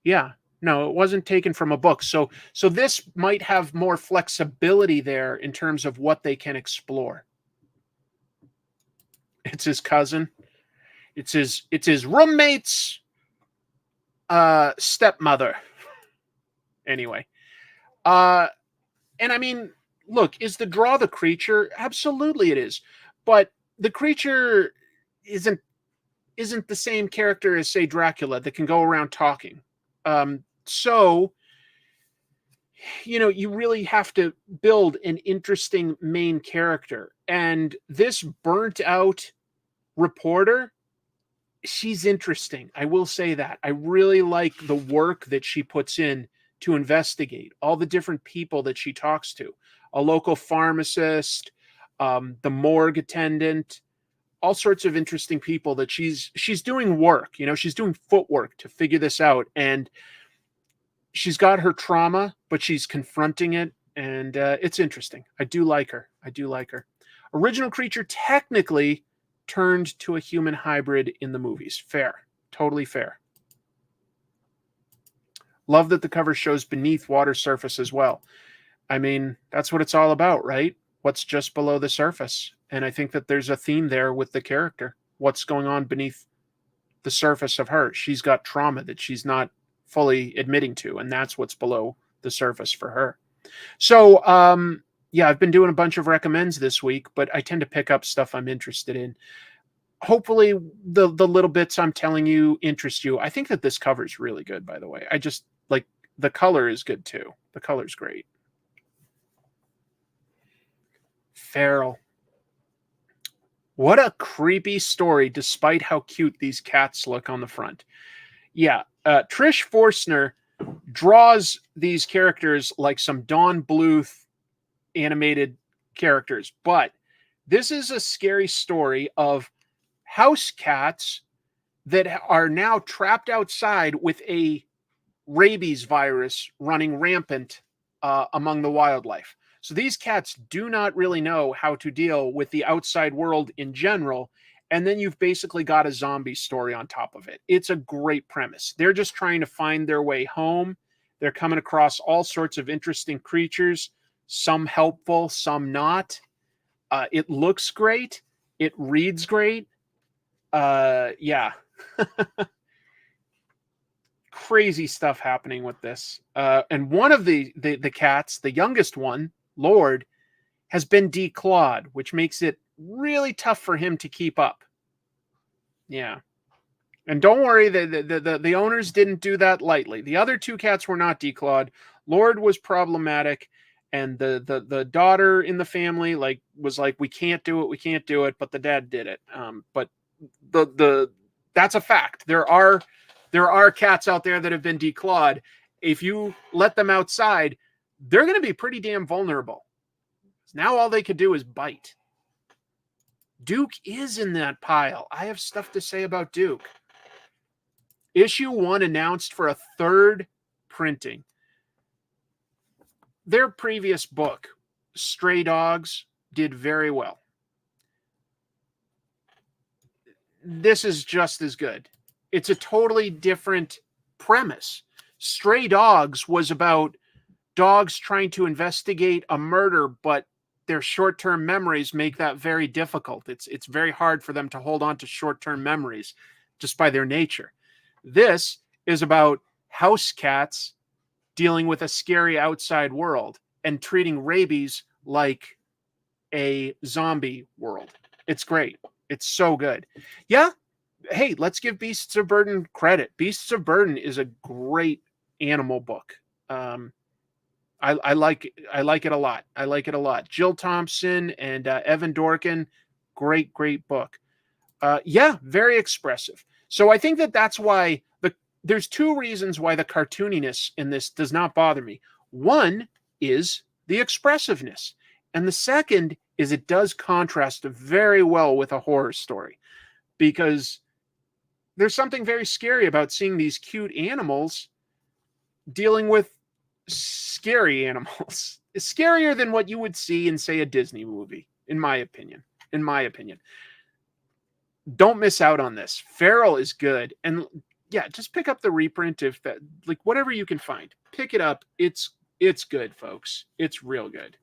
Yeah. No, it wasn't taken from a book. So this might have more flexibility there in terms of what they can explore. It's his cousin. It's his roommate's stepmother. Anyway. And I mean, look, is the draw the creature? Absolutely it is. But the creature isn't the same character as, say, Dracula that can go around talking. So, you know, you really have to build an interesting main character. And this burnt out reporter, she's interesting. I will say that. I really like the work that she puts in to investigate all the different people that she talks to. A local pharmacist, the morgue attendant, all sorts of interesting people that she's doing work. You know, she's doing footwork to figure this out. And she's got her trauma, but she's confronting it. And it's interesting. I do like her. Original creature technically turned to a human hybrid in the movies. Fair. Totally fair. Love that the cover shows beneath water surface as well. I mean, that's what it's all about, right? What's just below the surface. And I think that there's a theme there with the character. What's going on beneath the surface of her? She's got trauma that she's not fully admitting to, and that's what's below the surface for her. So, yeah, I've been doing a bunch of recommends this week, but I tend to pick up stuff I'm interested in. Hopefully the little bits I'm telling you interest you. I think that this cover is really good, by the way. I just like the color is good too. The color's great. Feral. What a creepy story, despite how cute these cats look on the front. Yeah, Trish Forstner draws these characters like some Don Bluth animated characters, but this is a scary story of house cats that are now trapped outside with a rabies virus running rampant among the wildlife. So these cats do not really know how to deal with the outside world in general. And then you've basically got a zombie story on top of it. It's a great premise. They're just trying to find their way home. They're coming across all sorts of interesting creatures, some helpful, some not. It looks great. It reads great. Yeah. Crazy stuff happening with this. And one of the cats, the youngest one, Lord, has been declawed, which makes it really tough for him to keep up. Yeah. And don't worry, the owners didn't do that lightly. The other two cats were not declawed. Lord was problematic, and the daughter in the family was like, we can't do it, but the dad did it. But that's a fact. There are cats out there that have been declawed. If you let them outside, they're going to be pretty damn vulnerable. Now all they could do is bite. Duke is in that pile. I have stuff to say about Duke. Issue 1 announced for a third printing. Their previous book, Stray Dogs, did very well. This is just as good. It's a totally different premise. Stray Dogs was about dogs trying to investigate a murder, but their short-term memories make that very difficult. It's very hard for them to hold on to short-term memories just by their nature. This is about house cats dealing with a scary outside world and treating rabies like a zombie world. It's great. It's so good. Yeah. Hey, let's give Beasts of Burden credit. Beasts of Burden is a great animal book. I like it a lot. I like it a lot. Jill Thompson and Evan Dorkin, great book. Yeah, very expressive. So I think that's why there's two reasons why the cartooniness in this does not bother me. One is the expressiveness, and the second is it does contrast very well with a horror story, because there's something very scary about seeing these cute animals dealing with scary animals. It's scarier than what you would see in, say, a Disney movie, in my opinion. Don't miss out on this. Feral is good. And yeah, just pick up the reprint if that, like, whatever you can find. Pick it up. It's good, folks. It's real good.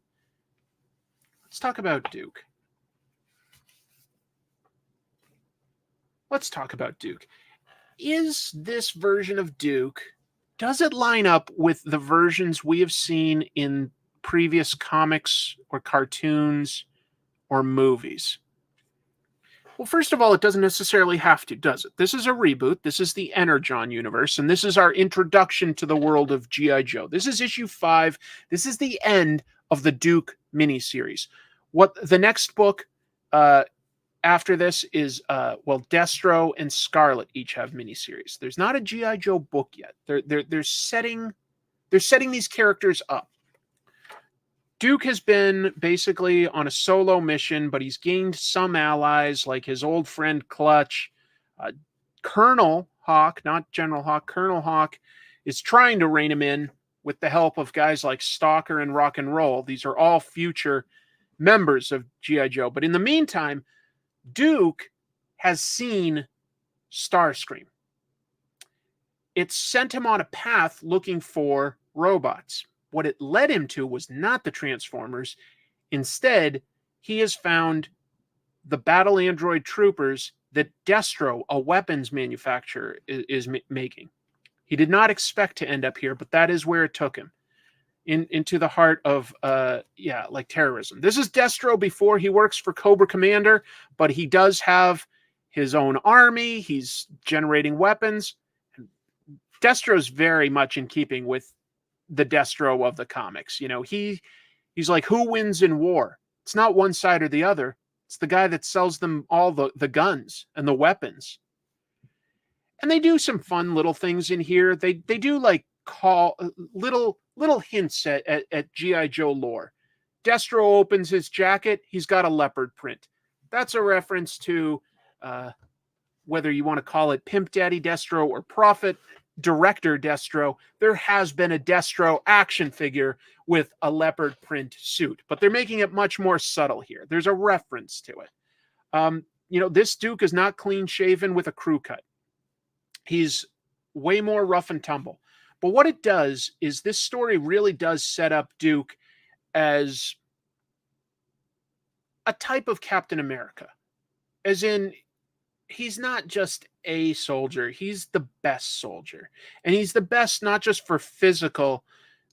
Let's talk about Duke. Is this version of Duke, does it line up with the versions we have seen in previous comics or cartoons or movies? Well, first of all, it doesn't necessarily have to, does it? This is a reboot. This is the Energon universe, and this is our introduction to the world of G.I. Joe. This is issue 5. This is the end of the Duke miniseries. What the next book after this is, Destro and Scarlet each have miniseries. There's not a G.I. Joe book yet. They're setting these characters up. Duke has been basically on a solo mission, but he's gained some allies, like his old friend Clutch. Colonel Hawk, not General Hawk, Colonel Hawk is trying to rein him in with the help of guys like Stalker and Rock and Roll. These are all future members of G.I. Joe. But in the meantime, Duke has seen Starscream. It sent him on a path looking for robots. What it led him to was not the Transformers. Instead, he has found the battle android troopers that Destro, a weapons manufacturer, is making. He did not expect to end up here, but that is where it took him. Into the heart of, terrorism. This is Destro before he works for Cobra Commander, but he does have his own army. He's generating weapons. Destro's very much in keeping with the Destro of the comics. You know, he's like, who wins in war? It's not one side or the other. It's the guy that sells them all the guns and the weapons. And they do some fun little things in here. They do like call little hints at G.I. Joe lore. Destro opens his jacket. He's got a leopard print. That's a reference to whether you want to call it Pimp Daddy Destro or Prophet Director Destro, there has been a Destro action figure with a leopard print suit, but they're making it much more subtle here. There's a reference to it. This Duke is not clean shaven with a crew cut. He's way more rough and tumble. But what it does is this story really does set up Duke as a type of Captain America. As in, he's not just a soldier, he's the best soldier. And he's the best not just for physical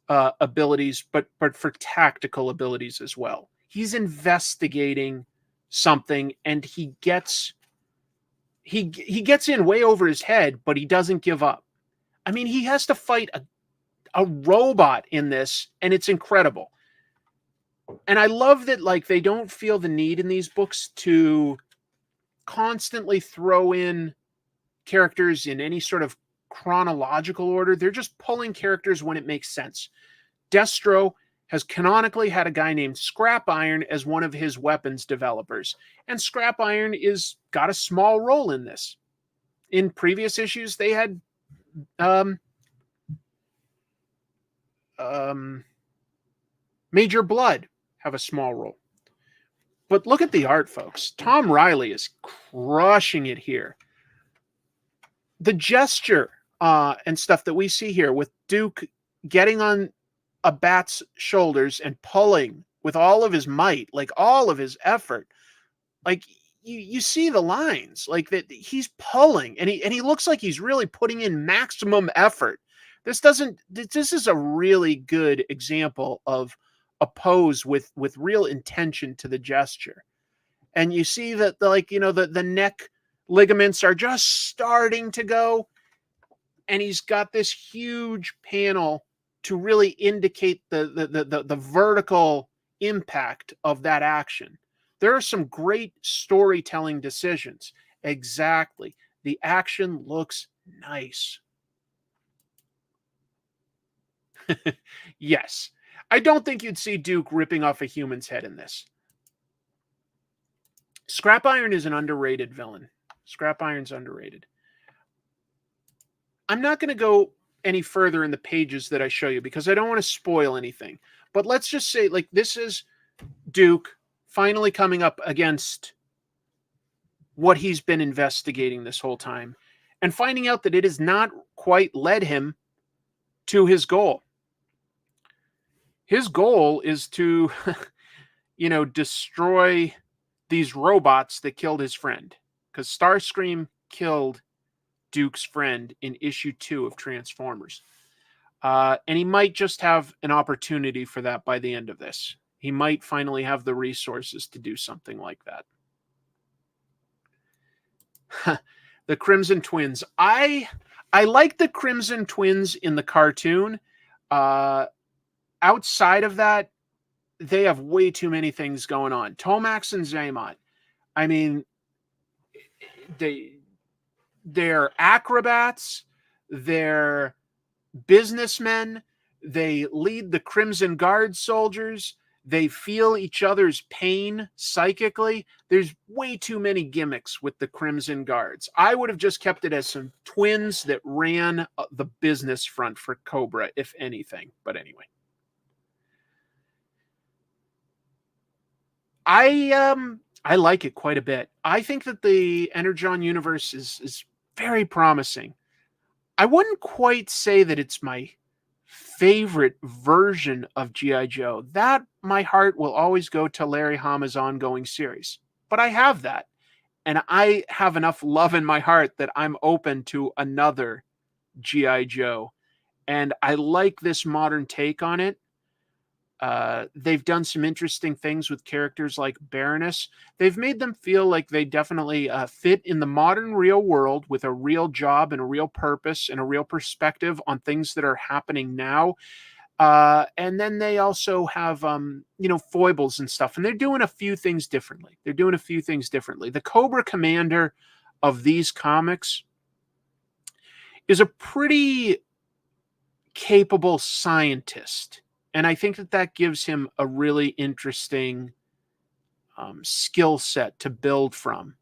abilities, but for tactical abilities as well. He's investigating something, and he gets in way over his head, but he doesn't give up. I mean, he has to fight a robot in this, and it's incredible. And I love that, like, they don't feel the need in these books to constantly throw in characters in any sort of chronological order. They're just pulling characters when it makes sense. Destro has canonically had a guy named Scrap Iron as one of his weapons developers. And Scrap Iron got a small role in this. In previous issues, they had Major Blood have a small role. But look at the art, folks. Tom Riley is crushing it here. The gesture and stuff that we see here with Duke getting on a bat's shoulders and pulling with all of his might, like all of his effort, like you see the lines, like that he's pulling, and he looks like he's really putting in maximum effort. This is a really good example of a pose with real intention to the gesture. And you see that the neck ligaments are just starting to go, and he's got this huge panel to really indicate the vertical impact of that action. There are some great storytelling decisions. Exactly. The action looks nice. Yes. I don't think you'd see Duke ripping off a human's head in this. Scrap Iron is an underrated villain. Scrap Iron's underrated. I'm not going to go any further in the pages that I show you because I don't want to spoil anything. But let's just say, like, this is Duke finally coming up against what he's been investigating this whole time and finding out that it has not quite led him to his goal. His goal is to, destroy these robots that killed his friend, because Starscream killed Duke's friend in issue 2 of Transformers. And he might just have an opportunity for that by the end of this. He might finally have the resources to do something like that. The Crimson Twins. I like the Crimson Twins in the cartoon. Outside of that, they have way too many things going on. Tomax and Zaymot. I mean, they're acrobats. They're businessmen. They lead the Crimson Guard soldiers. They feel each other's pain psychically. There's way too many gimmicks with the Crimson Guards. I would have just kept it as some twins that ran the business front for Cobra, if anything. But anyway. I like it quite a bit. I think that the Energon universe is very promising. I wouldn't quite say that it's my favorite version of G.I. Joe. That, my heart will always go to Larry Hama's ongoing series. But I have that. And I have enough love in my heart that I'm open to another G.I. Joe. And I like this modern take on it. They've done some interesting things with characters like Baroness. They've made them feel like they definitely fit in the modern real world with a real job and a real purpose and a real perspective on things that are happening now. And then they also have, foibles and stuff. And they're doing a few things differently. The Cobra Commander of these comics is a pretty capable scientist. And I think that gives him a really interesting skill set to build from.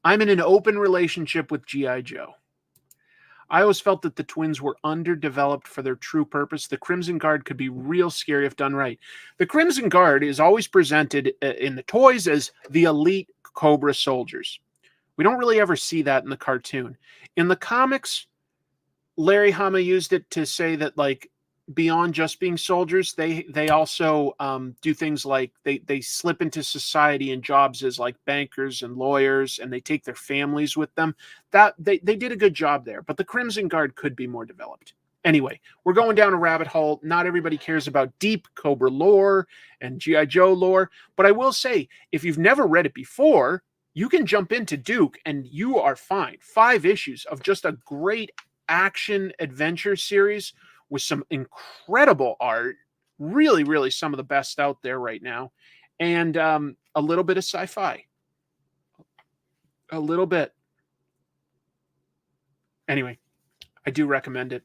I'm in an open relationship with G.I. Joe. I always felt that the twins were underdeveloped for their true purpose. The Crimson Guard could be real scary if done right. The Crimson Guard is always presented in the toys as the elite Cobra soldiers. We don't really ever see that in the cartoon. In the comics, Larry Hama used it to say that, like, beyond just being soldiers, they also do things like they slip into society and jobs as like bankers and lawyers, and they take their families with them. That they did a good job there, but the Crimson Guard could be more developed. Anyway, we're going down a rabbit hole. Not everybody cares about deep Cobra lore and G.I. Joe lore, but I will say, if you've never read it before, you can jump into Duke and you are fine. 5 issues of just a great action adventure series with some incredible art, really, really some of the best out there right now, and a little bit of sci-fi. A little bit. Anyway, I do recommend it.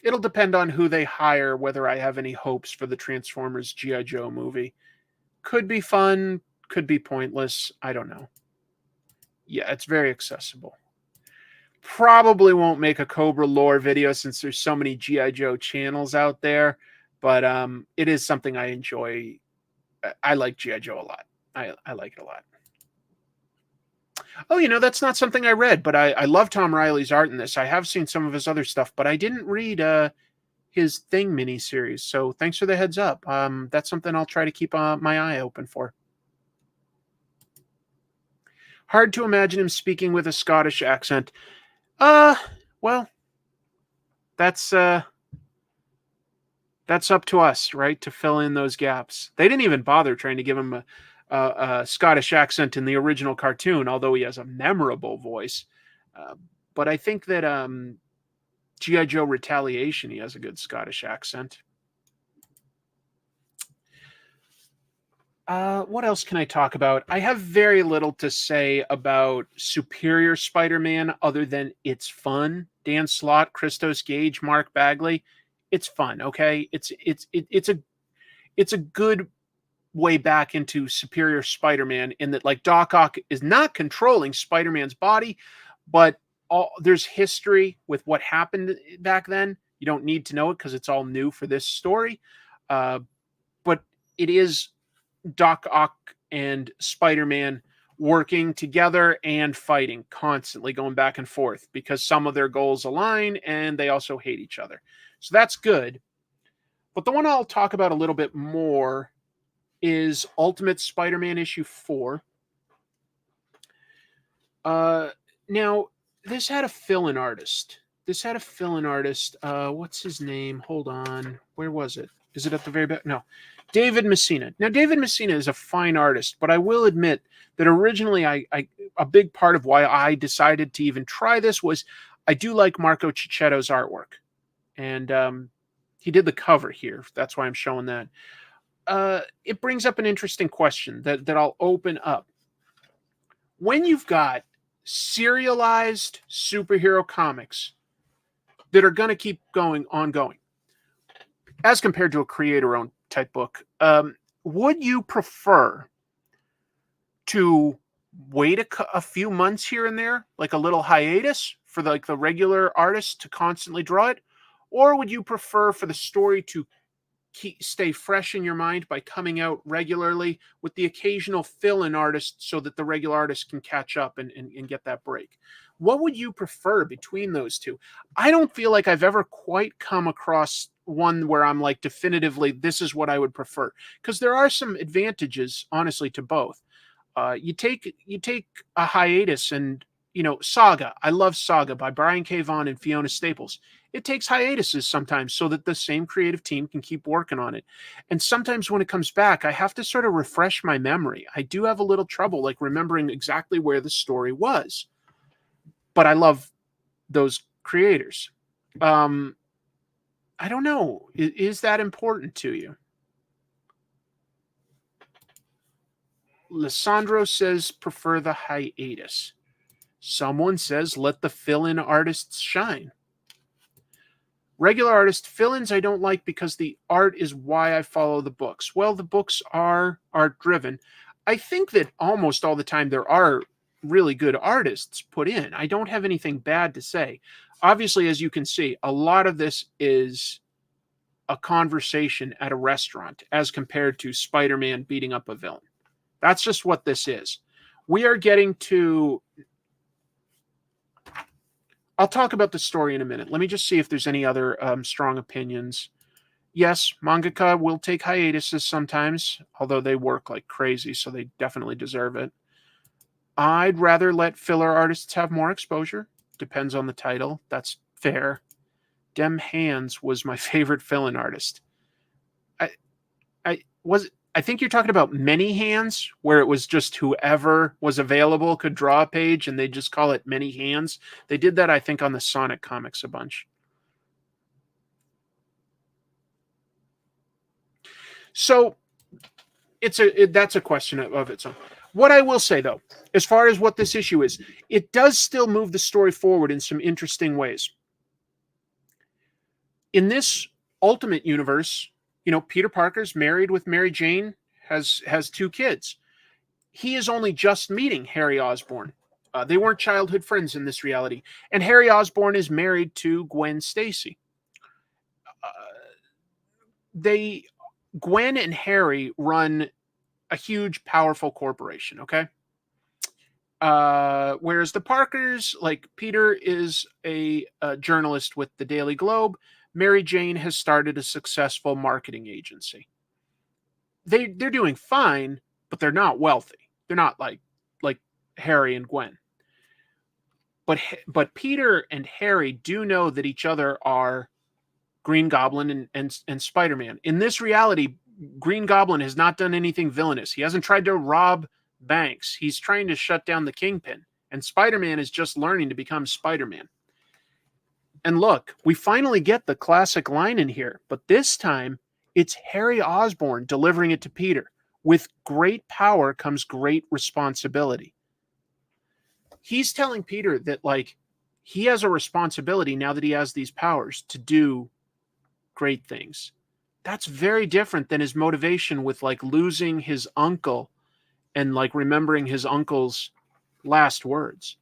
It'll depend on who they hire, whether I have any hopes for the Transformers G.I. Joe movie. Could be fun, could be pointless. I don't know. Yeah, it's very accessible. Probably won't make a Cobra lore video since there's so many G.I. Joe channels out there, but it is something I enjoy. I like G.I. Joe a lot. I like it a lot. Oh, you know, that's not something I read, but I love Tom Riley's art in this. I have seen some of his other stuff, but I didn't read his Thing miniseries, so thanks for the heads up. That's something I'll try to keep my eye open for. Hard to imagine him speaking with a Scottish accent. Well, that's up to us, right, to fill in those gaps. They didn't even bother trying to give him a Scottish accent in the original cartoon, although he has a memorable voice. But I think that G.I. Joe Retaliation, he has a good Scottish accent. What else can I talk about? I have very little to say about Superior Spider-Man other than it's fun. Dan Slott, Christos Gage, Mark Bagley. It's fun, okay? It's a good way back into Superior Spider-Man in that, like, Doc Ock is not controlling Spider-Man's body, but there's history with what happened back then. You don't need to know it because it's all new for this story. But it is Doc Ock and Spider-Man working together and fighting constantly, going back and forth because some of their goals align and they also hate each other. So that's good. But the one I'll talk about a little bit more is Ultimate Spider-Man issue 4. Now, this had a fill-in artist. What's his name? Hold on. Where was it? Is it at the very back? No. David Messina. Now, David Messina is a fine artist, but I will admit that originally a big part of why I decided to even try this was I do like Marco Cicchetto's artwork. And he did the cover here. That's why I'm showing that. It brings up an interesting question that I'll open up. When you've got serialized superhero comics that are going to keep ongoing, as compared to a creator-owned type book, would you prefer to wait a few months here and there, like a little hiatus for the regular artist to constantly draw it, or would you prefer for the story to stay fresh in your mind by coming out regularly with the occasional fill-in artist so that the regular artist can catch up and get that break? What would you prefer between those two? I don't feel like I've ever quite come across one where I'm like, definitively, this is what I would prefer. Because there are some advantages, honestly, to both. You take a hiatus and, Saga. I love Saga by Brian K. Vaughan and Fiona Staples. It takes hiatuses sometimes so that the same creative team can keep working on it. And sometimes when it comes back, I have to sort of refresh my memory. I do have a little trouble remembering exactly where the story was. But I love those creators. I don't know. Is that important to you? Lissandro says prefer the hiatus. Someone says let the fill-in artists shine. Regular artist fill-ins I don't like because the art is why I follow the books. Well, the books are art-driven. I think that almost all the time there are really good artists put in. I don't have anything bad to say. Obviously, as you can see, a lot of this is a conversation at a restaurant as compared to Spider-Man beating up a villain. That's just what this is. We are getting to... I'll talk about the story in a minute. Let me just see if there's any other strong opinions. Yes, mangaka will take hiatuses sometimes, although they work like crazy, so they definitely deserve it. I'd rather let filler artists have more exposure. Depends on the title. That's fair. Dem Hands was my favorite fill-in artist. I think you're talking about Many Hands, where it was just whoever was available could draw a page, and they just call it Many Hands. They did that, I think, on the Sonic comics a bunch. So that's a question of its own. What I will say, though, as far as what this issue is, it does still move the story forward in some interesting ways. In this Ultimate universe, Peter Parker's married with Mary Jane, has 2 kids. He is only just meeting Harry Osborn. They weren't childhood friends in this reality. And Harry Osborn is married to Gwen Stacy. Gwen and Harry run a huge, powerful corporation, okay? Whereas the Parkers, like Peter is a journalist with the Daily Globe, Mary Jane has started a successful marketing agency. They're doing fine, but they're not wealthy. They're not like Harry and Gwen. But Peter and Harry do know that each other are Green Goblin and Spider-Man. In this reality, Green Goblin has not done anything villainous. He hasn't tried to rob banks. He's trying to shut down the Kingpin. And Spider-Man is just learning to become Spider-Man. And look, we finally get the classic line in here, but this time it's Harry Osborn delivering it to Peter. With great power comes great responsibility. He's telling Peter that, he has a responsibility now that he has these powers to do great things. That's very different than his motivation with, losing his uncle and, remembering his uncle's last words.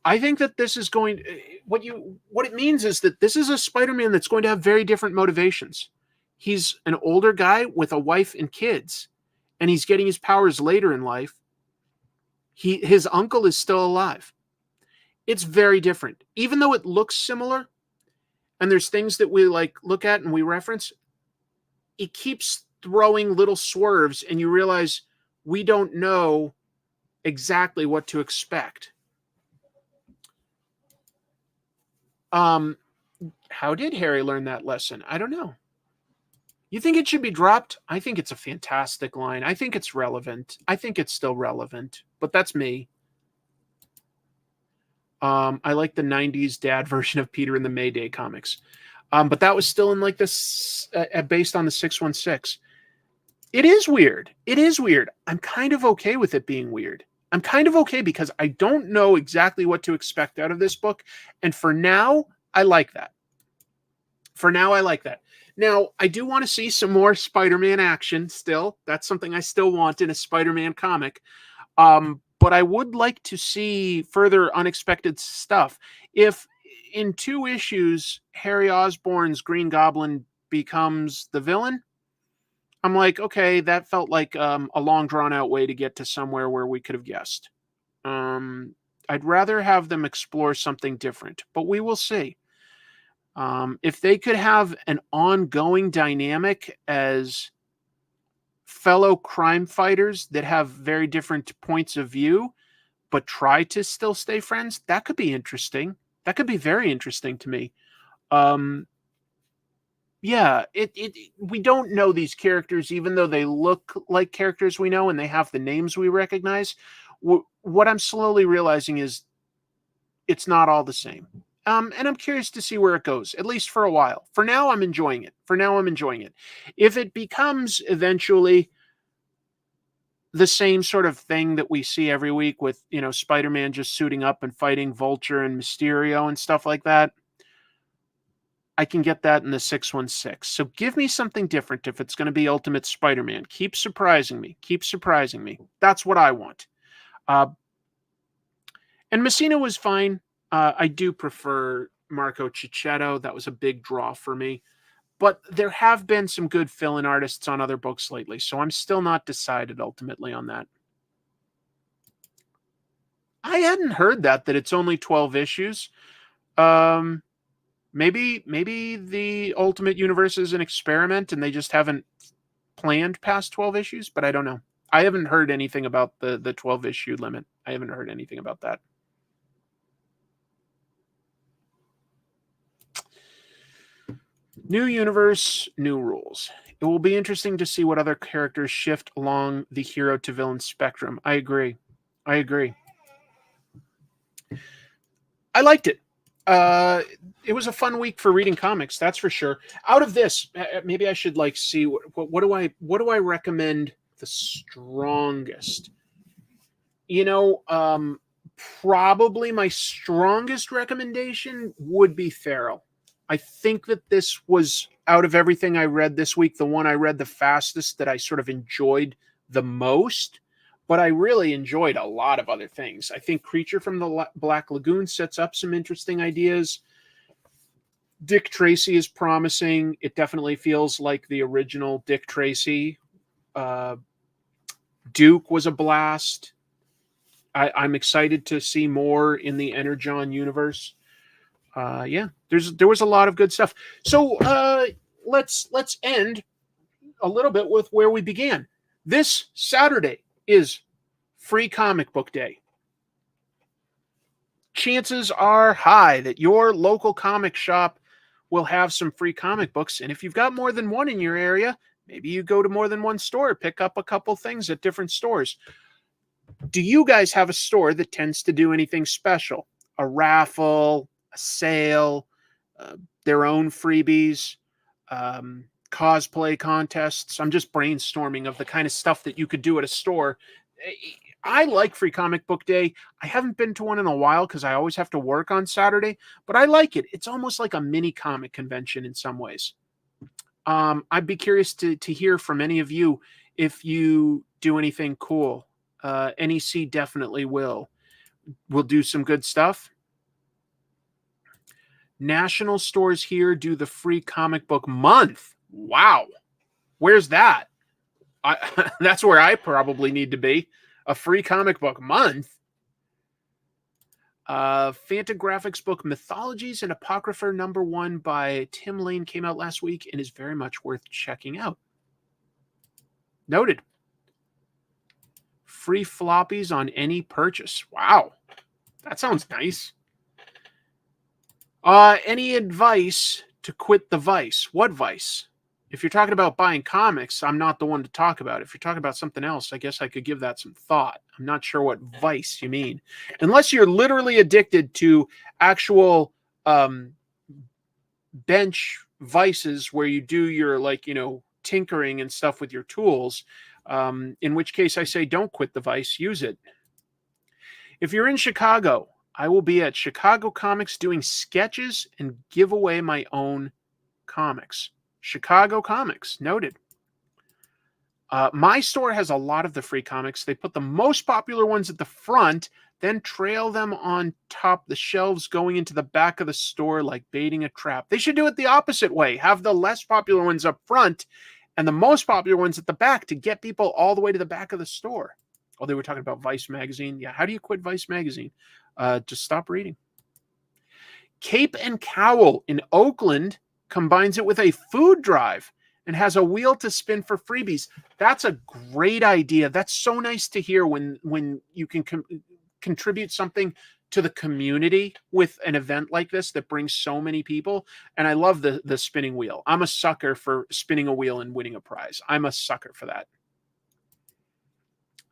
I think that this is going... What it means is that this is a Spider-Man that's going to have very different motivations. He's an older guy with a wife and kids, and he's getting his powers later in life. His uncle is still alive. It's very different. Even though it looks similar, and there's things that we look at and we reference, it keeps throwing little swerves, and you realize we don't know exactly what to expect. How did Harry learn that lesson? I don't know. You think it should be dropped? I think it's a fantastic line. I think it's relevant. I think it's still relevant, but that's me. I like the 90s dad version of Peter in the Mayday comics. But that was still in this, based on the 616. It is weird. It is weird. I'm kind of okay with it being weird. I'm kind of okay because I don't know exactly what to expect out of this book. And for now, I like that. Now, I do want to see some more Spider-Man action still. That's something I still want in a Spider-Man comic. But I would like to see further unexpected stuff. If in 2 issues, Harry Osborn's Green Goblin becomes the villain, I'm like, okay, that felt like a long drawn-out way to get to somewhere where we could have guessed. I'd rather have them explore something different, but we will see. If they could have an ongoing dynamic as fellow crime fighters that have very different points of view, but try to still stay friends, that could be interesting. That could be very interesting to me. Yeah, we don't know these characters, even though they look like characters we know and they have the names we recognize. What I'm slowly realizing is it's not all the same. And I'm curious to see where it goes, at least for a while. For now, I'm enjoying it. If it becomes eventually the same sort of thing that we see every week with, Spider-Man just suiting up and fighting Vulture and Mysterio and stuff like that, I can get that in the 616. So give me something different if it's going to be Ultimate Spider-Man. Keep surprising me. Keep surprising me. That's what I want. And Messina was fine. I do prefer Marco Cicchetto. That was a big draw for me. But there have been some good fill-in artists on other books lately, so I'm still not decided ultimately on that. I hadn't heard that it's only 12 issues. Maybe the Ultimate Universe is an experiment and they just haven't planned past 12 issues, but I don't know. I haven't heard anything about the 12 issue limit. I haven't heard anything about that. New universe, new rules. It will be interesting to see what other characters shift along the hero to villain spectrum. I agree. I liked it. It was a fun week for reading comics, that's for sure. Out of this, maybe I should see what do I recommend the strongest. Probably my strongest recommendation would be Feral. I think that this was, out of everything I read this week, the one I read the fastest, that I sort of enjoyed the most. But I really enjoyed a lot of other things. I think Creature from the Black Lagoon sets up some interesting ideas. Dick Tracy is promising. It definitely feels like the original Dick Tracy. Duke was a blast. I'm excited to see more in the Energon universe. Yeah, there was a lot of good stuff. So let's end a little bit with where we began. This Saturday is Free Comic Book Day. Chances are high that your local comic shop will have some free comic books. And if you've got more than one in your area, maybe you go to more than one store, pick up a couple things at different stores. Do you guys have a store that tends to do anything special? A raffle, a sale, their own freebies, cosplay contests? I'm just brainstorming of the kind of stuff that you could do at a store. I like Free Comic Book Day. I haven't been to one in a while because I always have to work on Saturday, but I like it. It's almost like a mini comic convention in some ways. I'd be curious to hear from any of you if you do anything cool. NEC definitely will. We'll do some good stuff. National stores here do the Free Comic Book Month. Wow. Where's that? That's where I probably need to be. A Free Comic Book Month. Fantagraphics book Mythologies and Apocrypha #1 by Tim Lane came out last week and is very much worth checking out. Noted. Free floppies on any purchase. Wow. That sounds nice. Any advice to quit the vice? What vice? If you're talking about buying comics, I'm not the one to talk about. If you're talking about something else, I guess I could give that some thought. I'm not sure what vice you mean. Unless you're literally addicted to actual bench vices where you do your, tinkering and stuff with your tools, in which case I say don't quit the vice, use it. If you're in Chicago, I will be at Chicago Comics doing sketches and give away my own comics. Chicago Comics, noted. My store has a lot of the free comics. They put the most popular ones at the front, then trail them on top the shelves going into the back of the store like baiting a trap. They should do it the opposite way. Have the less popular ones up front and the most popular ones at the back to get people all the way to the back of the store. Oh, they were talking about Vice Magazine. Yeah, how do you quit Vice Magazine? Just stop reading. Cape and Cowl in Oakland combines it with a food drive and has a wheel to spin for freebies. That's a great idea. That's so nice to hear when you can contribute something to the community with an event like this that brings so many people. And I love the spinning wheel. I'm a sucker for spinning a wheel and winning a prize. I'm a sucker for that.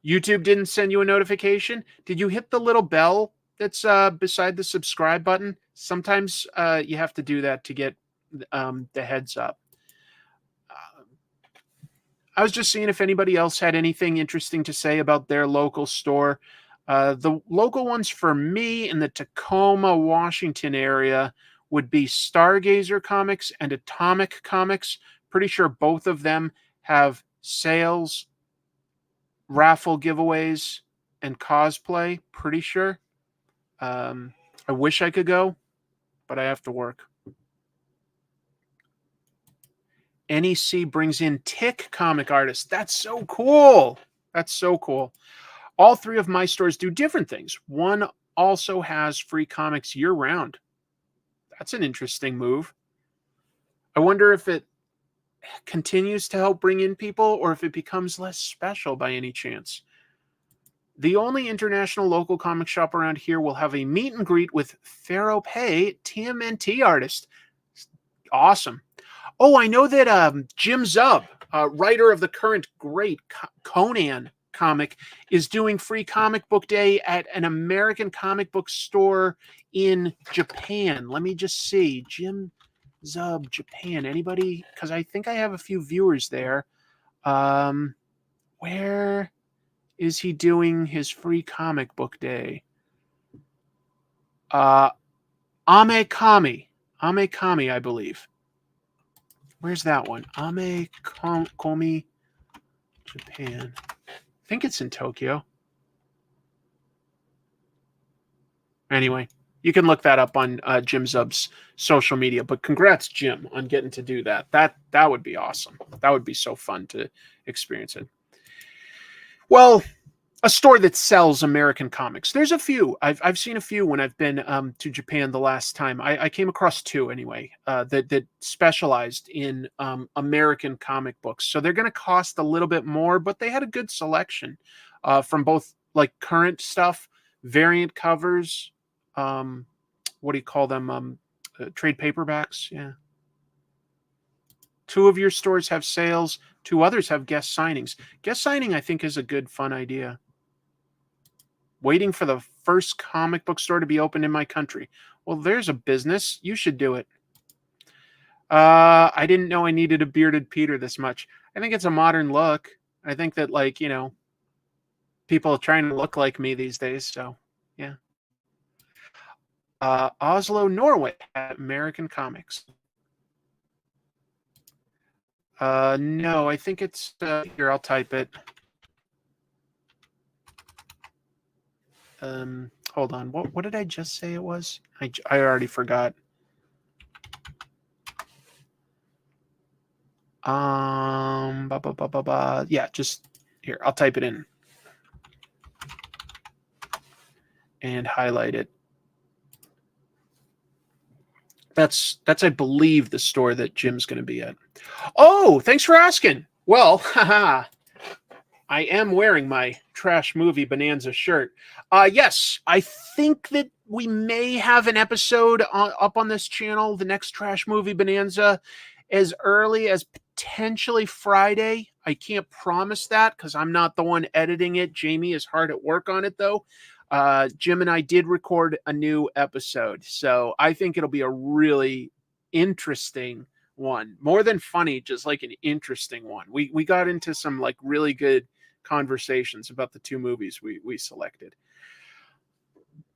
YouTube didn't send you a notification. Did you hit the little bell that's beside the subscribe button? Sometimes you have to do that to get the heads up. I was just seeing if anybody else had anything interesting to say about their local store. The local ones for me in the Tacoma, Washington area would be Stargazer Comics and Atomic Comics. Pretty sure both of them have sales, raffle giveaways, and cosplay. Pretty sure. I wish I could go, but I have to work. NEC brings in Tick comic artists. That's so cool. That's so cool. All three of my stores do different things. One also has free comics year-round. That's an interesting move. I wonder if it continues to help bring in people or if it becomes less special by any chance. The only international local comic shop around here will have a meet and greet with Pharaoh Pei, TMNT artist. Awesome. Oh, I know that Jim Zub, writer of the current great Conan comic, is doing free comic book day at an American comic book store in Japan. Let me just see. Jim Zub, Japan. Anybody? Because I think I have a few viewers there. Where is he doing his free comic book day? Amekami, I believe. Where's that one? Amekami, Japan. I think it's in Tokyo. Anyway, you can look that up on Jim Zub's social media. But congrats, Jim, on getting to do that. That would be awesome. That would be so fun to experience it. Well, a store that sells American comics. There's a few. I've seen a few when I've been to Japan the last time. I came across two anyway that specialized in American comic books. So they're going to cost a little bit more, but they had a good selection from both like current stuff, variant covers. What do you call them? Trade paperbacks. Yeah. Two of your stores have sales. Two others have guest signings. Guest signing, I think, is a good, fun idea. Waiting for the first comic book store to be opened in my country. Well, there's a business. You should do it. I didn't know I needed a bearded Peter this much. I think it's a modern look. I think that, like, you know, people are trying to look like me these days. So, yeah. Oslo, Norway, American comics. No, I think it's here. I'll type it. Hold on. What did I just say it was? I already forgot. Yeah, just here. I'll type it in and highlight it. That's I believe the store that Jim's going to be at. Oh, thanks for asking. Well, haha. I am wearing my Trash Movie Bonanza shirt. Yes, I think that we may have an episode up on this channel, the next Trash Movie Bonanza, as early as potentially Friday. I can't promise that because I'm not the one editing it. Jamie is hard at work on it, though. Jim and I did record a new episode, so I think it'll be a really interesting one. More than funny, just like an interesting one. We got into some like really good conversations about the two movies we selected.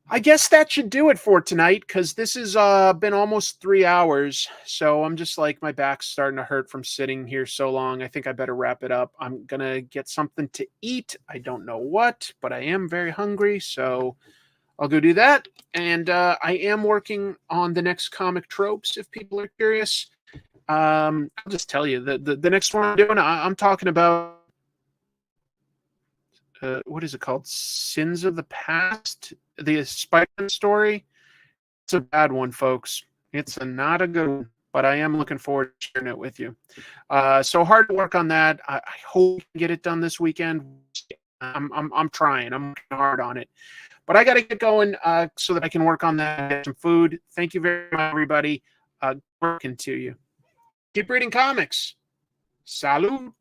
I guess that should do it for tonight because this has been almost 3 hours. So I'm just like, my back's starting to hurt from sitting here so long. I think I better wrap it up. I'm going to get something to eat. I don't know what, but I am very hungry. So I'll go do that. And I am working on the next comic tropes if people are curious. I'll just tell you the next one I'm doing, I'm talking about what is it called? Sins of the Past, the Spider-Man story. It's a bad one, folks. It's not a good one, but I am looking forward to sharing it with you. So hard to work on that. I hope we can get it done this weekend. I'm trying. I'm working hard on it, but I got to get going so that I can work on that and get some food. Thank you very much, everybody. Working to you. Keep reading comics. Salud.